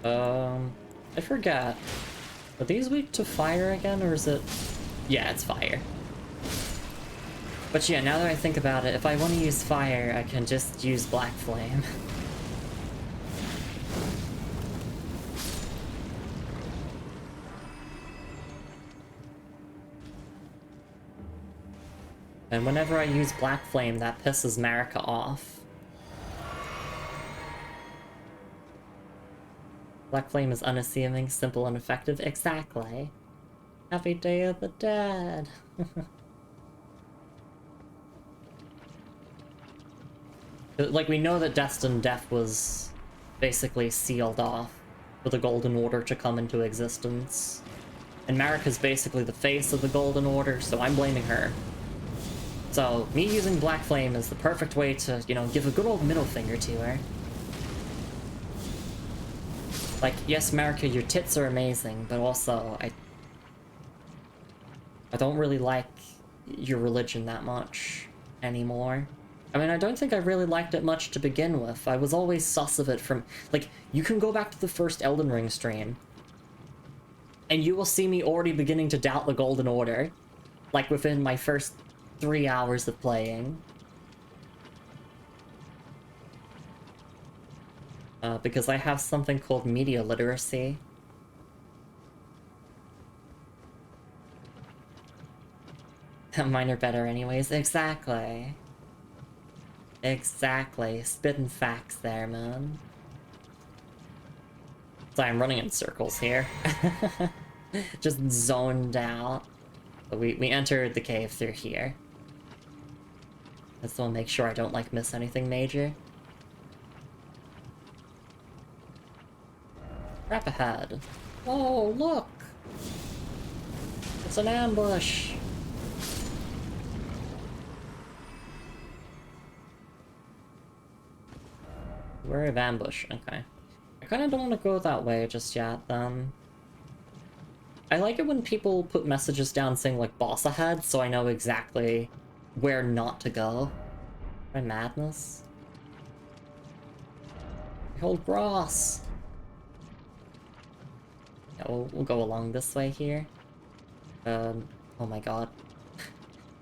I forgot. Are these weak to fire again, or is it... Yeah, it's fire. But yeah, now that I think about it, if I want to use fire, I can just use Black Flame. And whenever I use Black Flame, that pisses Marika off. Black Flame is unassuming, simple, and effective. Exactly. Happy Day of the Dead. Like, we know that Destined Death was basically sealed off for the Golden Order to come into existence. And Marika's basically the face of the Golden Order, so I'm blaming her. So, me using Black Flame is the perfect way to, you know, give a good old middle finger to her. Like, yes, Marika, your tits are amazing, but also, I don't really like your religion that much anymore. I mean, I don't think I really liked it much to begin with. I was always sus of it from... Like, you can go back to the first Elden Ring stream, and you will see me already beginning to doubt the Golden Order. Like, within my first 3 hours of playing. Because I have something called media literacy. Mine are better anyways. Exactly. Exactly. Spitting facts there, man. So I'm running in circles here. Just zoned out. But we entered the cave through here. I just want to make sure I don't, like, miss anything major. Crap ahead. Oh, look! It's an ambush! Wary of ambush, okay. I kinda don't want to go that way just yet, then. I like it when people put messages down saying, like, boss ahead, so I know exactly where not to go. My madness. Behold Gross! Yeah, we'll go along this way here. Oh my god.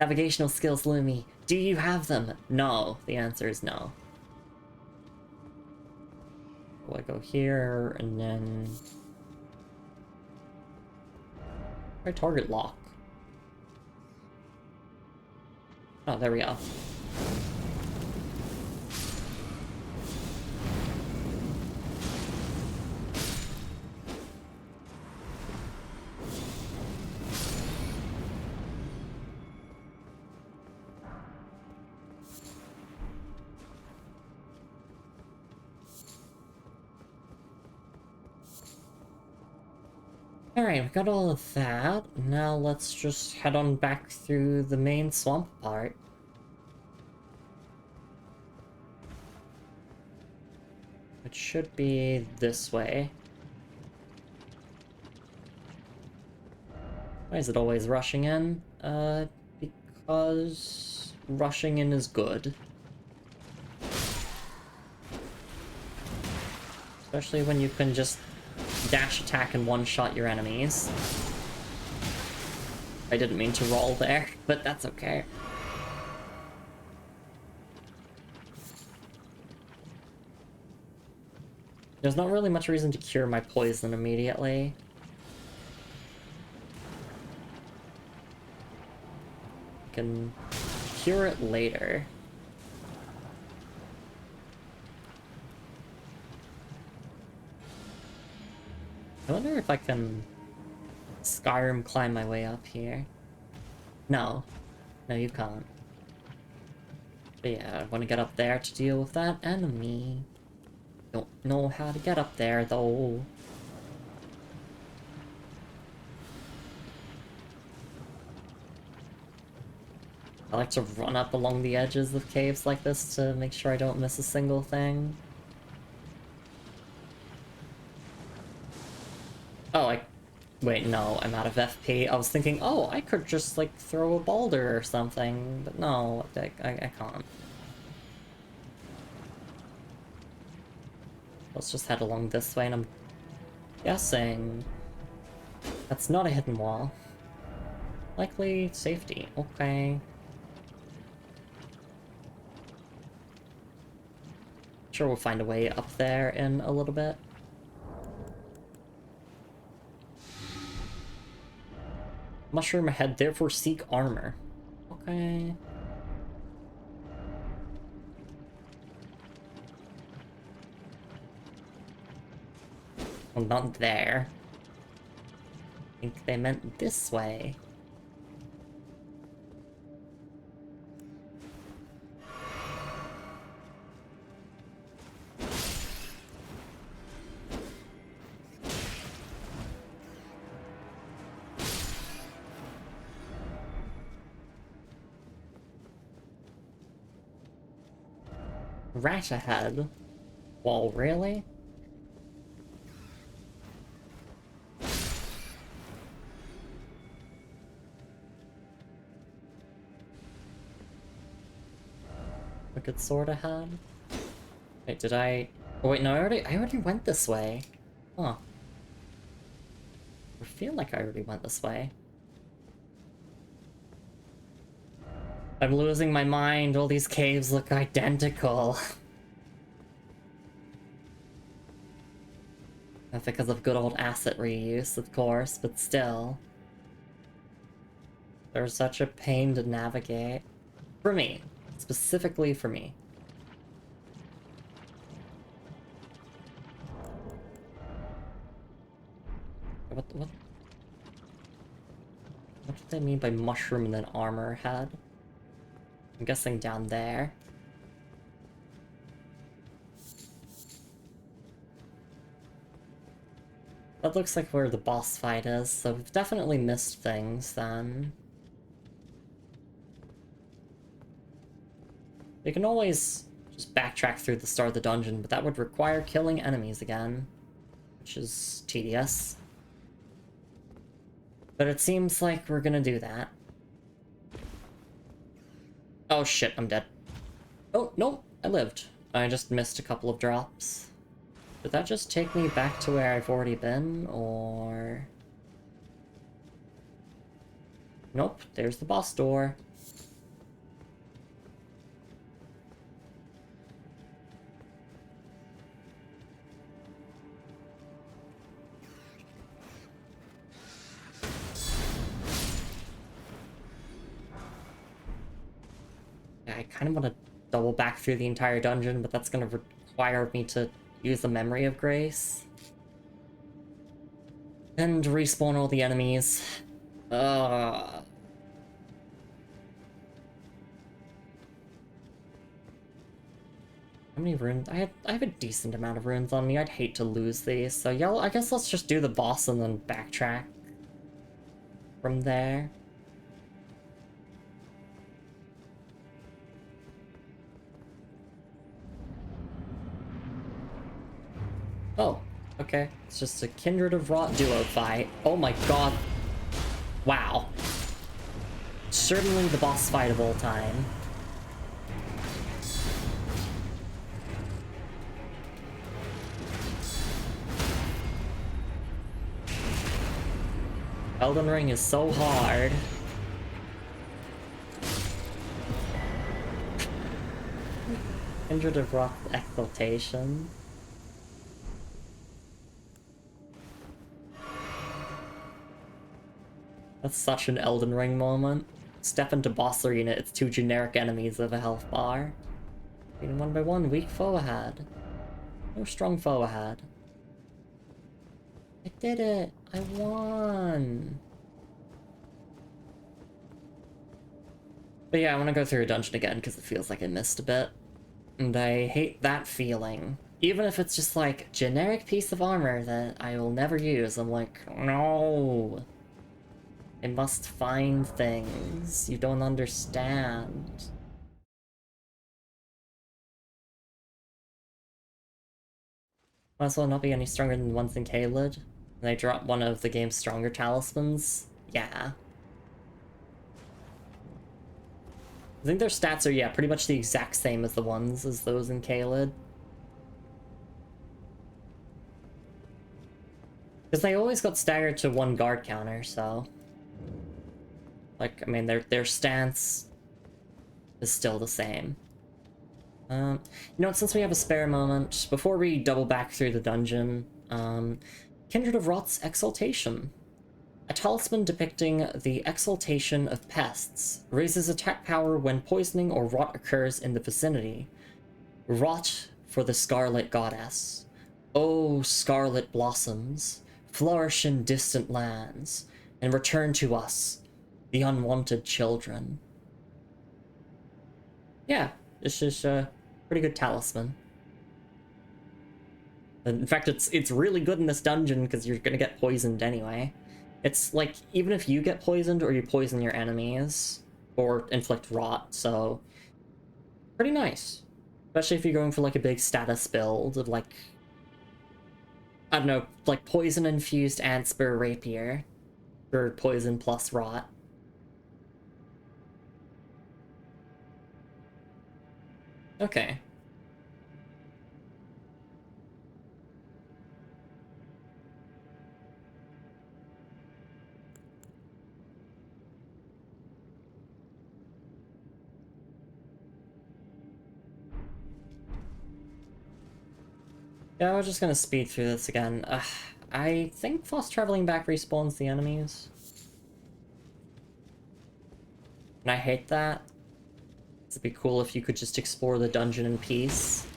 Navigational skills, Lumi. Do you have them? No. The answer is no. Will I go here, and then... Try target lock. Oh, there we go. Alright, we got all of that. Now let's just head on back through the main swamp part. It should be this way. Why is it always rushing in? Because rushing in is good. Especially when you can just dash attack and one-shot your enemies. I didn't mean to roll there, but that's okay. There's not really much reason to cure my poison immediately. I can cure it later. I wonder if I can Skyrim climb my way up here. No. No, you can't. But yeah, I want to get up there to deal with that enemy. Don't know how to get up there, though. I like to run up along the edges of caves like this to make sure I don't miss a single thing. Oh, wait, no, I'm out of FP. I was thinking, oh, I could just, like, throw a boulder or something, but no, I can't. Let's just head along this way, and I'm guessing that's not a hidden wall. Likely safety, okay. Sure, we'll find a way up there in a little bit. Mushroom head, therefore seek armor. Okay. Well, not there. I think they meant this way. Rat ahead. Well, really? Wicked sword ahead. Wait, did I? Oh wait, no, I already went this way. Huh. I feel like I already went this way. I'm losing my mind. All these caves look identical. That's because of good old asset reuse, of course, but still. They're such a pain to navigate. For me. Specifically for me. What do they mean by mushroom and then armor head? I'm guessing down there. That looks like where the boss fight is, so we've definitely missed things then. You can always just backtrack through the start of the dungeon, but that would require killing enemies again, which is tedious. But it seems like we're gonna do that. Oh shit, I'm dead. Oh, no, I lived. I just missed a couple of drops. Did that just take me back to where I've already been, or... Nope, there's the boss door. I kind of want to double back through the entire dungeon, but that's going to require me to use the Memory of Grace. And respawn all the enemies. How many runes? I have a decent amount of runes on me. I'd hate to lose these. So yeah, I guess let's just do the boss and then backtrack from there. Oh, okay. It's just a Kindred of Rot duo fight. Oh my god. Wow. Certainly the boss fight of all time. Elden Ring is so hard. Kindred of Rot Exaltation. That's such an Elden Ring moment. Step into boss arena, it's two generic enemies of a health bar. Beating one by one, weak foe ahead. No strong foe ahead. I did it! I won! But yeah, I want to go through a dungeon again because it feels like I missed a bit. And I hate that feeling. Even if it's just like, generic piece of armor that I will never use, I'm like, no! I must find things. You don't understand. Might as well not be any stronger than the ones in Caelid. And I drop one of the game's stronger talismans. Yeah. I think their stats are, yeah, pretty much the exact same as the ones as those in Caelid. Because they always got staggered to one guard counter, so... Like, I mean, their stance is still the same. You know, since we have a spare moment, before we double back through the dungeon, Kindred of Rot's Exaltation. A talisman depicting the exaltation of pests. Raises attack power when poisoning or rot occurs in the vicinity. Rot for the Scarlet Goddess. Oh, scarlet blossoms, flourish in distant lands, and return to us, the unwanted children. Yeah, this is a pretty good talisman. In fact, it's really good in this dungeon because you're gonna get poisoned anyway. It's like, even if you get poisoned or you poison your enemies, or inflict rot, so pretty nice. Especially if you're going for like a big status build of like, I don't know, like poison infused Antspur Rapier for poison plus rot. Okay. Yeah, we're just gonna speed through this again. I think fast traveling back respawns the enemies. And I hate that. It'd be cool if you could just explore the dungeon in peace.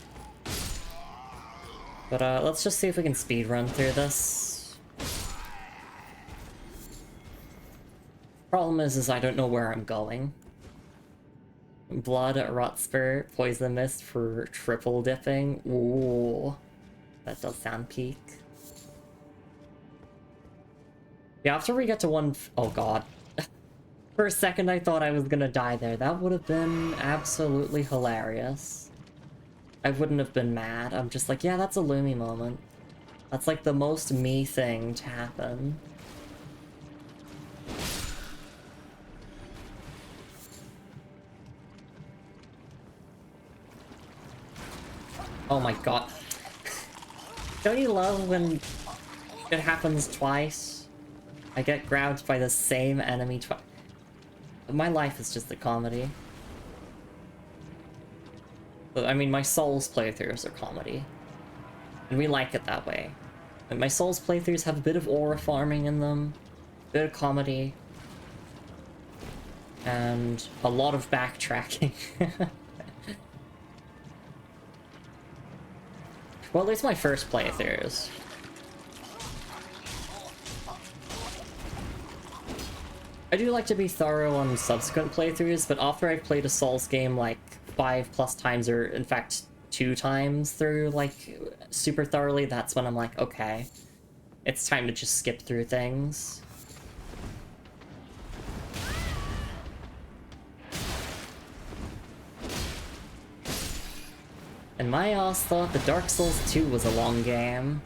But let's just see if we can speed run through this. Problem is I don't know where I'm going. Blood, Rotspur, Poison Mist for triple dipping. Ooh, that does sound peak. Yeah, after we get to oh god. For a second I thought I was gonna die there. That would have been absolutely hilarious. I wouldn't have been mad. I'm just like, yeah, that's a Lumi moment. That's like the most me thing to happen. Oh my god. Don't you love when it happens twice? I get grabbed by the same enemy twice. My life is just a comedy. But, I mean, my Souls playthroughs are comedy. And we like it that way. And my Souls playthroughs have a bit of aura farming in them, a bit of comedy, and a lot of backtracking. Well, at least my first playthroughs. I do like to be thorough on subsequent playthroughs, but after I've played a Souls game like 5+ times, or in fact 2 times through, like, super thoroughly, that's when I'm like, okay, it's time to just skip through things. And my ass thought the Dark Souls 2 was a long game.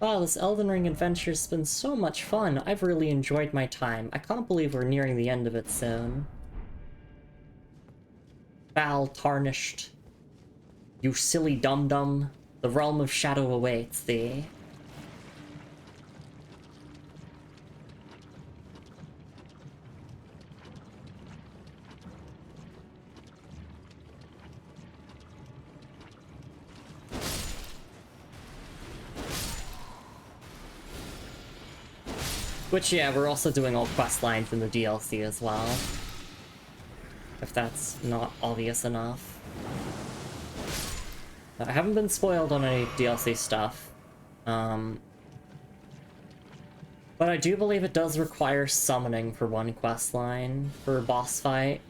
Wow, this Elden Ring adventure's been so much fun. I've really enjoyed my time. I can't believe we're nearing the end of it soon. Foul, tarnished. You silly dum-dum. The realm of shadow awaits thee. Which, yeah, we're also doing all quest lines in the DLC as well. If that's not obvious enough. I haven't been spoiled on any DLC stuff. But I do believe it does require summoning for one quest line for a boss fight.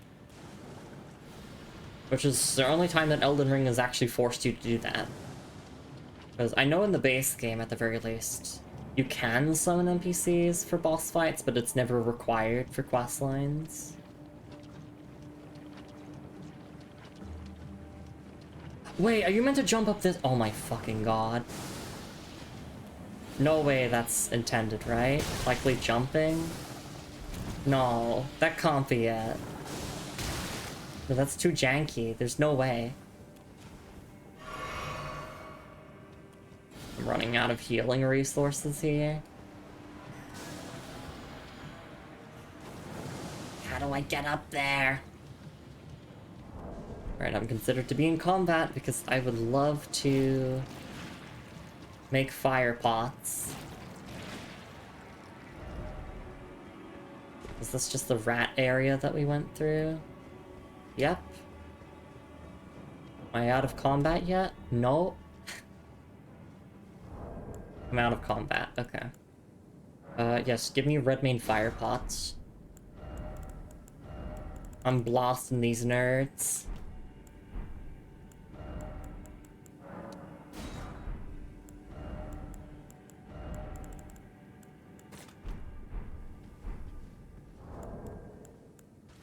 Which is the only time that Elden Ring has actually forced you to do that. Because I know in the base game, at the very least, you can summon NPCs for boss fights, but it's never required for quest lines. Wait, are you meant to jump up this? Oh my fucking god. No way that's intended, right? Likely jumping? No, that can't be it. No, that's too janky. There's no way. I'm running out of healing resources here. How do I get up there? Alright, I'm considered to be in combat because I would love to make fire pots. Is this just the rat area that we went through? Yep. Am I out of combat yet? No. I'm out of combat, okay. Yes, give me red main fire pots. I'm blasting these nerds.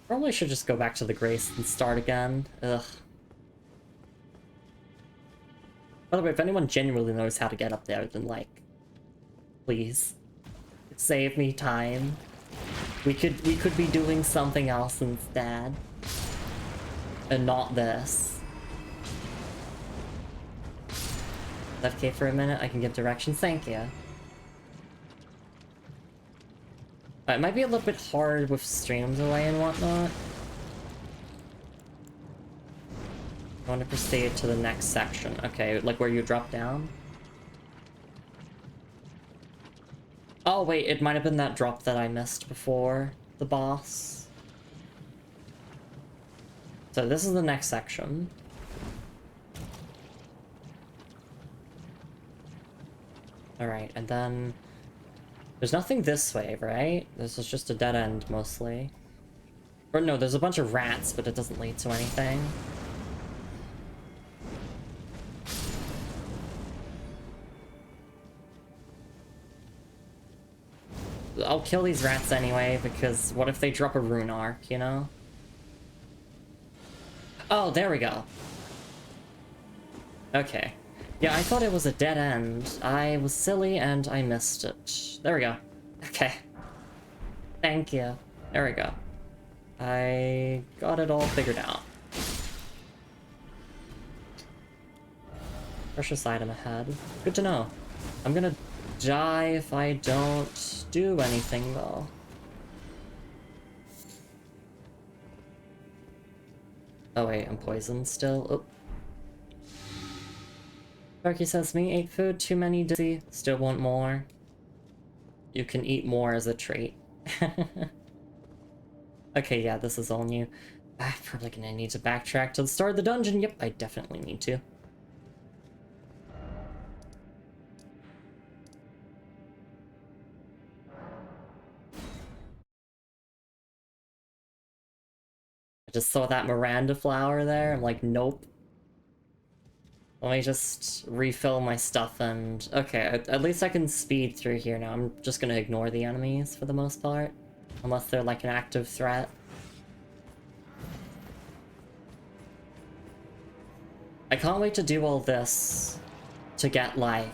Probably should just go back to the Grace and start again. Ugh. By the way, if anyone genuinely knows how to get up there, then like, please, save me time. We could be doing something else instead, and not this. FK for a minute. I can give directions. Thank you. It might be a little bit hard with streams away and whatnot. I want to proceed to the next section. Okay, like where you drop down? Oh wait, it might have been that drop that I missed before the boss. So this is the next section. Alright, and then... There's nothing this way, right? This is just a dead end, mostly. Or no, there's a bunch of rats, but it doesn't lead to anything. I'll kill these rats anyway, because what if they drop a rune arc, you know? Oh, there we go. Okay. Yeah, I thought it was a dead end. I was silly and I missed it. There we go. Okay. Thank you. There we go. I got it all figured out. Precious item ahead. Good to know. I'm gonna die if I don't do anything, though. Oh wait, I'm poisoned still. Oh. Darky says, me ate food, too many dizzy, still want more. You can eat more as a trait. Okay, yeah, this is all new. I'm probably gonna need to backtrack to the start of the dungeon. Yep, I definitely need to. I just saw that Miranda flower there. I'm like, nope. Let me just refill my stuff and... Okay, at least I can speed through here now. I'm just gonna ignore the enemies for the most part. Unless they're like an active threat. I can't wait to do all this to get like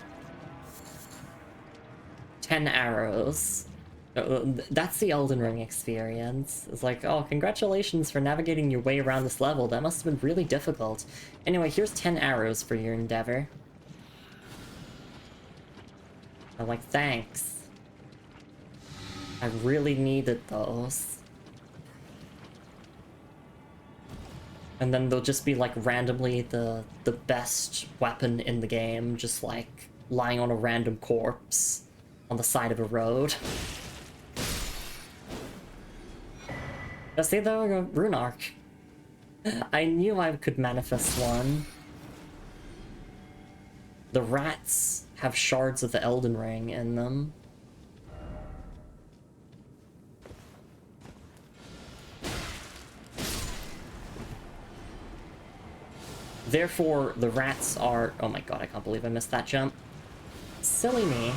10 arrows. That's the Elden Ring experience. It's like, oh, congratulations for navigating your way around this level. That must have been really difficult. Anyway, here's 10 arrows for your endeavor. I'm like, thanks. I really needed those. And then they'll just be like randomly the best weapon in the game, just like lying on a random corpse on the side of a road. I see there we go, rune arc. I knew I could manifest one. The rats have shards of the Elden Ring in them. Therefore, the rats are... Oh my god, I can't believe I missed that jump. Silly me.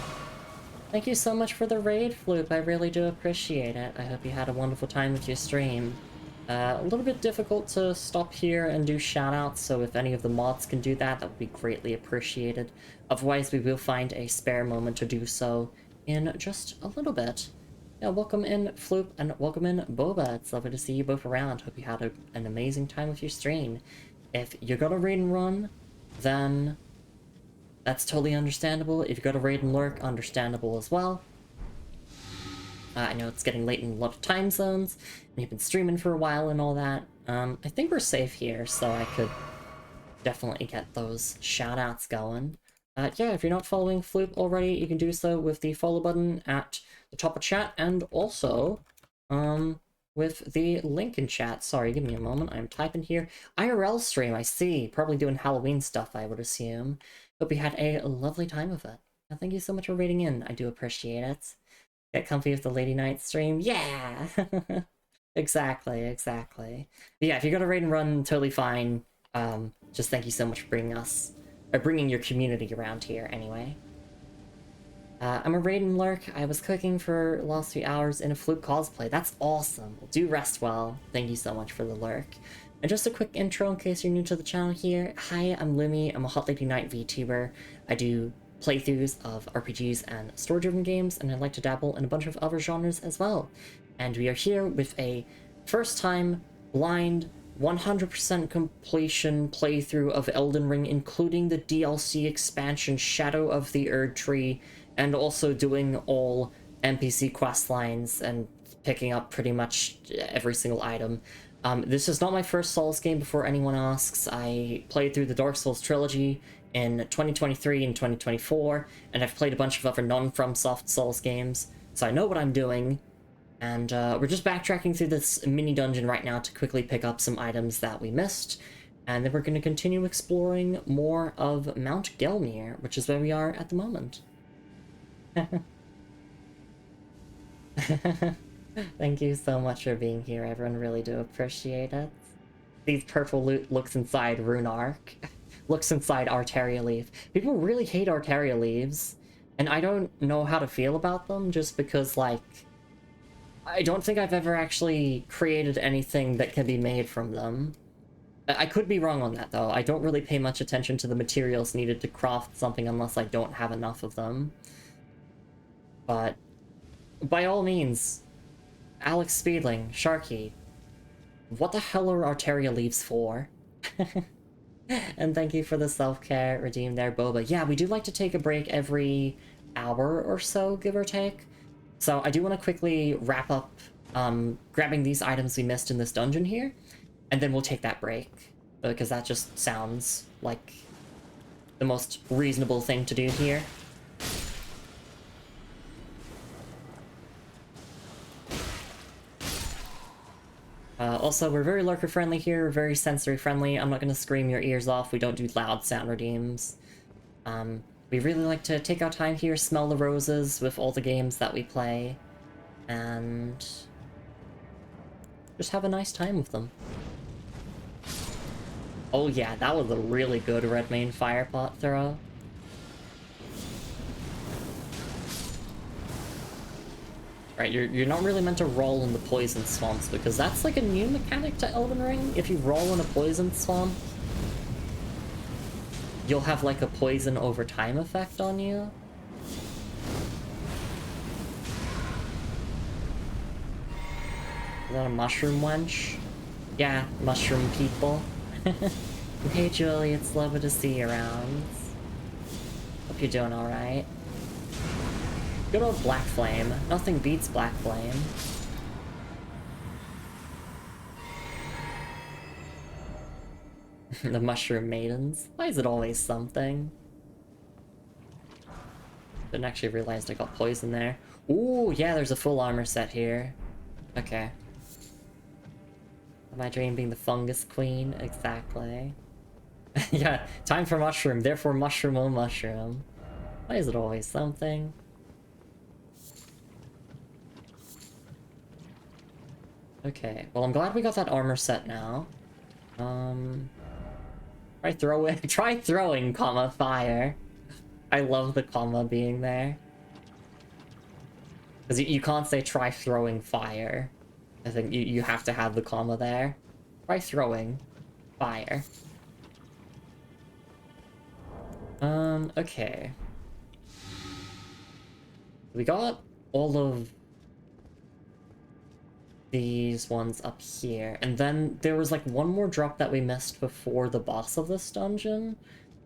Thank you so much for the raid, Floop. I really do appreciate it. I hope you had a wonderful time with your stream. A little bit difficult to stop here and do shoutouts, so if any of the mods can do that, that would be greatly appreciated. Otherwise, we will find a spare moment to do so in just a little bit. Yeah, welcome in, Floop, and welcome in, Boba. It's lovely to see you both around. Hope you had an amazing time with your stream. If you're gonna raid and run, then that's totally understandable. If you go to raid and lurk, understandable as well. I know it's getting late in a lot of time zones, and you've been streaming for a while and all that. I think we're safe here, so I could definitely get those shoutouts going. Yeah, if you're not following Floop already, you can do so with the follow button at the top of chat, and also, with the link in chat. Sorry, give me a moment, I'm typing here. IRL stream, I see. Probably doing Halloween stuff, I would assume. Hope you had a lovely time with it. Thank you so much for rating in, I do appreciate it. Get comfy with the Lady Night stream, yeah! Exactly, exactly. But yeah, if you go to Raid and Run, totally fine. Just thank you so much for bringing your community around here anyway. I'm a Raid and Lurk. I was cooking for the last few hours in a Fluke cosplay. That's awesome. Well, do rest well. Thank you so much for the lurk. And just a quick intro in case you're new to the channel here. Hi, I'm Lumi. I'm a Hot Lady Night VTuber. I do playthroughs of RPGs and story-driven games, and I like to dabble in a bunch of other genres as well. And we are here with a first-time, blind, 100% completion playthrough of Elden Ring, including the DLC expansion Shadow of the Erd Tree, and also doing all NPC quest lines and picking up pretty much every single item. This is not my first Souls game, before anyone asks. I played through the Dark Souls trilogy in 2023 and 2024, and I've played a bunch of other non-FromSoft Souls games, so I know what I'm doing. And we're just backtracking through this mini dungeon right now to quickly pick up some items that we missed, and then we're going to continue exploring more of Mount Gelmir, which is where we are at the moment. Thank you so much for being here, everyone. Really do appreciate it. These purple looks inside Rune Arc. Looks inside Arteria Leaf. People really hate Arteria Leaves, and I don't know how to feel about them, just because, like, I don't think I've ever actually created anything that can be made from them. I could be wrong on that, though. I don't really pay much attention to the materials needed to craft something unless I don't have enough of them. But, by all means, Alex Speedling, Sharky, what the hell are Arteria Leaves for? And thank you for the self-care redeem there, Boba. Yeah, we do like to take a break every hour or so, give or take. So I do want to quickly wrap up grabbing these items we missed in this dungeon here, and then we'll take that break, because that just sounds like the most reasonable thing to do here. Also, we're very lurker-friendly here, very sensory-friendly. I'm not going to scream your ears off. We don't do loud sound redeems. We really like to take our time here, smell the roses with all the games that we play, and just have a nice time with them. Oh yeah, that was a really good red main fire pot throw. Right, you're not really meant to roll in the poison swamps, because that's like a new mechanic to Elden Ring. If you roll in a poison swamp, you'll have like a poison over time effect on you. Is that a mushroom wench? Yeah, mushroom people. Hey Julie, it's lovely to see you around. Hope you're doing alright. Good old Black Flame. Nothing beats Black Flame. The Mushroom Maidens. Why is it always something? Didn't actually realize I got poison there. Ooh, yeah, there's a full armor set here. Okay. My dream being the fungus queen? Exactly. Yeah, time for mushroom, therefore mushroom oh mushroom. Why is it always something? Okay, well I'm glad we got that armor set now. Try throwing, comma, fire. I love the comma being there. Because you can't say try throwing fire. I think you have to have the comma there. Try throwing fire. Okay. We got all of these ones up here, and then there was like one more drop that we missed before the boss of this dungeon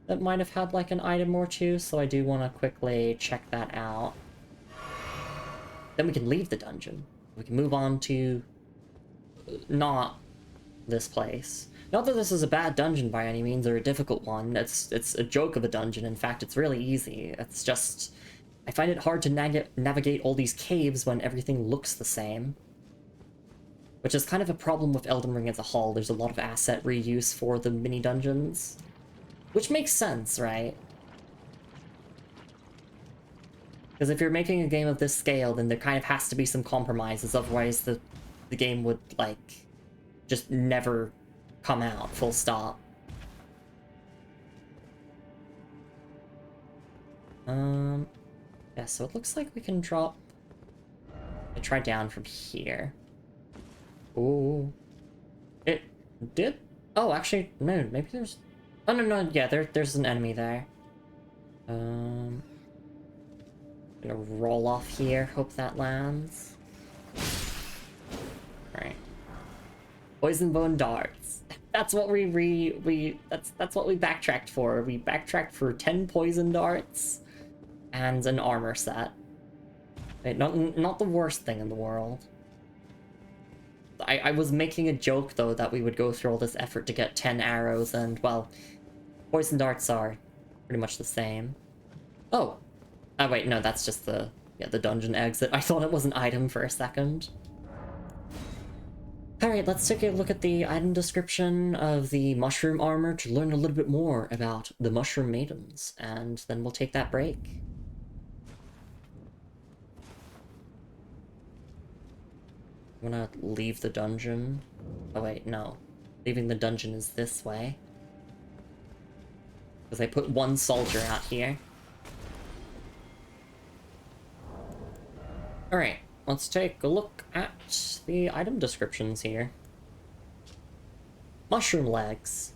that might have had like an item or two, so I do want to quickly check that out. Then we can leave the dungeon. We can move on to not this place. Not that this is a bad dungeon by any means, or a difficult one. It's a joke of a dungeon. In fact, it's really easy. It's just... I find it hard to navigate all these caves when everything looks the same. Which is kind of a problem with Elden Ring as a whole. There's a lot of asset reuse for the mini-dungeons. Which makes sense, right? Because if you're making a game of this scale, then there kind of has to be some compromises, otherwise the game would, like, just never come out, full stop. Yeah, so it looks like we can drop... I try down from here. Ooh. It did? Oh, actually, no, maybe there's... Oh, no, yeah, there's an enemy there. Gonna roll off here, hope that lands. Alright. Poison bone darts. That's what that's what we backtracked for. We backtracked for 10 poison darts and an armor set. Wait, not the worst thing in the world. I was making a joke, though, that we would go through all this effort to get 10 arrows, and, well, poison darts are pretty much the same. Oh! Wait, no, that's just the dungeon exit. I thought it was an item for a second. Alright, let's take a look at the item description of the mushroom armor to learn a little bit more about the mushroom maidens, and then we'll take that break. I'm gonna leave the dungeon. Oh wait, no. Leaving the dungeon is this way. Because I put one soldier out here. Alright, let's take a look at the item descriptions here. Mushroom legs.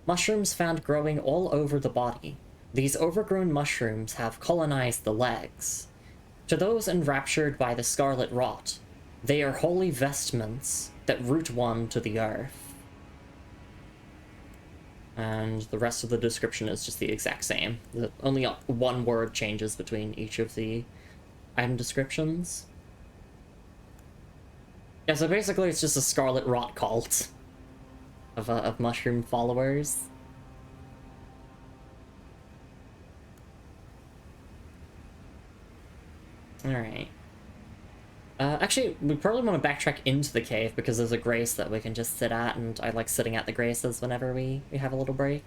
Mushrooms found growing all over the body. These overgrown mushrooms have colonized the legs. To those enraptured by the scarlet rot, they are holy vestments that root one to the earth. And the rest of the description is just the exact same. Only one word changes between each of the item descriptions. Yeah, so basically it's just a scarlet rot cult of mushroom followers. Alright. Actually, we probably want to backtrack into the cave because there's a grace that we can just sit at, and I like sitting at the graces whenever we have a little break.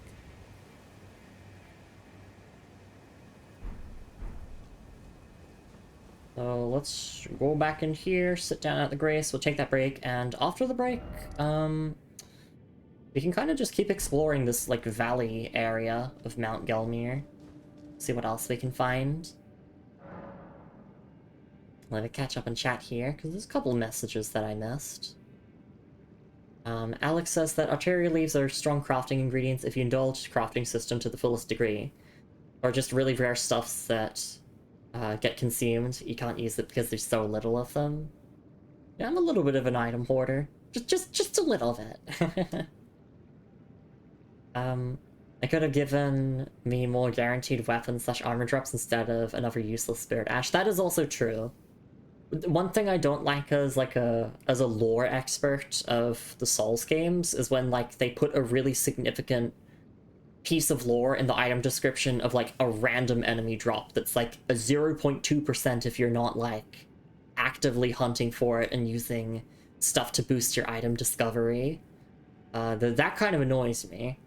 So let's go back in here, sit down at the grace, we'll take that break, and after the break, we can kind of just keep exploring this, like, valley area of Mount Gelmir. See what else we can find. Let me catch up and chat here, because there's a couple of messages that I missed. Alex says that arteria leaves are strong crafting ingredients if you indulge the crafting system to the fullest degree. Or just really rare stuffs that get consumed. You can't use it because there's so little of them. Yeah, I'm a little bit of an item hoarder. Just a little bit. I could have given me more guaranteed weapons / armor drops instead of another useless spirit ash. That is also true. One thing I don't like as a lore expert of the Souls games is when, like, they put a really significant piece of lore in the item description of, like, a random enemy drop that's like a 0.2% if you're not, like, actively hunting for it and using stuff to boost your item discovery. That kind of annoys me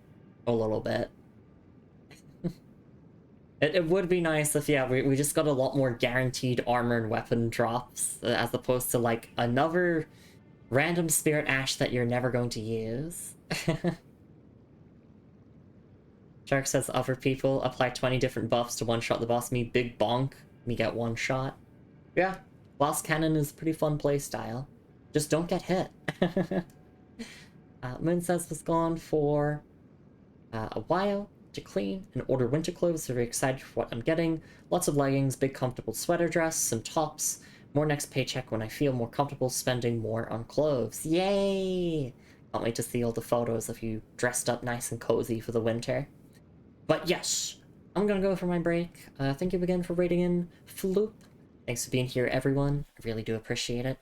a little bit. It would be nice if, yeah, we just got a lot more guaranteed armor and weapon drops, as opposed to, like, another random spirit ash that you're never going to use. Shark says other people apply 20 different buffs to one-shot the boss. Me big bonk, me get one shot. Yeah, boss cannon is a pretty fun playstyle. Just don't get hit. Moon says was gone for a while to clean and order winter clothes, so very excited for what I'm getting. Lots of leggings, big comfortable sweater dress, some tops. More next paycheck when I feel more comfortable spending more on clothes. Yay! Can't wait to see all the photos of you dressed up nice and cozy for the winter. But yes, I'm gonna go for my break. Thank you again for rating in, Floop. Thanks for being here, everyone. I really do appreciate it.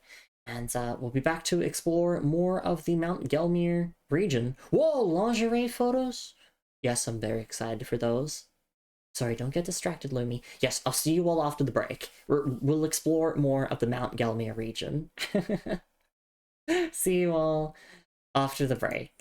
And we'll be back to explore more of the Mount Gelmir region. Whoa, lingerie photos? Yes, I'm very excited for those. Sorry, don't get distracted, Lumi. Yes, I'll see you all after the break. We'll explore more of the Mount Gelmir region. See you all after the break.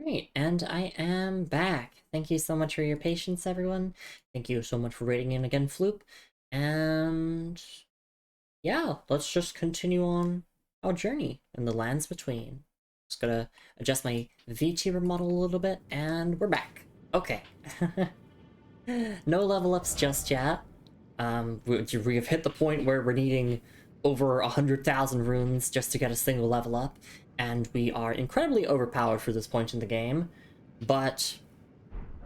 Right, and I am back. Thank you so much for your patience, everyone. Thank you so much for rating in again, Floop. And yeah, let's just continue on our journey in the lands between. Just gotta adjust my VTuber model a little bit, and we're back. Okay. No level ups just yet. We have hit the point where we're needing over 100,000 runes just to get a single level up, and we are incredibly overpowered for this point in the game, but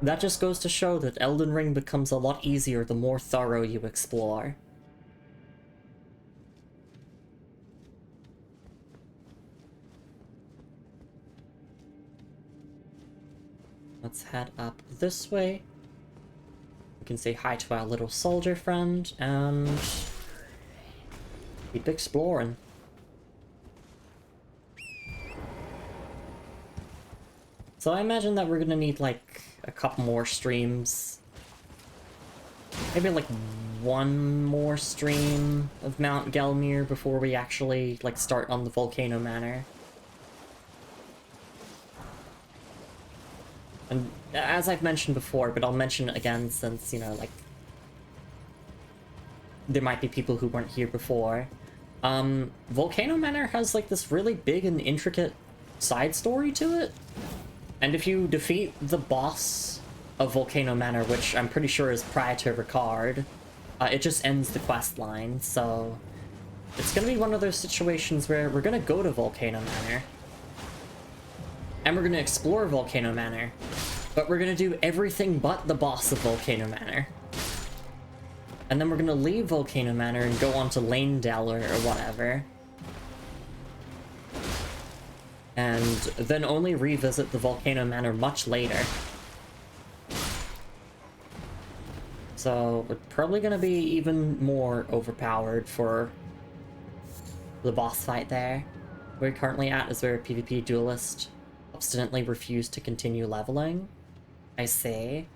that just goes to show that Elden Ring becomes a lot easier the more thorough you explore. Let's head up this way. We can say hi to our little soldier friend and keep exploring. So I imagine that we're gonna need like a couple more streams. Maybe like one more stream of Mount Gelmir before we actually like start on the Volcano Manor. And as I've mentioned before, but I'll mention it again since, you know, like, there might be people who weren't here before. Volcano Manor has like this really big and intricate side story to it. And if you defeat the boss of Volcano Manor, which I'm pretty sure is Praetor Ricard, it just ends the quest line, so it's gonna be one of those situations where we're gonna go to Volcano Manor, and we're gonna explore Volcano Manor, but we're gonna do everything but the boss of Volcano Manor. And then we're gonna leave Volcano Manor and go on to Lanedale or whatever. And then only revisit the Volcano Manor much later. So we're probably gonna be even more overpowered for the boss fight there. Where we're currently at is where a PvP duelist obstinately refused to continue leveling. I see.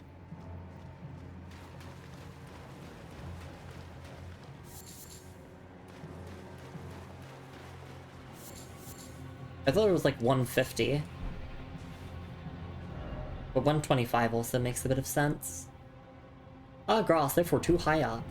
I thought it was like 150. But 125 also makes a bit of sense. Ah, Gross, therefore too high up.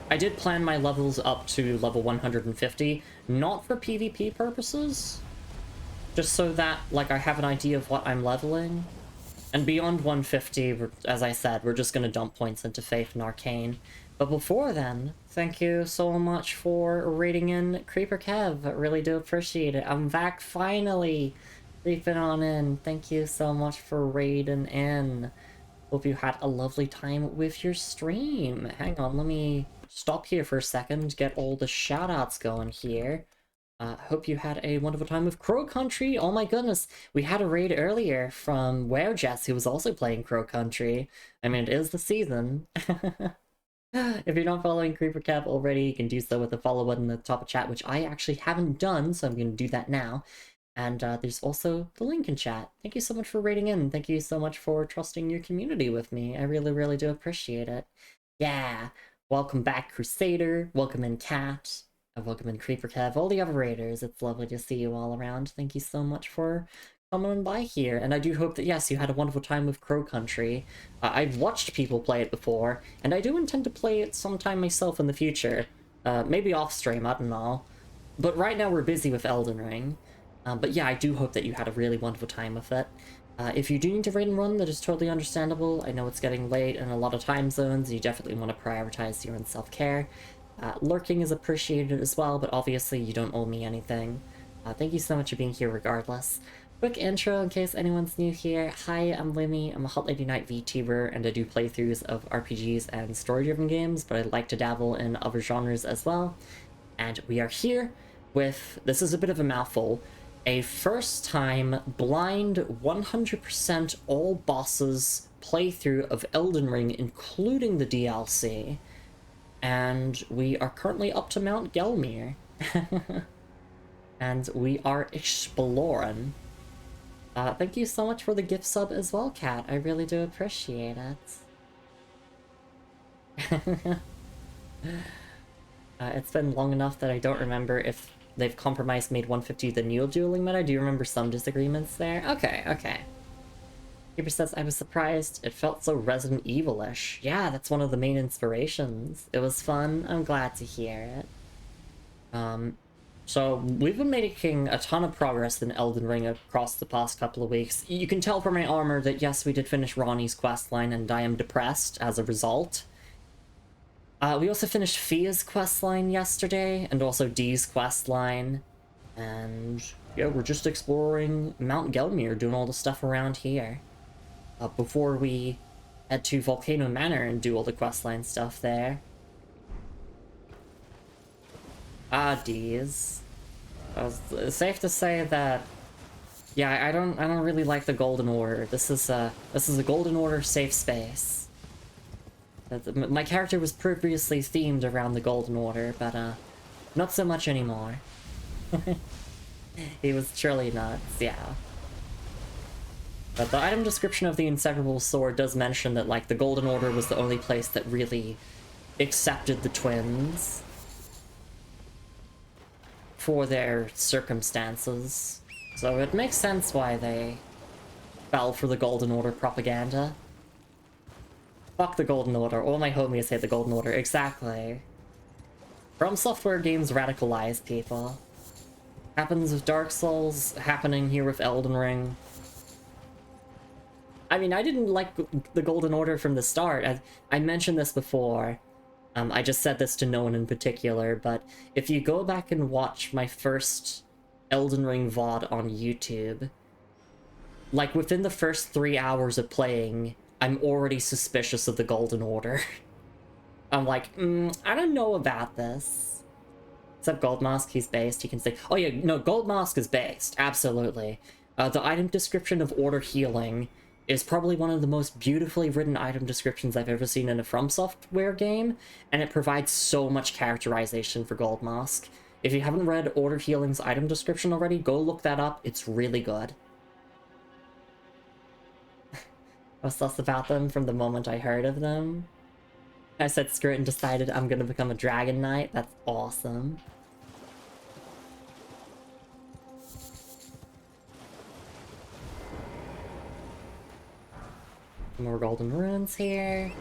I did plan my levels up to level 150, not for PvP purposes, just so that, like, I have an idea of what I'm leveling. And beyond 150, as I said, we're just gonna dump points into Faith and Arcane. But before then, thank you so much for rating in Creeper Kev. I really do appreciate it. I'm back finally! Creeping on in. Thank you so much for raiding in. Hope you had a lovely time with your stream. Hang on, let me stop here for a second, get all the shoutouts going here. Hope you had a wonderful time with Crow Country. Oh my goodness, we had a raid earlier from Werejess, who was also playing Crow Country. I mean, it is the season. If you're not following Creeper Cap already, you can do so with the follow button at the top of chat, which I actually haven't done, so I'm going to do that now. And there's also the link in chat. Thank you so much for rating in. Thank you so much for trusting your community with me. I really, really do appreciate it. Yeah, welcome back, Crusader. Welcome in, Cat. Welcome in, Creeper Kev, all the other raiders. It's lovely to see you all around. Thank you so much for coming on by here. And I do hope that, yes, you had a wonderful time with Crow Country. I've watched people play it before, and I do intend to play it sometime myself in the future. Maybe off stream, I don't know. But right now we're busy with Elden Ring. But yeah, I do hope that you had a really wonderful time with it. If you do need to raid and run, that is totally understandable. I know it's getting late in a lot of time zones, and you definitely want to prioritize your own self-care. Lurking is appreciated as well, but obviously you don't owe me anything. Thank you so much for being here regardless. Quick intro in case anyone's new here. Hi, I'm Lumi. I'm a Hot Lady Night VTuber, and I do playthroughs of RPGs and story-driven games, but I like to dabble in other genres as well. And we are here with, this is a bit of a mouthful, a first-time blind 100% all bosses playthrough of Elden Ring, including the DLC. And we are currently up to Mount Gelmir. And we are exploring. Thank you so much for the gift sub as well, Kat. I really do appreciate it. It's been long enough that I don't remember if they've compromised made 150 the new dueling meta. Do you remember some disagreements there? Okay, okay. Keeper says, I was surprised. It felt so Resident Evil-ish. Yeah, that's one of the main inspirations. It was fun. I'm glad to hear it. So we've been making a ton of progress in Elden Ring across the past couple of weeks. You can tell from my armor that yes, we did finish Ronnie's questline, and I am depressed as a result. We also finished Fia's questline yesterday, and also Dee's questline. And yeah, we're just exploring Mount Gelmir, doing all the stuff around here. Before we head to Volcano Manor and do all the questline stuff there. Ah, D's. It's safe to say that, yeah, I don't really like the Golden Order. This is a Golden Order safe space. My character was previously themed around the Golden Order, but not so much anymore. He was truly nuts, yeah. But the item description of the Inseparable Sword does mention that, like, the Golden Order was the only place that really accepted the twins for their circumstances. So it makes sense why they fell for the Golden Order propaganda. Fuck the Golden Order. All my homies hate the Golden Order. Exactly. From Software games radicalize people. Happens with Dark Souls, happening here with Elden Ring. I mean, I didn't like the Golden Order from the start. I mentioned this before. I just said this to no one in particular, but if you go back and watch my first Elden Ring VOD on YouTube, like, within the first 3 hours of playing, I'm already suspicious of the Golden Order. I'm like, I don't know about this. Except Goldmask, he's based, he can say, oh yeah, no, Goldmask is based, absolutely. The item description of Order Healing is probably one of the most beautifully written item descriptions I've ever seen in a From Software game, and it provides so much characterization for Goldmask. If you haven't read Order Healing's item description already, go look that up, it's really good. I was sus about them from the moment I heard of them. I said screw it and decided I'm gonna become a Dragon Knight, that's awesome. More golden ruins here,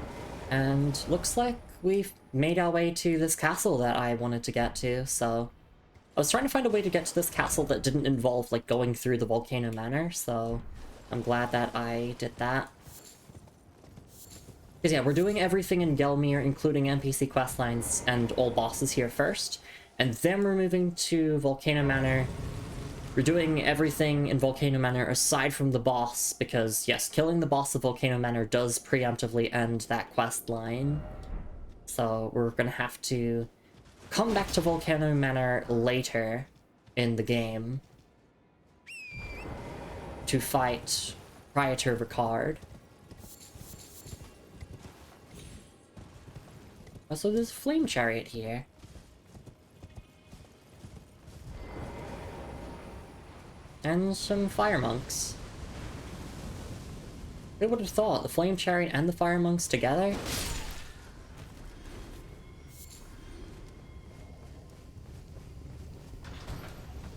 and looks like we've made our way to this castle that I wanted to get to, so I was trying to find a way to get to this castle that didn't involve, like, going through the Volcano Manor, so I'm glad that I did that. Because yeah, we're doing everything in Gelmir, including NPC questlines and all bosses here first, and then we're moving to Volcano Manor. We're doing everything in Volcano Manor aside from the boss, because, yes, killing the boss of Volcano Manor does preemptively end that quest line. So we're gonna have to come back to Volcano Manor later in the game to fight Praetor Ricard. Also, there's a flame chariot here. And some fire monks. Who would have thought? The flame chariot and the fire monks together?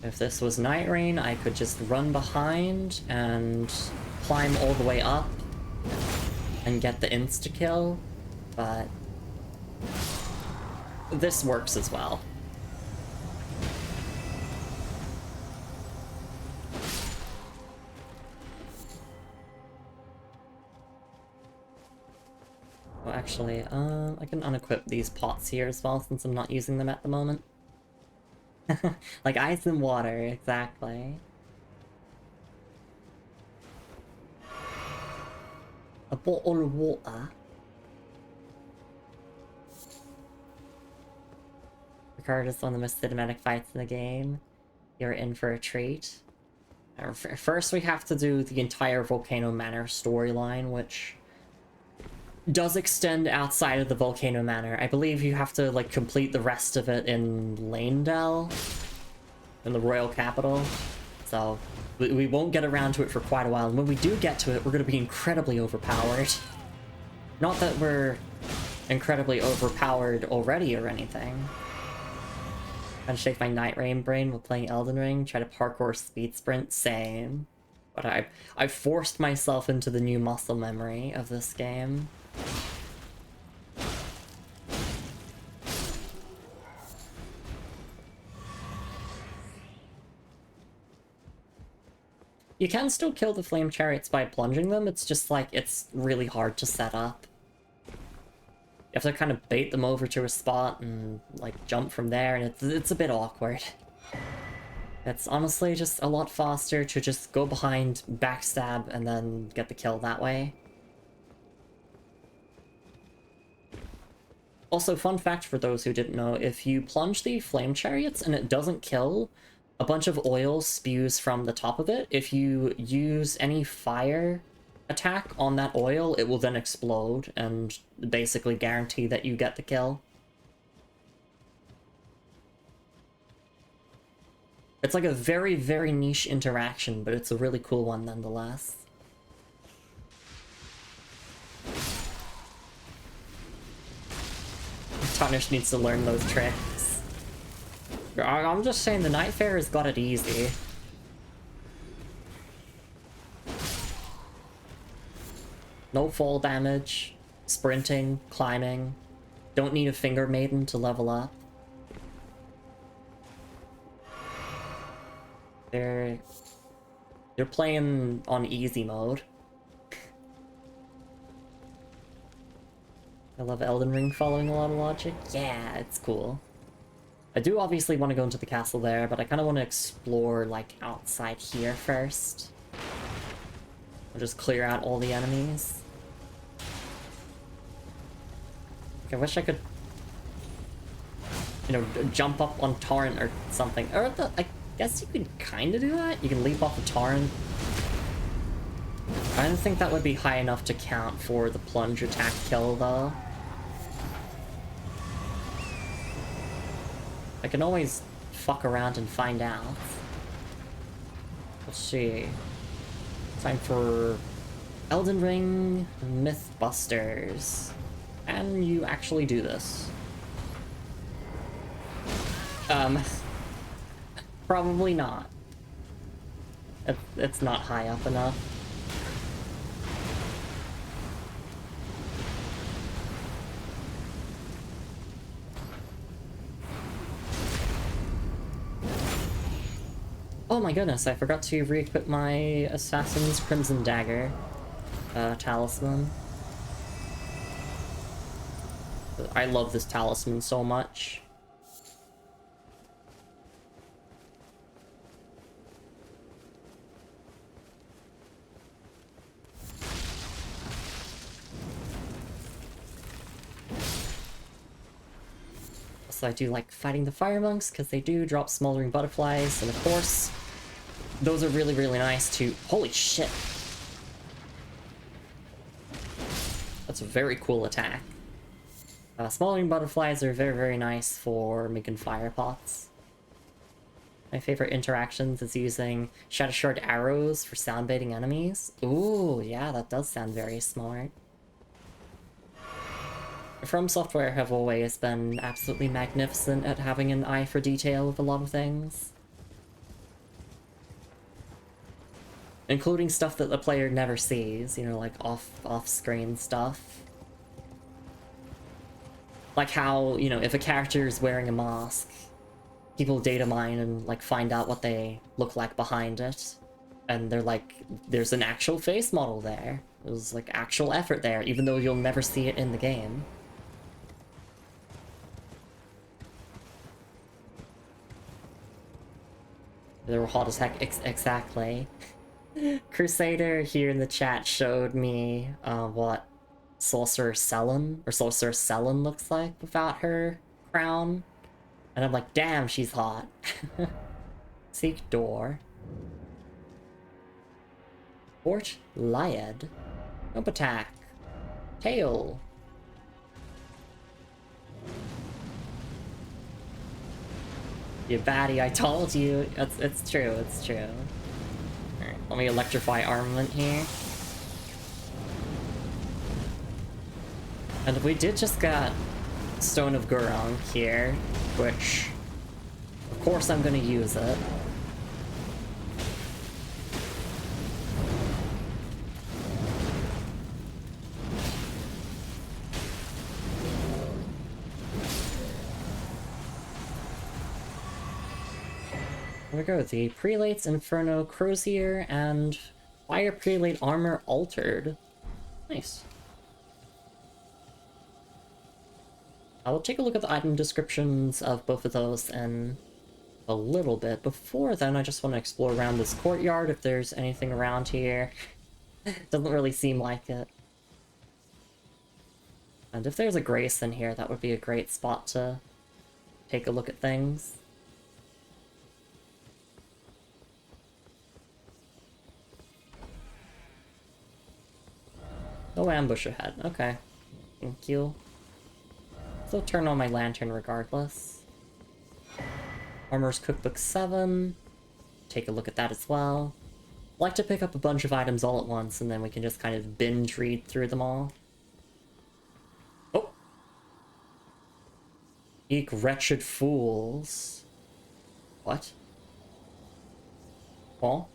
If this was Night Rain, I could just run behind and climb all the way up and get the insta-kill, but this works as well. Oh, actually, I can unequip these pots here as well, since I'm not using them at the moment. Like ice and water, exactly. A bottle of water. Ricard is one of the most cinematic fights in the game. You're in for a treat. First, we have to do the entire Volcano Manor storyline, which does extend outside of the Volcano Manor. I believe you have to, like, complete the rest of it in Lanedell, in the royal capital. So we won't get around to it for quite a while, and when we do get to it, we're going to be incredibly overpowered. Not that we're incredibly overpowered already or anything. Trying to shake my Night Rain brain while playing Elden Ring, try to parkour speed sprint, same. But I forced myself into the new muscle memory of this game. You can still kill the flame chariots by plunging them, it's just like, it's really hard to set up. You have to kind of bait them over to a spot and, like, jump from there, and it's a bit awkward. It's honestly just a lot faster to just go behind, backstab, and then get the kill that way. Also, fun fact for those who didn't know, if you plunge the flame chariots and it doesn't kill, a bunch of oil spews from the top of it. If you use any fire attack on that oil, it will then explode and basically guarantee that you get the kill. It's like a very, very niche interaction, but it's a really cool one nonetheless. Tarnish needs to learn those tricks. I'm just saying the Night Fairer's got it easy. No fall damage, sprinting, climbing. Don't need a Finger Maiden to level up. They're playing on easy mode. I love Elden Ring following a lot of logic. Yeah, it's cool. I do obviously want to go into the castle there, but I kind of want to explore, like, outside here first. I'll just clear out all the enemies. I wish I could, you know, jump up on Torrent or something. Or I guess you could kind of do that. You can leap off a Torrent. I don't think that would be high enough to count for the plunge attack kill, though. I can always fuck around and find out. Let's see. Time for Elden Ring Mythbusters. Can you actually do this? Probably not. It's not high up enough. Oh my goodness, I forgot to re-equip my Assassin's Crimson Dagger talisman. I love this talisman so much. So I do like fighting the fire monks because they do drop smoldering butterflies, and of course, those are really, really nice to... Holy shit! That's a very cool attack. Smoldering butterflies are very, very nice for making fire pots. My favorite interactions is using Shadow Shard arrows for soundbaiting enemies. Ooh, yeah, that does sound very smart. From Software have always been absolutely magnificent at having an eye for detail with a lot of things. Including stuff that the player never sees, you know, like off-screen stuff. Like how, you know, if a character is wearing a mask, people data mine and, like, find out what they look like behind it. And they're like, there's an actual face model there. There's, like, actual effort there, even though you'll never see it in the game. They were hot as heck, exactly. Crusader here in the chat showed me what Sorcerer Selen looks like without her crown. And I'm like, damn, she's hot. Seek door. Fort Lyad. Jump attack. Tail. You baddie, I told you. It's true, it's true. Alright, let me electrify armament here. And we did just got Stone of Gurung here, which, of course I'm gonna use it. There we go, the Prelate's Inferno Crozier and Fire Prelate Armor Altered. Nice. I will take a look at the item descriptions of both of those in a little bit. Before then, I just want to explore around this courtyard if there's anything around here. Doesn't really seem like it. And if there's a Grace in here, that would be a great spot to take a look at things. No ambush ahead. Okay. Thank you. Still turn on my lantern regardless. Armor's Cookbook 7. Take a look at that as well. Like to pick up a bunch of items all at once, and then we can just kind of binge read through them all. Oh! Eek, wretched fools. What? Well,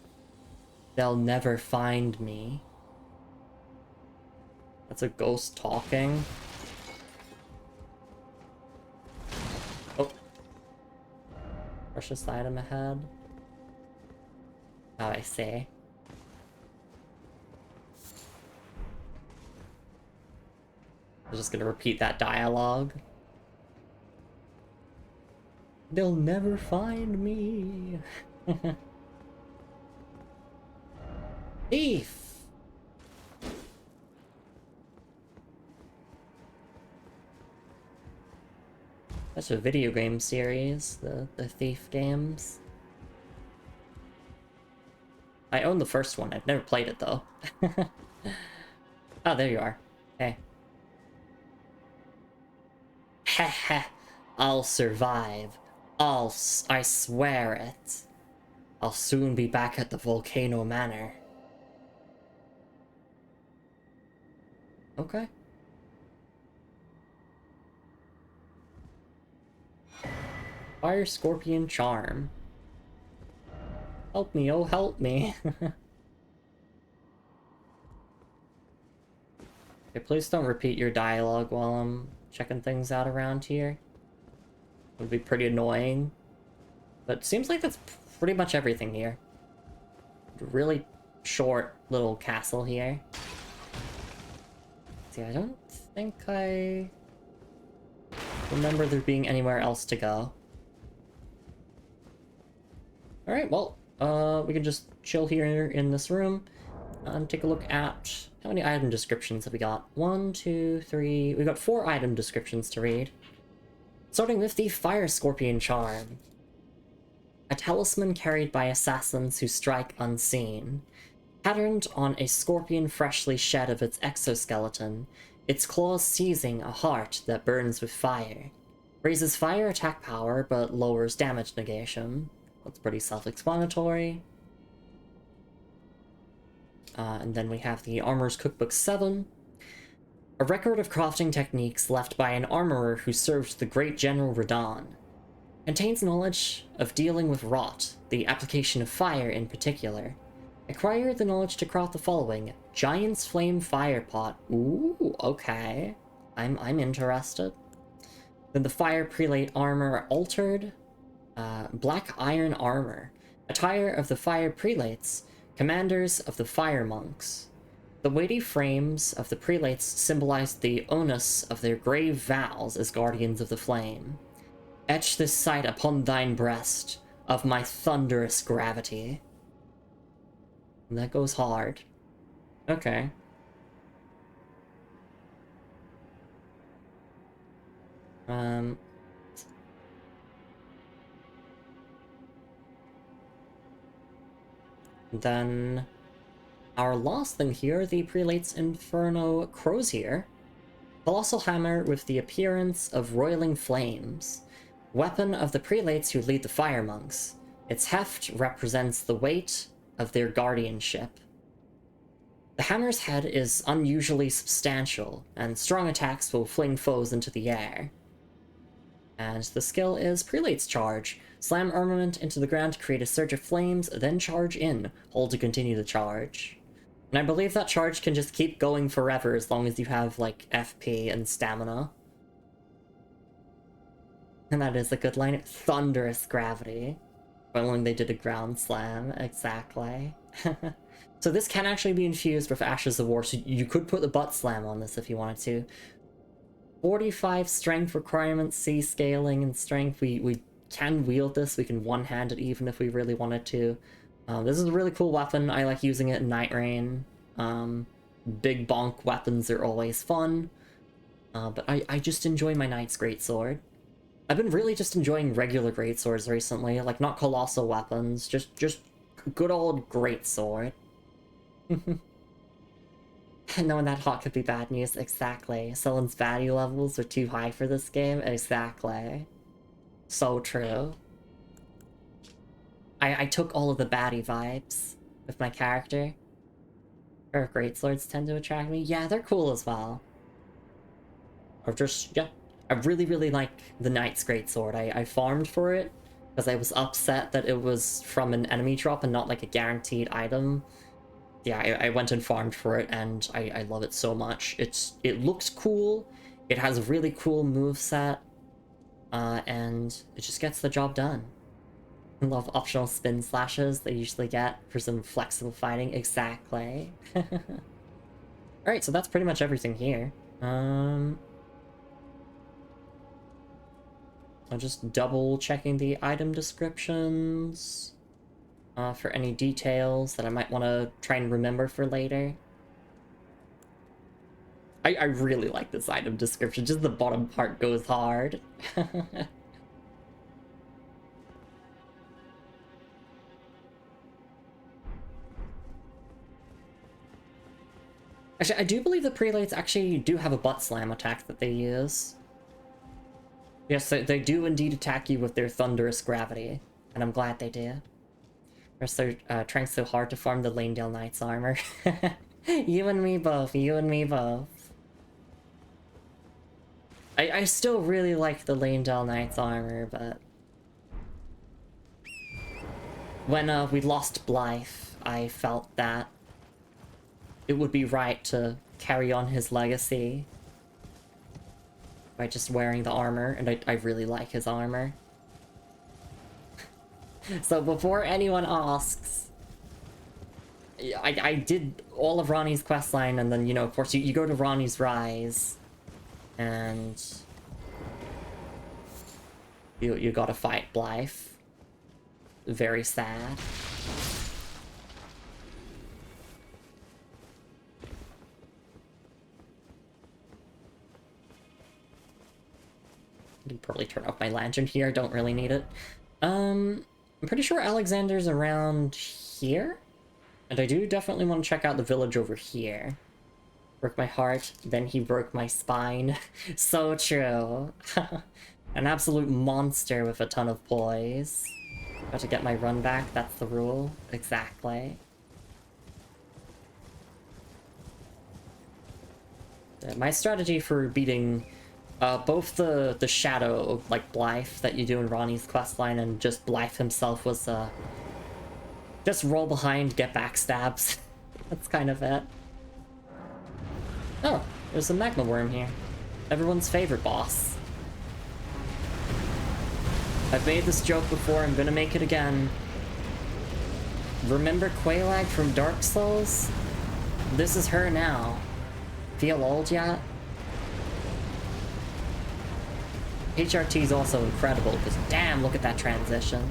they'll never find me. That's a ghost talking. Oh. Precious item ahead. Oh, I see. I'm just gonna repeat that dialogue. They'll never find me. Thief! That's a video game series, the Thief games. I own the first one, I've never played it though. Oh, there you are. Hey. Heh, I'll survive. I swear it. I'll soon be back at the Volcano Manor. Okay. Fire Scorpion Charm. Help me, oh help me. Okay, please don't repeat your dialogue while I'm checking things out around here. It would be pretty annoying. But it seems like that's pretty much everything here. Really short little castle here. See, I don't think I remember there being anywhere else to go. Alright, well, we can just chill here in this room and take a look at how many item descriptions have we got? 1, 2, 3... We got 4 item descriptions to read. Starting with the Fire Scorpion Charm. A talisman carried by assassins who strike unseen. Patterned on a scorpion freshly shed of its exoskeleton, its claws seizing a heart that burns with fire. Raises fire attack power, but lowers damage negation. That's pretty self-explanatory. And then we have the Armor's Cookbook 7. A record of crafting techniques left by an armorer who served the great General Radahn. Contains knowledge of dealing with rot, the application of fire in particular. Acquire the knowledge to craft the following. Giant's Flame Fire Pot. Ooh, okay. I'm interested. Then the Fire Prelate Armor Altered. Black Iron Armor. Attire of the Fire Prelates, commanders of the Fire Monks. The weighty frames of the prelates symbolize the onus of their grave vows as guardians of the flame. Etch this sight upon thine breast of my thunderous gravity. And that goes hard. Okay. Then our last thing here, the Prelate's Inferno Crozier. Colossal hammer with the appearance of roiling flames. Weapon of the Prelates who lead the Fire Monks. Its heft represents the weight of their guardianship. The hammer's head is unusually substantial, and strong attacks will fling foes into the air. And the skill is Prelate's Charge. Slam armament into the ground to create a surge of flames, then charge in. Hold to continue the charge. And I believe that charge can just keep going forever as long as you have, like, FP and stamina. And that is a good line. Thunderous gravity. If only they did a ground slam, exactly. So this can actually be infused with Ashes of War, so you could put the butt slam on this if you wanted to. 45 strength requirements, C scaling and strength. We can wield this, we can one-hand it even if we really wanted to. This is a really cool weapon, I like using it in Night Rain. Big bonk weapons are always fun. But I just enjoy my Knight's Greatsword. I've been really just enjoying regular greatswords recently, like not colossal weapons, just good old greatsword. Knowing that hot could be bad news, exactly. Someone's value levels are too high for this game, exactly. So true. I took all of the baddie vibes with my character. Or greatswords tend to attract me. Yeah, they're cool as well. Or just, yeah. I really like the Knight's Greatsword. I farmed for it because I was upset that it was from an enemy drop and not like a guaranteed item. Yeah, I went and farmed for it and I love it so much. It looks cool, it has a really cool moveset, and it just gets the job done. I love optional spin slashes they usually get for some flexible fighting, exactly. Alright, so that's pretty much everything here. I'm just double checking the item descriptions for any details that I might want to try and remember for later. I really like this item description, just the bottom part goes hard. Actually, I do believe the prelates actually do have a butt slam attack that they use. Yes, they do indeed attack you with their thunderous gravity, and I'm glad they do. They're trying so hard to farm the Lanedale Knight's armor. You and me both, you and me both. I still really like the Lanedale Knight's armor, but... when we lost Blythe, I felt that it would be right to carry on his legacy by just wearing the armor, and I really like his armor. So before anyone asks, I did all of Ronnie's questline, and then, you know, of course, you go to Ronnie's Rise, and you gotta fight Blythe. Very sad. I can probably turn off my lantern here, don't really need it. I'm pretty sure Alexander's around here? And I do definitely want to check out the village over here. Broke my heart, then he broke my spine. So true. An absolute monster with a ton of poise. Got to get my run back, that's the rule. Exactly. My strategy for beating both the shadow, like Blythe, that you do in Ronnie's questline, and just Blythe himself was just roll behind, get backstabs. That's kind of it. Oh, there's a magma worm here. Everyone's favorite boss. I've made this joke before, I'm gonna make it again. Remember Quelaag from Dark Souls? This is her now. Feel old yet? HRT is also incredible, because damn, look at that transition.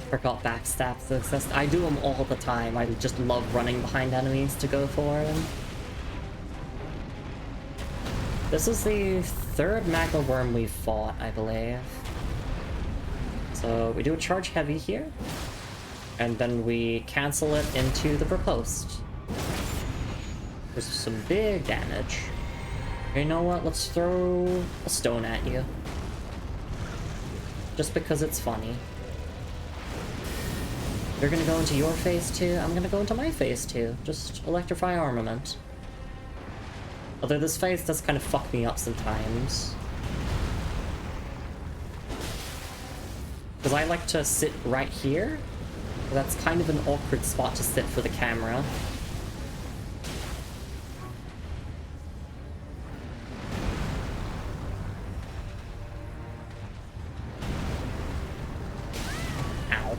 Forgot backstabs exist. I do them all the time. I just love running behind enemies to go for them. This is the third magma worm we've fought, I believe. So we do a charge heavy here, and then we cancel it into the riposte. There's some big damage. You know what? Let's throw a stone at you. Just because it's funny. You're gonna go into your phase too, I'm gonna go into my phase too. Just electrify armament. Although this phase does kind of fuck me up sometimes. Because I like to sit right here. That's kind of an awkward spot to sit for the camera. Ow.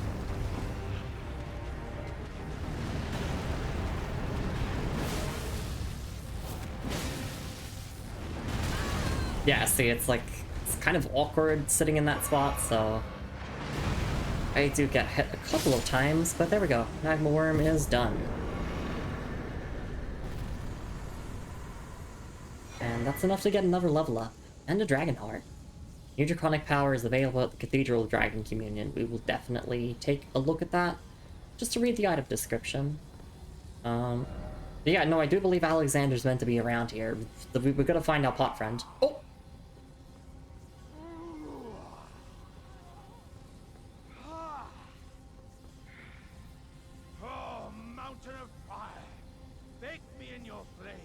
Yeah, see, it's like It's kind of awkward sitting in that spot, so I do get hit a couple of times, but there we go. Magma Worm is done. And that's enough to get another level up. And a Dragon Heart. New Draconic power is available at the Cathedral of Dragon Communion. We will definitely take a look at that, just to read the item description. Yeah, no, I do believe Alexander's meant to be around here. We're gonna find our pot friend. Oh! Oh, mountain of fire, bake me in your flames.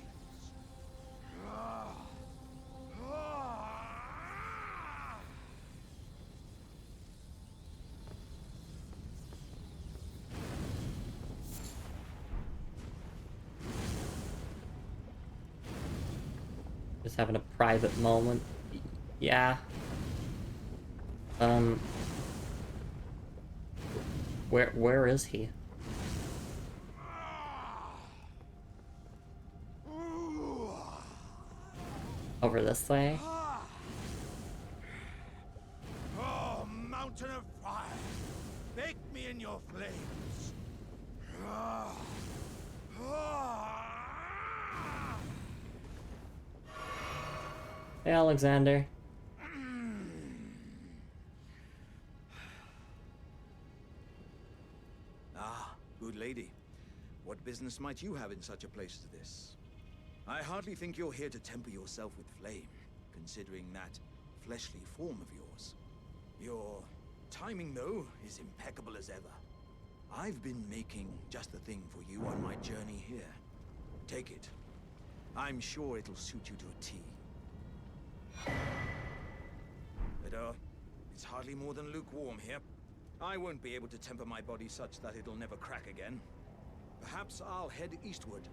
Just having a private moment. Yeah. Where is he? Over this way? Oh, mountain of fire, bake me in your flames. Hey, Alexander. Ah, good lady. What business might you have in such a place as this? I hardly think you're here to temper yourself with flame, considering that fleshly form of yours. Your timing, though, is impeccable as ever. I've been making just the thing for you on my journey here. Take it. I'm sure it'll suit you to a T. But, it's hardly more than lukewarm here. I won't be able to temper my body such that it'll never crack again. Perhaps I'll head eastward.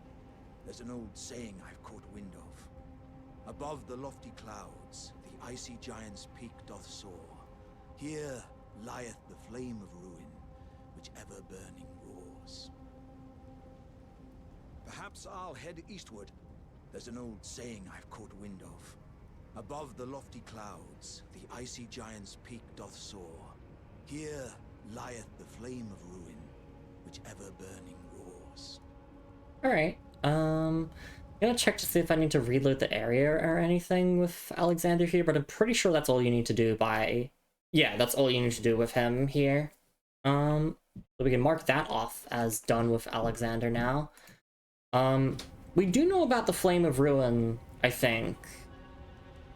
There's an old saying I've caught wind of. Above the lofty clouds, the icy giant's peak doth soar. Here lieth the flame of ruin, which ever burning roars. Perhaps I'll head eastward. There's an old saying I've caught wind of. Above the lofty clouds, the icy giant's peak doth soar. Here lieth the flame of ruin, which ever burning roars. Alright, I'm gonna check to see if I need to reload the area or anything with Alexander here, but I'm pretty sure that's all you need to do by... Yeah, that's all you need to do with him here. So we can mark that off as done with Alexander now. We do know about the Flame of Ruin, I think.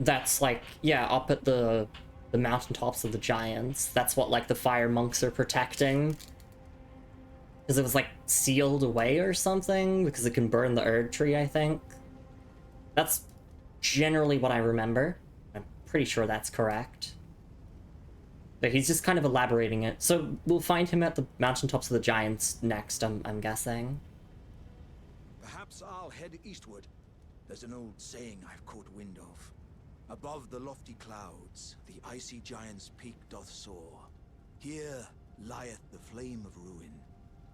That's like, yeah, up at the mountaintops of the giants. That's what, like, the fire monks are protecting. Because it was, like, sealed away or something, because it can burn the Erd tree, I think. That's generally what I remember. I'm pretty sure that's correct. But he's just kind of elaborating it. So we'll find him at the mountaintops of the giants next, I'm guessing. Perhaps I'll head eastward. There's an old saying I've caught wind of. Above the lofty clouds, the icy giant's peak doth soar. Here lieth the flame of ruin,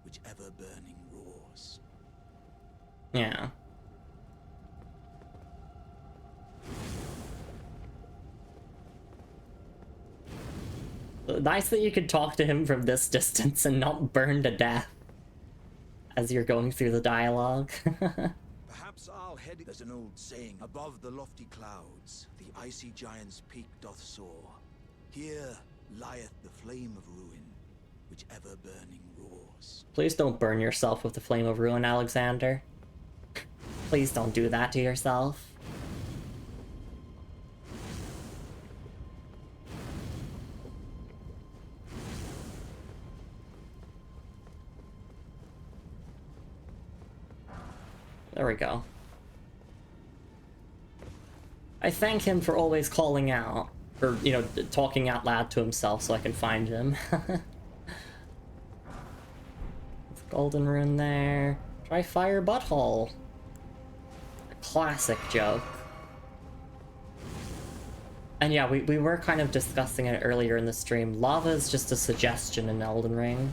which ever burning roars. Yeah. Nice that you could talk to him from this distance and not burn to death as you're going through the dialogue. Perhaps I'll head... There's an old saying. Above the lofty clouds, the icy giant's peak doth soar. Here lieth the flame of ruin, which ever burning roars. Please don't burn yourself with the Flame of Ruin, Alexander. Please don't do that to yourself. There we go. I thank him for always calling out, or, you know, talking out loud to himself so I can find him. Golden rune there. Try fire butthole. A classic joke. And yeah, we were kind of discussing it earlier in the stream. Lava is just a suggestion in Elden Ring.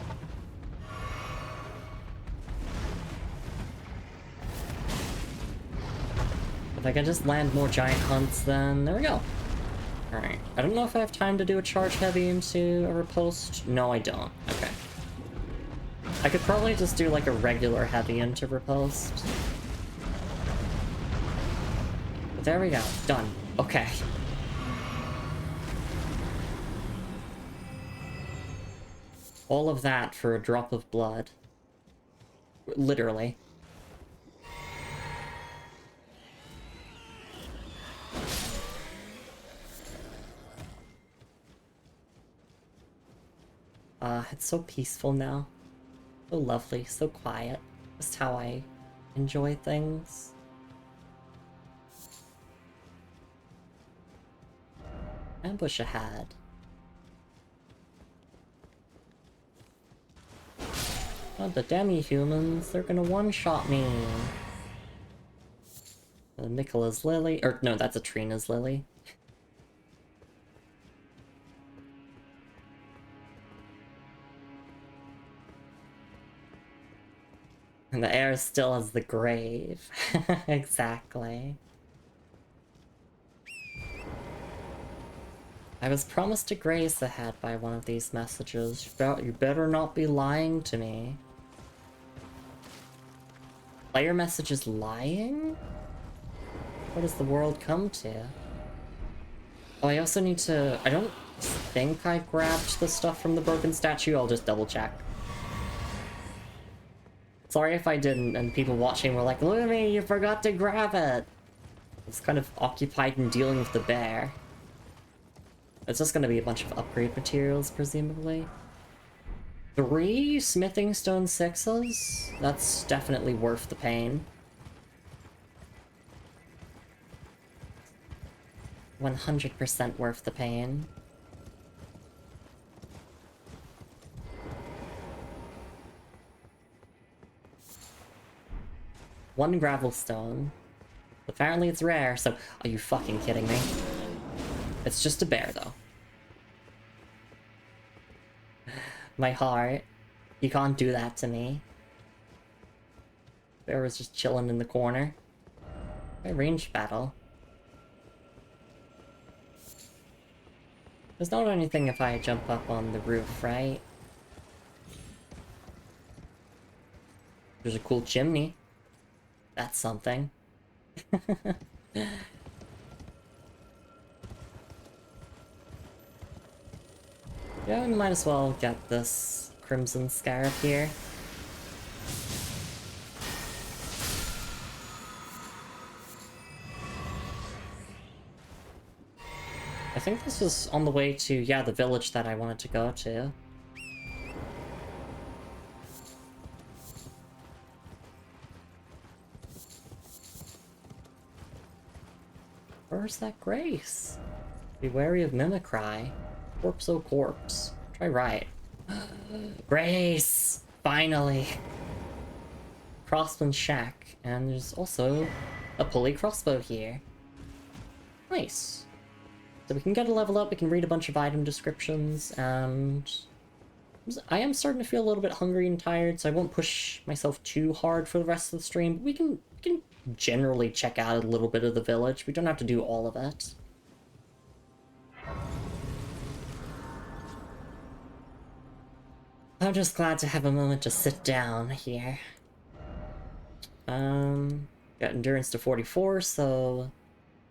If I can just land more giant hunts, then there we go. Alright, I don't know if I have time to do a charge heavy into a riposte. No, I don't. Okay. I could probably just do like a regular heavy into riposte. But there we go. Done. Okay. All of that for a drop of blood. Literally. It's so peaceful now. So lovely, so quiet. Just how I enjoy things. Ambush ahead. Oh, the demi-humans, they're gonna one-shot me. Nicola's Lily, or no, that's a Trina's Lily. And the air is still as the grave. Exactly. I was promised a grace ahead by one of these messages. You better not be lying to me. Player message is lying? What does the world come to? Oh, I also need to... I don't think I grabbed the stuff from the broken statue. I'll just double check. Sorry if I didn't, and people watching were like, Lumi, you forgot to grab it! I was kind of occupied in dealing with the bear. It's just gonna be a bunch of upgrade materials, presumably. 3 smithing stone 6s? That's definitely worth the pain. 100% worth the pain. One gravel stone. Apparently it's rare, so... Are you fucking kidding me? It's just a bear, though. My heart. You can't do that to me. Bear was just chilling in the corner. A ranged battle. There's not anything if I jump up on the roof, right? There's a cool chimney. That's something. Yeah, we might as well get this Crimson Scarab here. I think this was on the way to, yeah, the village that I wanted to go to. Where's that Grace? Be wary of Mimicry. Corpse o' corpse. Try right. Grace! Finally! Crossman's shack. And there's also a pulley crossbow here. Nice. So we can get a level up, we can read a bunch of item descriptions, and... I am starting to feel a little bit hungry and tired, so I won't push myself too hard for the rest of the stream. But we can generally check out a little bit of the village. We don't have to do all of it. I'm just glad to have a moment to sit down here. Got endurance to 44, so...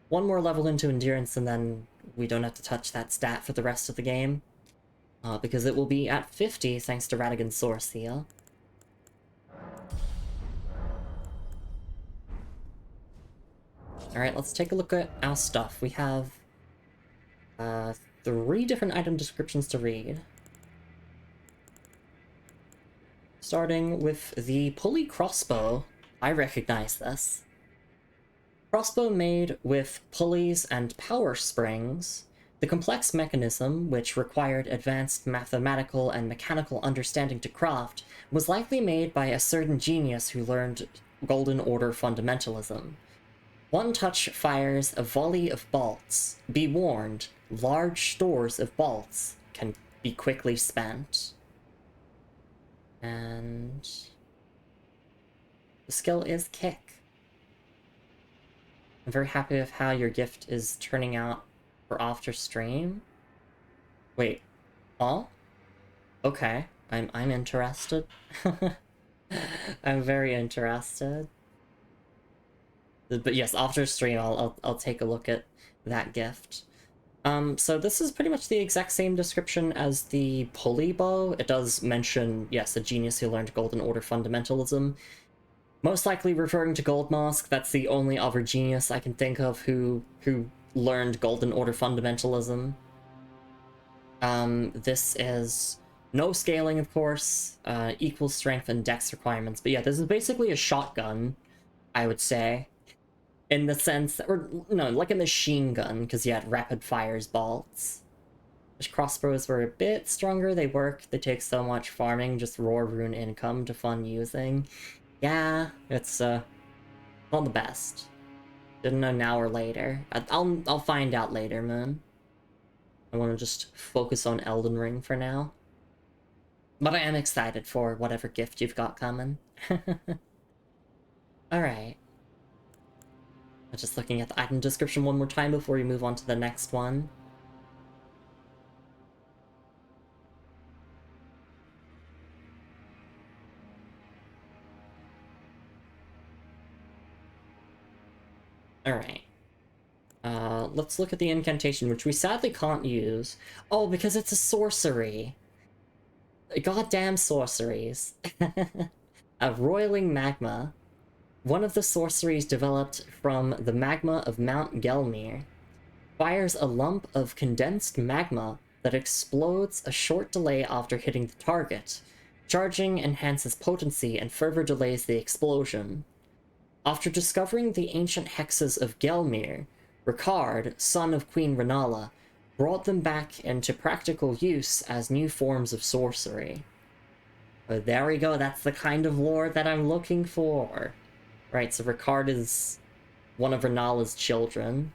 one more level into endurance and then we don't have to touch that stat for the rest of the game. Because it will be at 50 thanks to Radigan's Source Seal. Alright, let's take a look at our stuff. We have 3 different item descriptions to read. Starting with the pulley crossbow. I recognize this. Crossbow made with pulleys and power springs, the complex mechanism, which required advanced mathematical and mechanical understanding to craft, was likely made by a certain genius who learned Golden Order fundamentalism. One touch fires a volley of bolts. Be warned, large stores of bolts can be quickly spent. And the skill is kick. I'm very happy with how your gift is turning out for after stream. Wait, oh? Okay, I'm interested. I'm very interested. But yes, after stream, I'll take a look at that gift. So this is pretty much the exact same description as the pulley bow. It does mention, yes, a genius who learned Golden Order fundamentalism. Most likely referring to Goldmask. That's the only other genius I can think of who learned Golden Order fundamentalism. This is no scaling, of course, equal strength and dex requirements. But yeah, this is basically a shotgun, I would say. In the sense that, or no, like a machine gun, because you had rapid fires bolts. Which crossbows were a bit stronger, they work, they take so much farming, just raw rune income to fun using. Yeah, it's not the best. Didn't know now or later. I'll find out later, man. I want to just focus on Elden Ring for now. But I am excited for whatever gift you've got coming. Alright. Just looking at the item description one more time before we move on to the next one. Alright. Let's look at the incantation, which we sadly can't use. Oh, because it's a sorcery. Goddamn sorceries. A roiling magma. One of the sorceries developed from the magma of Mount Gelmir fires a lump of condensed magma that explodes a short delay after hitting the target. Charging enhances potency and further delays the explosion. After discovering the ancient hexes of Gelmir, Ricard, son of Queen Renala, brought them back into practical use as new forms of sorcery. But there we go, that's the kind of lore that I'm looking for. Right, so Ricard is one of Renala's children,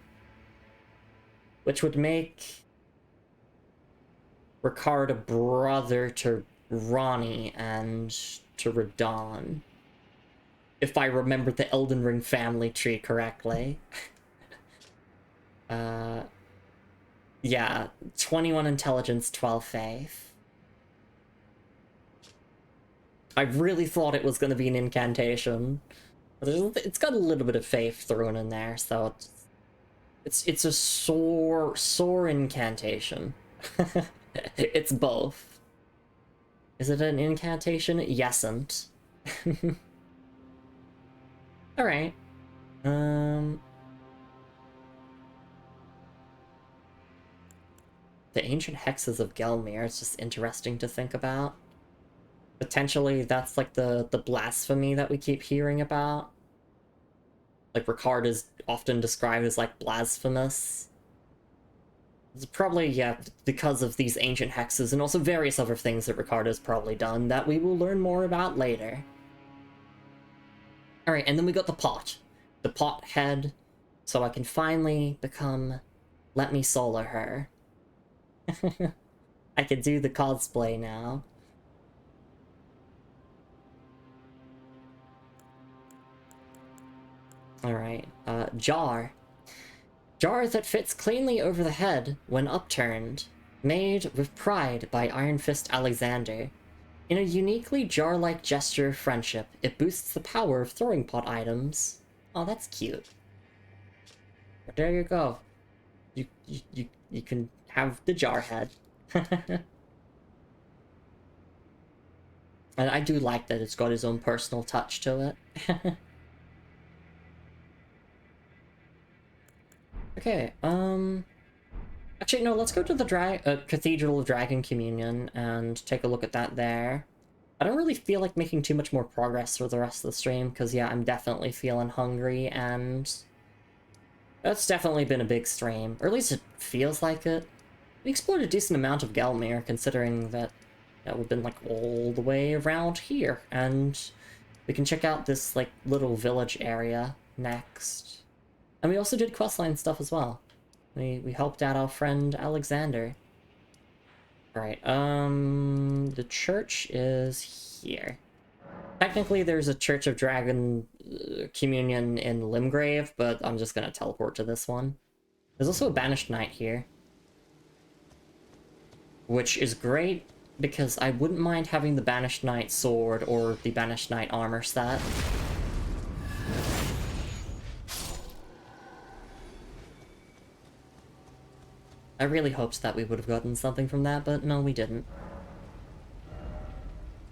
which would make Ricard a brother to Ronnie and to Radon. If I remember the Elden Ring family tree correctly. Yeah, 21 intelligence, 12 faith. I really thought it was going to be an incantation. It's got a little bit of faith thrown in there, so it's a sore incantation. It's both. Is it an incantation? Yesn't. Alright. The ancient hexes of Gelmir is just interesting to think about. Potentially that's like the blasphemy that we keep hearing about. Like Ricard is often described as like blasphemous. It's probably, yeah, because of these ancient hexes and also various other things that Ricard has probably done that we will learn more about later. Alright, and then we got the pot. The pot head, so I can finally become Let Me Solar Her. I can do the cosplay now. Alright, jar. Jar that fits cleanly over the head when upturned. Made with pride by Iron Fist Alexander. In a uniquely jar-like gesture of friendship, it boosts the power of throwing pot items. Oh, that's cute. But there you go. You can have the jar head. And I do like that it's got his own personal touch to it. Okay, actually, no, let's go to the Cathedral of Dragon Communion and take a look at that there. I don't really feel like making too much more progress for the rest of the stream, because, yeah, I'm definitely feeling hungry, and that's definitely been a big stream, or at least it feels like it. We explored a decent amount of Gelmir, considering that, we've been, like, all the way around here, and we can check out this, like, little village area next. And we also did questline stuff as well. We helped out our friend Alexander. Alright, the church is here. Technically, there's a Church of Dragon Communion in Limgrave, but I'm just gonna teleport to this one. There's also a Banished Knight here, which is great because I wouldn't mind having the Banished Knight sword or the Banished Knight armor set. I really hoped that we would have gotten something from that, but no, we didn't.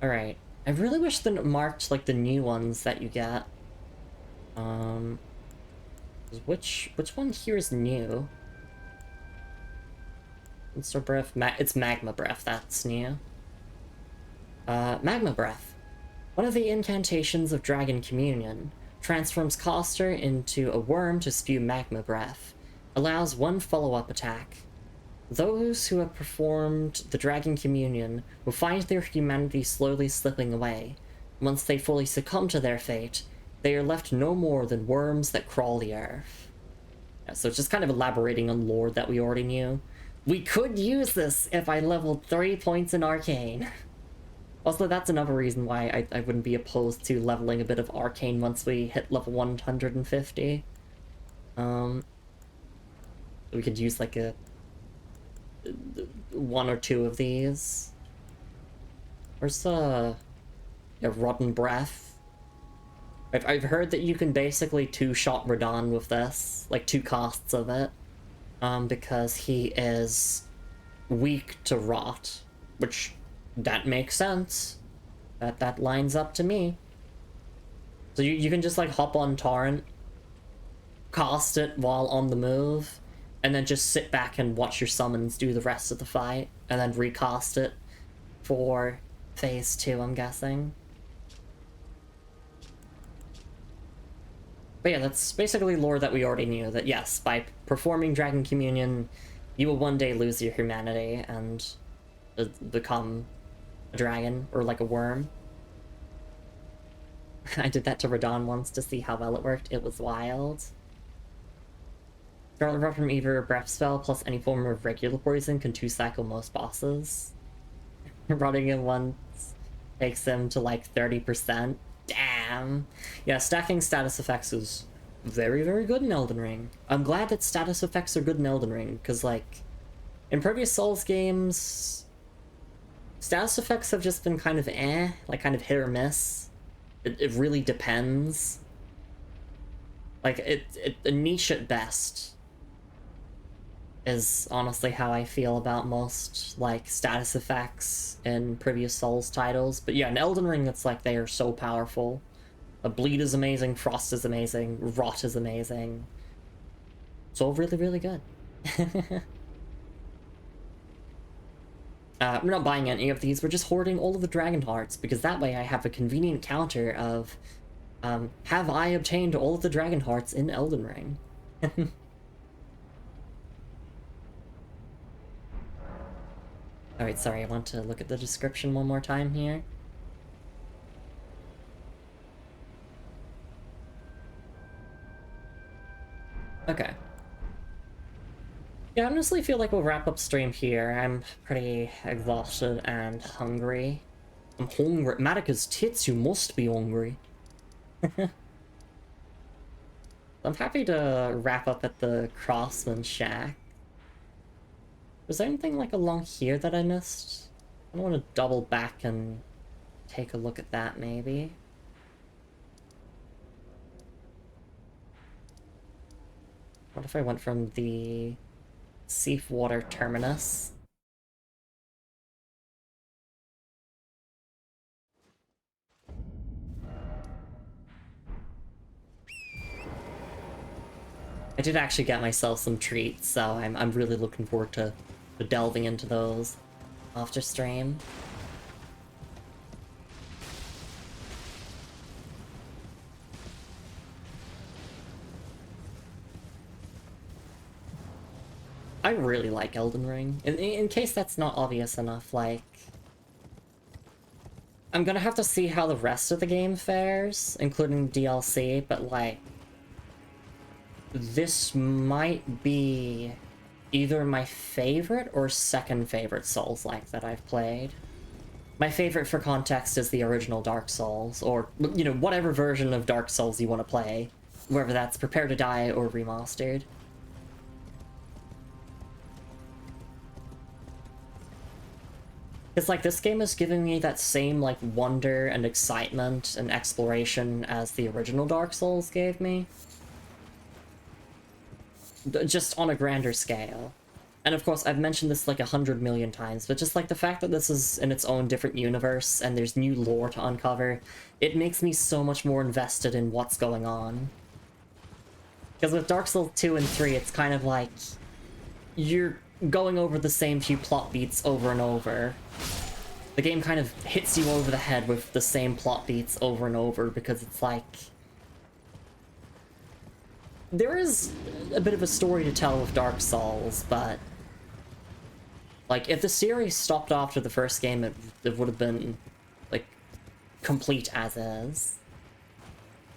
Alright. I really wish that marked, like, the new ones that you get. Which one here is new? Monster Breath? It's Magma Breath, that's new. Magma Breath. One of the incantations of Dragon Communion. Transforms caster into a worm to spew Magma Breath. Allows one follow-up attack. Those who have performed the Dragon Communion will find their humanity slowly slipping away. Once they fully succumb to their fate, they are left no more than worms that crawl the earth. Yeah, so it's just kind of elaborating on lore that we already knew. We could use this if I leveled 3 points in Arcane. Also, that's another reason why I wouldn't be opposed to leveling a bit of Arcane once we hit level 150. We could use like a 1 or 2 of these. Where's a Rotten Breath? I've heard that you can basically 2-shot Radahn with this, like 2 casts of it, because he is weak to rot, which that makes sense. That lines up to me. So you can just like hop on Torrent, cast it while on the move, and then just sit back and watch your summons do the rest of the fight, and then recast it for phase 2, I'm guessing. But yeah, that's basically lore that we already knew, that yes, by performing Dragon Communion, you will one day lose your humanity and become a dragon, or like a worm. I did that to Radahn once to see how well it worked. It was wild. Scarlet Rot from either a breath spell plus any form of regular poison can 2-cycle most bosses. Rotting in once takes them to like 30%. Damn. Yeah, stacking status effects is very, very good in Elden Ring. I'm glad that status effects are good in Elden Ring, because, like, in previous Souls games, status effects have just been kind of like kind of hit or miss. It really depends. Like, a niche at best is honestly how I feel about most, like, status effects in previous Souls titles. But yeah, in Elden Ring, it's like they are so powerful. Bleed is amazing, Frost is amazing, Rot is amazing. It's all really, really good. We're not buying any of these, we're just hoarding all of the Dragon Hearts, because that way I have a convenient counter of, have I obtained all of the Dragon Hearts in Elden Ring? Alright, sorry, I want to look at the description one more time here. Okay. Yeah, I honestly feel like we'll wrap up stream here. I'm pretty exhausted and hungry. I'm hungry. Marika's tits, you must be hungry. I'm happy to wrap up at the Craftsman Shack. Was there anything like along here that I missed? I want to double back and take a look at that, maybe. What if I went from the Seawater Terminus? I did actually get myself some treats, so I'm really looking forward to delving into those after stream. I really like Elden Ring. In case that's not obvious enough, like, I'm gonna have to see how the rest of the game fares, including DLC, but like, this might be either my favorite or second favorite Souls-like that I've played. My favorite for context is the original Dark Souls, or, you know, whatever version of Dark Souls you want to play, whether that's Prepare to Die or remastered. It's like, this game is giving me that same, like, wonder and excitement and exploration as the original Dark Souls gave me. Just on a grander scale. And of course, I've mentioned this like 100 million times, but just like the fact that this is in its own different universe and there's new lore to uncover, it makes me so much more invested in what's going on. Because with Dark Souls 2 and 3, it's kind of like you're going over the same few plot beats over and over. The game kind of hits you over the head with the same plot beats over and over because it's like... There is a bit of a story to tell with Dark Souls, but... like, if the series stopped after the first game, it would have been, like, complete as is.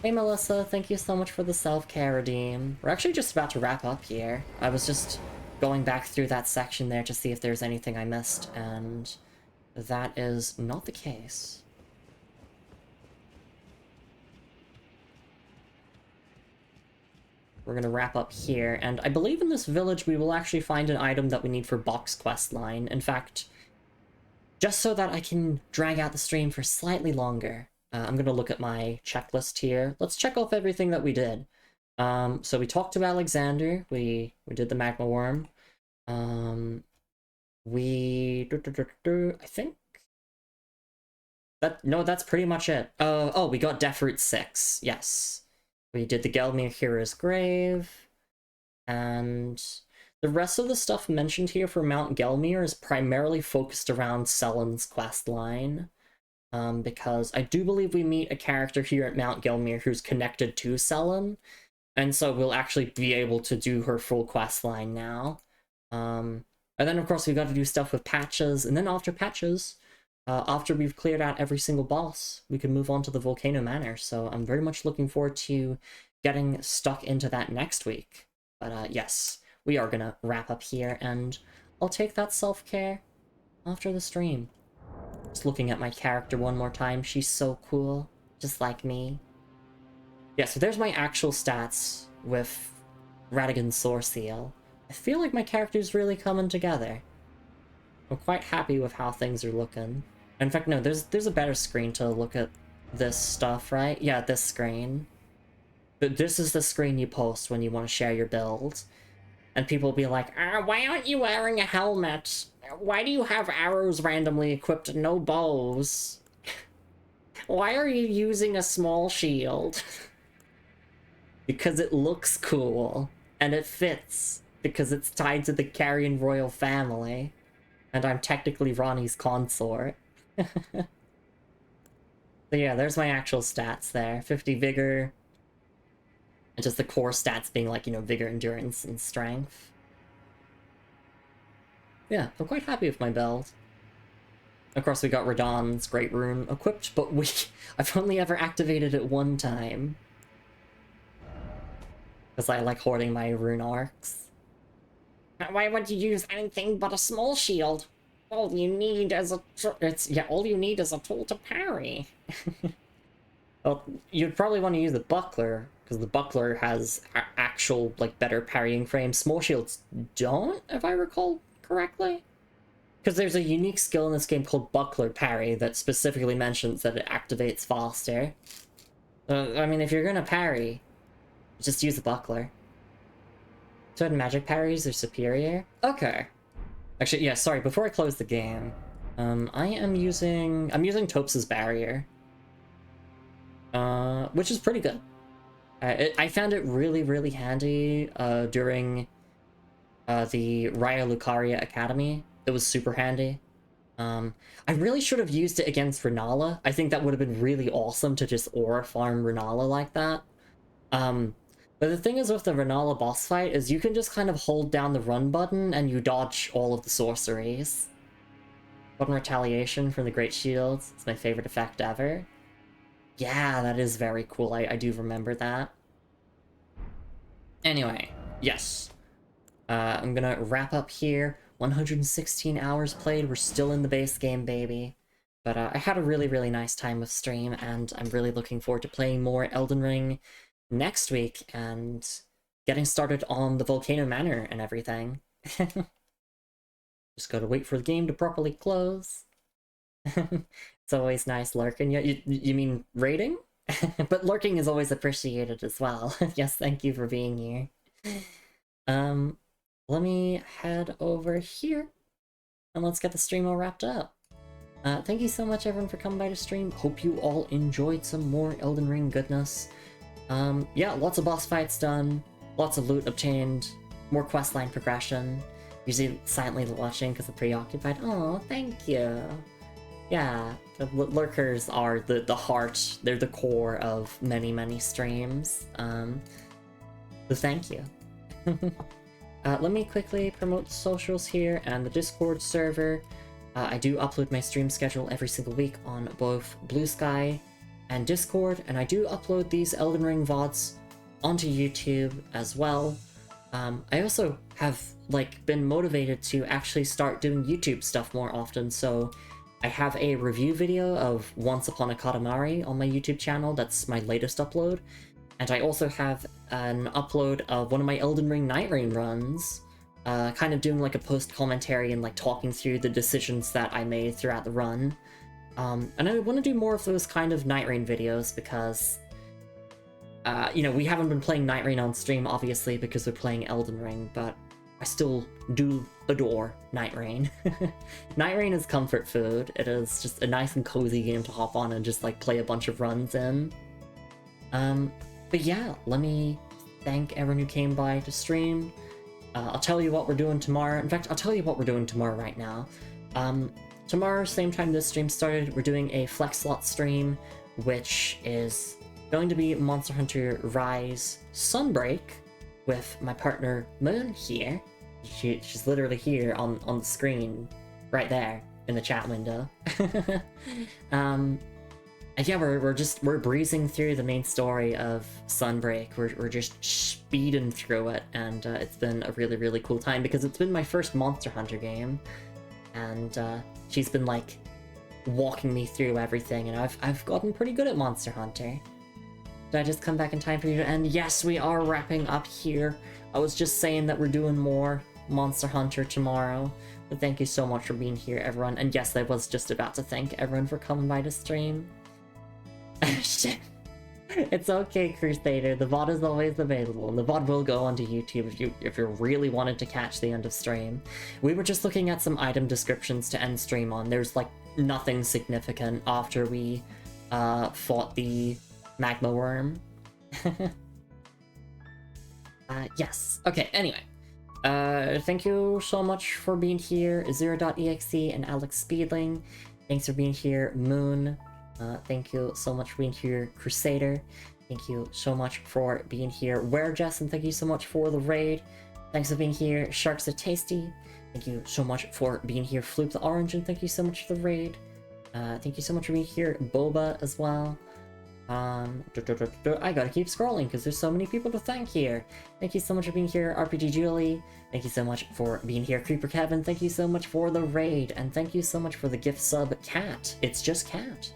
Hey Melissa, thank you so much for the self-care redeem. We're actually just about to wrap up here. I was just going back through that section there to see if there's anything I missed, and that is not the case. We're gonna wrap up here, and I believe in this village we will actually find an item that we need for Box quest line. In fact, just so that I can drag out the stream for slightly longer, I'm gonna look at my checklist here. Let's check off everything that we did. So we talked to Alexander, we did the magma worm. I think that, no, that's pretty much it. Oh, we got Deathroot 6, yes. We did the Gelmir Hero's Grave, and the rest of the stuff mentioned here for Mount Gelmir is primarily focused around Selen's quest line, because I do believe we meet a character here at Mount Gelmir who's connected to Selen, and so we'll actually be able to do her full quest line now. And then of course we've got to do stuff with patches, and then after patches, after we've cleared out every single boss, we can move on to the Volcano Manor, so I'm very much looking forward to getting stuck into that next week. But yes, we are gonna wrap up here, and I'll take that self-care after the stream. Just looking at my character one more time, she's so cool, just like me. Yeah, so there's my actual stats with Radagon's Source Seal. I feel like my character's really coming together. I'm quite happy with how things are looking. In fact, no, there's a better screen to look at this stuff, right? Yeah, this screen. But this is the screen you post when you want to share your build. And people will be like, why aren't you wearing a helmet? Why do you have arrows randomly equipped and no bows? Why are you using a small shield? Because it looks cool. And it fits. Because it's tied to the Carrion royal family. And I'm technically Ronnie's consort. So yeah, there's my actual stats there. 50 vigor. And just the core stats being like, you know, vigor, endurance, and strength. Yeah, I'm quite happy with my build. Of course, we got Radagon's Great Rune equipped, but I've only ever activated it one time. Because I like hoarding my rune arcs. Why would you use anything but a small shield? All you need is all you need is a tool to parry. Well, you'd probably want to use the buckler, because the buckler has actual, like, better parrying frames. Small shields don't, if I recall correctly. Because there's a unique skill in this game called Buckler Parry that specifically mentions that it activates faster. I mean, if you're gonna parry, just use the buckler. Certain magic parries are superior? Okay. Actually, yeah, sorry, before I close the game, I'm using Tops's Barrier. Which is pretty good. I found it really, really handy, during, the Raya Lucaria Academy. It was super handy. I really should have used it against Renala. I think that would have been really awesome to just aura farm Renala like that. But the thing is with the Renala boss fight is you can just kind of hold down the run button and you dodge all of the sorceries. Button Retaliation from the Great Shields. It's my favorite effect ever. Yeah, that is very cool. I do remember that. Anyway, yes. I'm gonna wrap up here. 116 hours played. We're still in the base game, baby. But I had a really, really nice time with stream, and I'm really looking forward to playing more Elden Ring next week and getting started on the Volcano Manor and everything. Just gotta wait for the game to properly close. It's always nice lurking. Yeah, you mean raiding? But lurking is always appreciated as well. Yes, thank you for being here. Let me head over here, and let's get the stream all wrapped up. Thank you so much, everyone, for coming by to stream. Hope you all enjoyed some more Elden Ring goodness. Yeah, lots of boss fights done, lots of loot obtained, more questline progression. Usually silently watching because I'm preoccupied. Oh, thank you. Yeah, the lurkers are the heart, they're the core of many, many streams. So thank you. Let me quickly promote socials here and the Discord server. I do upload my stream schedule every single week on both Blue Sky and Discord, and I do upload these Elden Ring VODs onto YouTube as well. I also have been motivated to actually start doing YouTube stuff more often, so I have a review video of Once Upon a Katamari on my YouTube channel. That's my latest upload. And I also have an upload of one of my Elden Ring Night Rain runs, kind of doing a post commentary and talking through the decisions that I made throughout the run. And I want to do more of those kind of Night Rain videos because, we haven't been playing Night Rain on stream, obviously, because we're playing Elden Ring, but I still do adore Night Rain. Night Rain is comfort food. It is just a nice and cozy game to hop on and just play a bunch of runs in. But yeah, let me thank everyone who came by to stream. I'll tell you what we're doing tomorrow. In fact, I'll tell you what we're doing tomorrow right now. Tomorrow, same time this stream started, we're doing a Flex Slot stream, which is going to be Monster Hunter Rise Sunbreak with my partner Moon here. She's literally here on the screen, right there in the chat window. And yeah, we're breezing through the main story of Sunbreak. We're just speeding through it, and it's been a really, really cool time because it's been my first Monster Hunter game, and she's been walking me through everything, and I've gotten pretty good at Monster Hunter. Did I just come back in time for you to end? Yes, we are wrapping up here. I was just saying that we're doing more Monster Hunter tomorrow, but thank you so much for being here, everyone. And yes, I was just about to thank everyone for coming by to stream. Shit. It's okay, Crusader. The VOD is always available, and the VOD will go onto YouTube if you really wanted to catch the end of stream. We were just looking at some item descriptions to end stream on. There's nothing significant after we fought the magma worm. Yes. Okay, anyway. Thank you so much for being here, Zero.exe and Alex Speedling. Thanks for being here, Moon. Thank you so much for being here, Crusader. Thank you so much for being here, Werejess, and thank you so much for the raid. Thanks for being here, Sharks Are Tasty. Thank you so much for being here, Floop the Orange, and thank you so much for the raid. Thank you so much for being here, Boba, as well. I gotta keep scrolling because there's so many people to thank here. Thank you so much for being here, RPG Julie. Thank you so much for being here, Creeper Kevin. Thank you so much for the raid, and thank you so much for the gift sub, Cat. It's just Cat.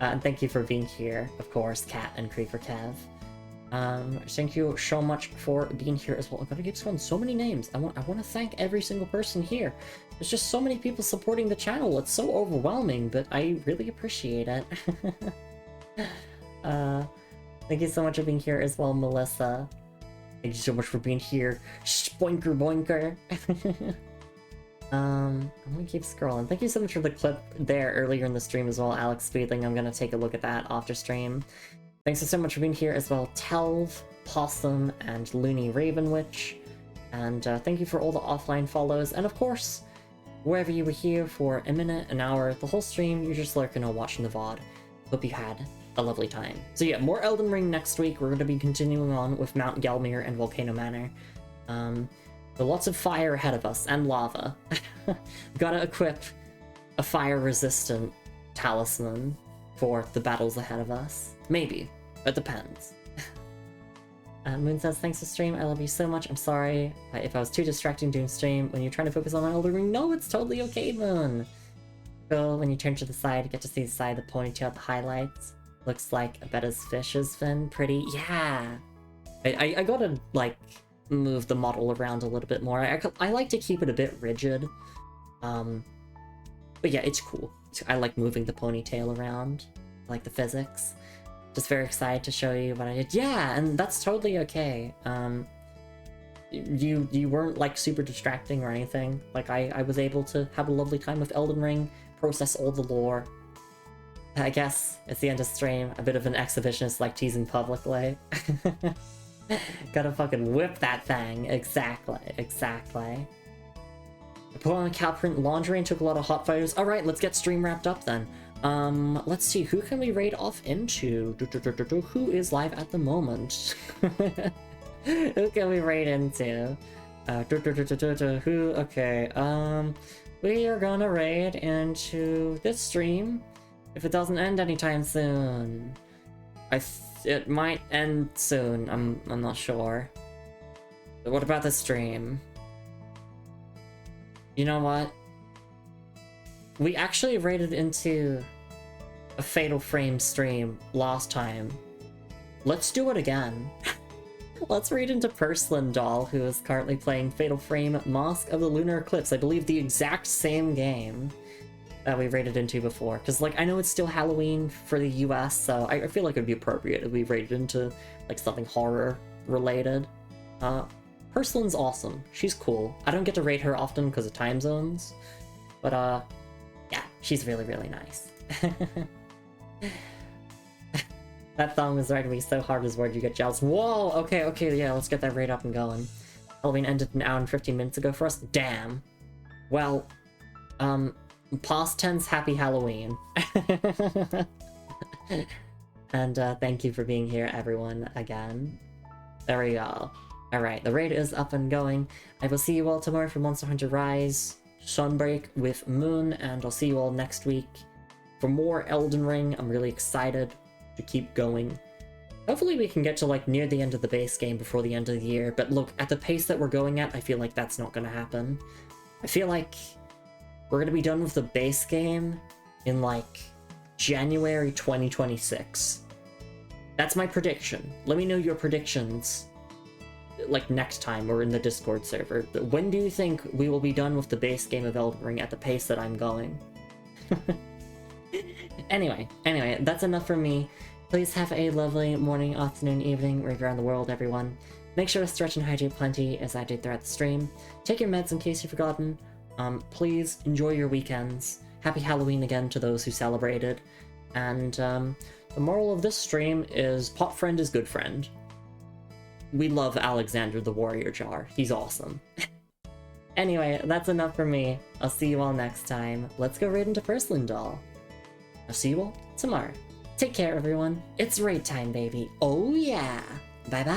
And thank you for being here, of course, Cat and Creeper Kev. Thank you so much for being here as well. I gotta keep scrolling. So many names. I want to thank every single person here. There's just so many people supporting the channel. It's so overwhelming, but I really appreciate it. Thank you so much for being here as well, Melissa. Thank you so much for being here, Spoinker Boinker. I'm gonna keep scrolling. Thank you so much for the clip there earlier in the stream as well, Alex Speedling. I'm gonna take a look at that after stream. Thanks so much for being here as well, Telv, Possum, and Looney Ravenwitch. And thank you for all the offline follows. And of course, wherever you were here for a minute, an hour, the whole stream, you're just lurking or watching the VOD. Hope you had a lovely time. So yeah, more Elden Ring next week. We're going to be continuing on with Mount Gelmir and Volcano Manor. So lots of fire ahead of us, and lava. Gotta equip a fire-resistant talisman for the battles ahead of us. Maybe. It depends. Moon says, thanks for stream. I love you so much. I'm sorry if I was too distracting during stream when you're trying to focus on my Elden Ring. No, it's totally okay, Moon. cool. When you turn to the side, you get to see the side of the ponytail, the highlights. Looks like a Betta's fish's fin. Pretty. Yeah. I gotta, like, move the model around a little bit more. I like to keep it a bit rigid. But yeah, it's cool. I like moving the ponytail around. I like the physics. Just very excited to show you what I did. Yeah, and that's totally okay. You weren't, like, super distracting or anything. Like, I was able to have a lovely time with Elden Ring, process all the lore. I guess it's the end of stream. A bit of an exhibitionist, like, teasing publicly. Gotta fucking whip that thing. Exactly. I put on a cow print laundry and took a lot of hot photos. Alright, let's get stream wrapped up then. Let's see, who can we raid off into? Who is live at the moment? Who can we raid into? Who? Okay, we are gonna raid into this stream if it doesn't end anytime soon. It might end soon, I'm not sure. But what about the stream? You know what? We actually raided into a Fatal Frame stream last time. Let's do it again. Let's raid into Purslin Doll, who is currently playing Fatal Frame Mask of the Lunar Eclipse. I believe the exact same game that we raided into before. Because, like, I know it's still Halloween for the US, so I feel like it would be appropriate if we raided into, like, something horror-related. Purslin's awesome. She's cool. I don't get to raid her often because of time zones. But, yeah, she's really, really nice. That song was writing me so hard as word you get jealous. Whoa! Okay, yeah, let's get that raid up and going. Halloween ended an hour and 15 minutes ago for us? Damn. Well, past tense happy Halloween. And, thank you for being here, everyone, again. There we go. Alright, the raid is up and going. I will see you all tomorrow for Monster Hunter Rise, Sunbreak with Moon, and I'll see you all next week for more Elden Ring. I'm really excited to keep going. Hopefully we can get to, like, near the end of the base game before the end of the year, but look, at the pace that we're going at, I feel like that's not gonna happen. I feel like we're gonna be done with the base game in, like, January 2026. That's my prediction. Let me know your predictions, like, next time we're in the Discord server. When do you think we will be done with the base game of Elden Ring at the pace that I'm going? Anyway, that's enough from me. Please have a lovely morning, afternoon, evening, wherever you're around the world, everyone. Make sure to stretch and hydrate plenty, as I did throughout the stream. Take your meds in case you've forgotten. Please enjoy your weekends. Happy Halloween again to those who celebrated. And, the moral of this stream is pot friend is good friend. We love Alexander the Warrior Jar. He's awesome. Anyway, that's enough for me. I'll see you all next time. Let's go raid into Purslin Doll. I'll see you all tomorrow. Take care, everyone. It's raid time, baby. Oh yeah. Bye-bye.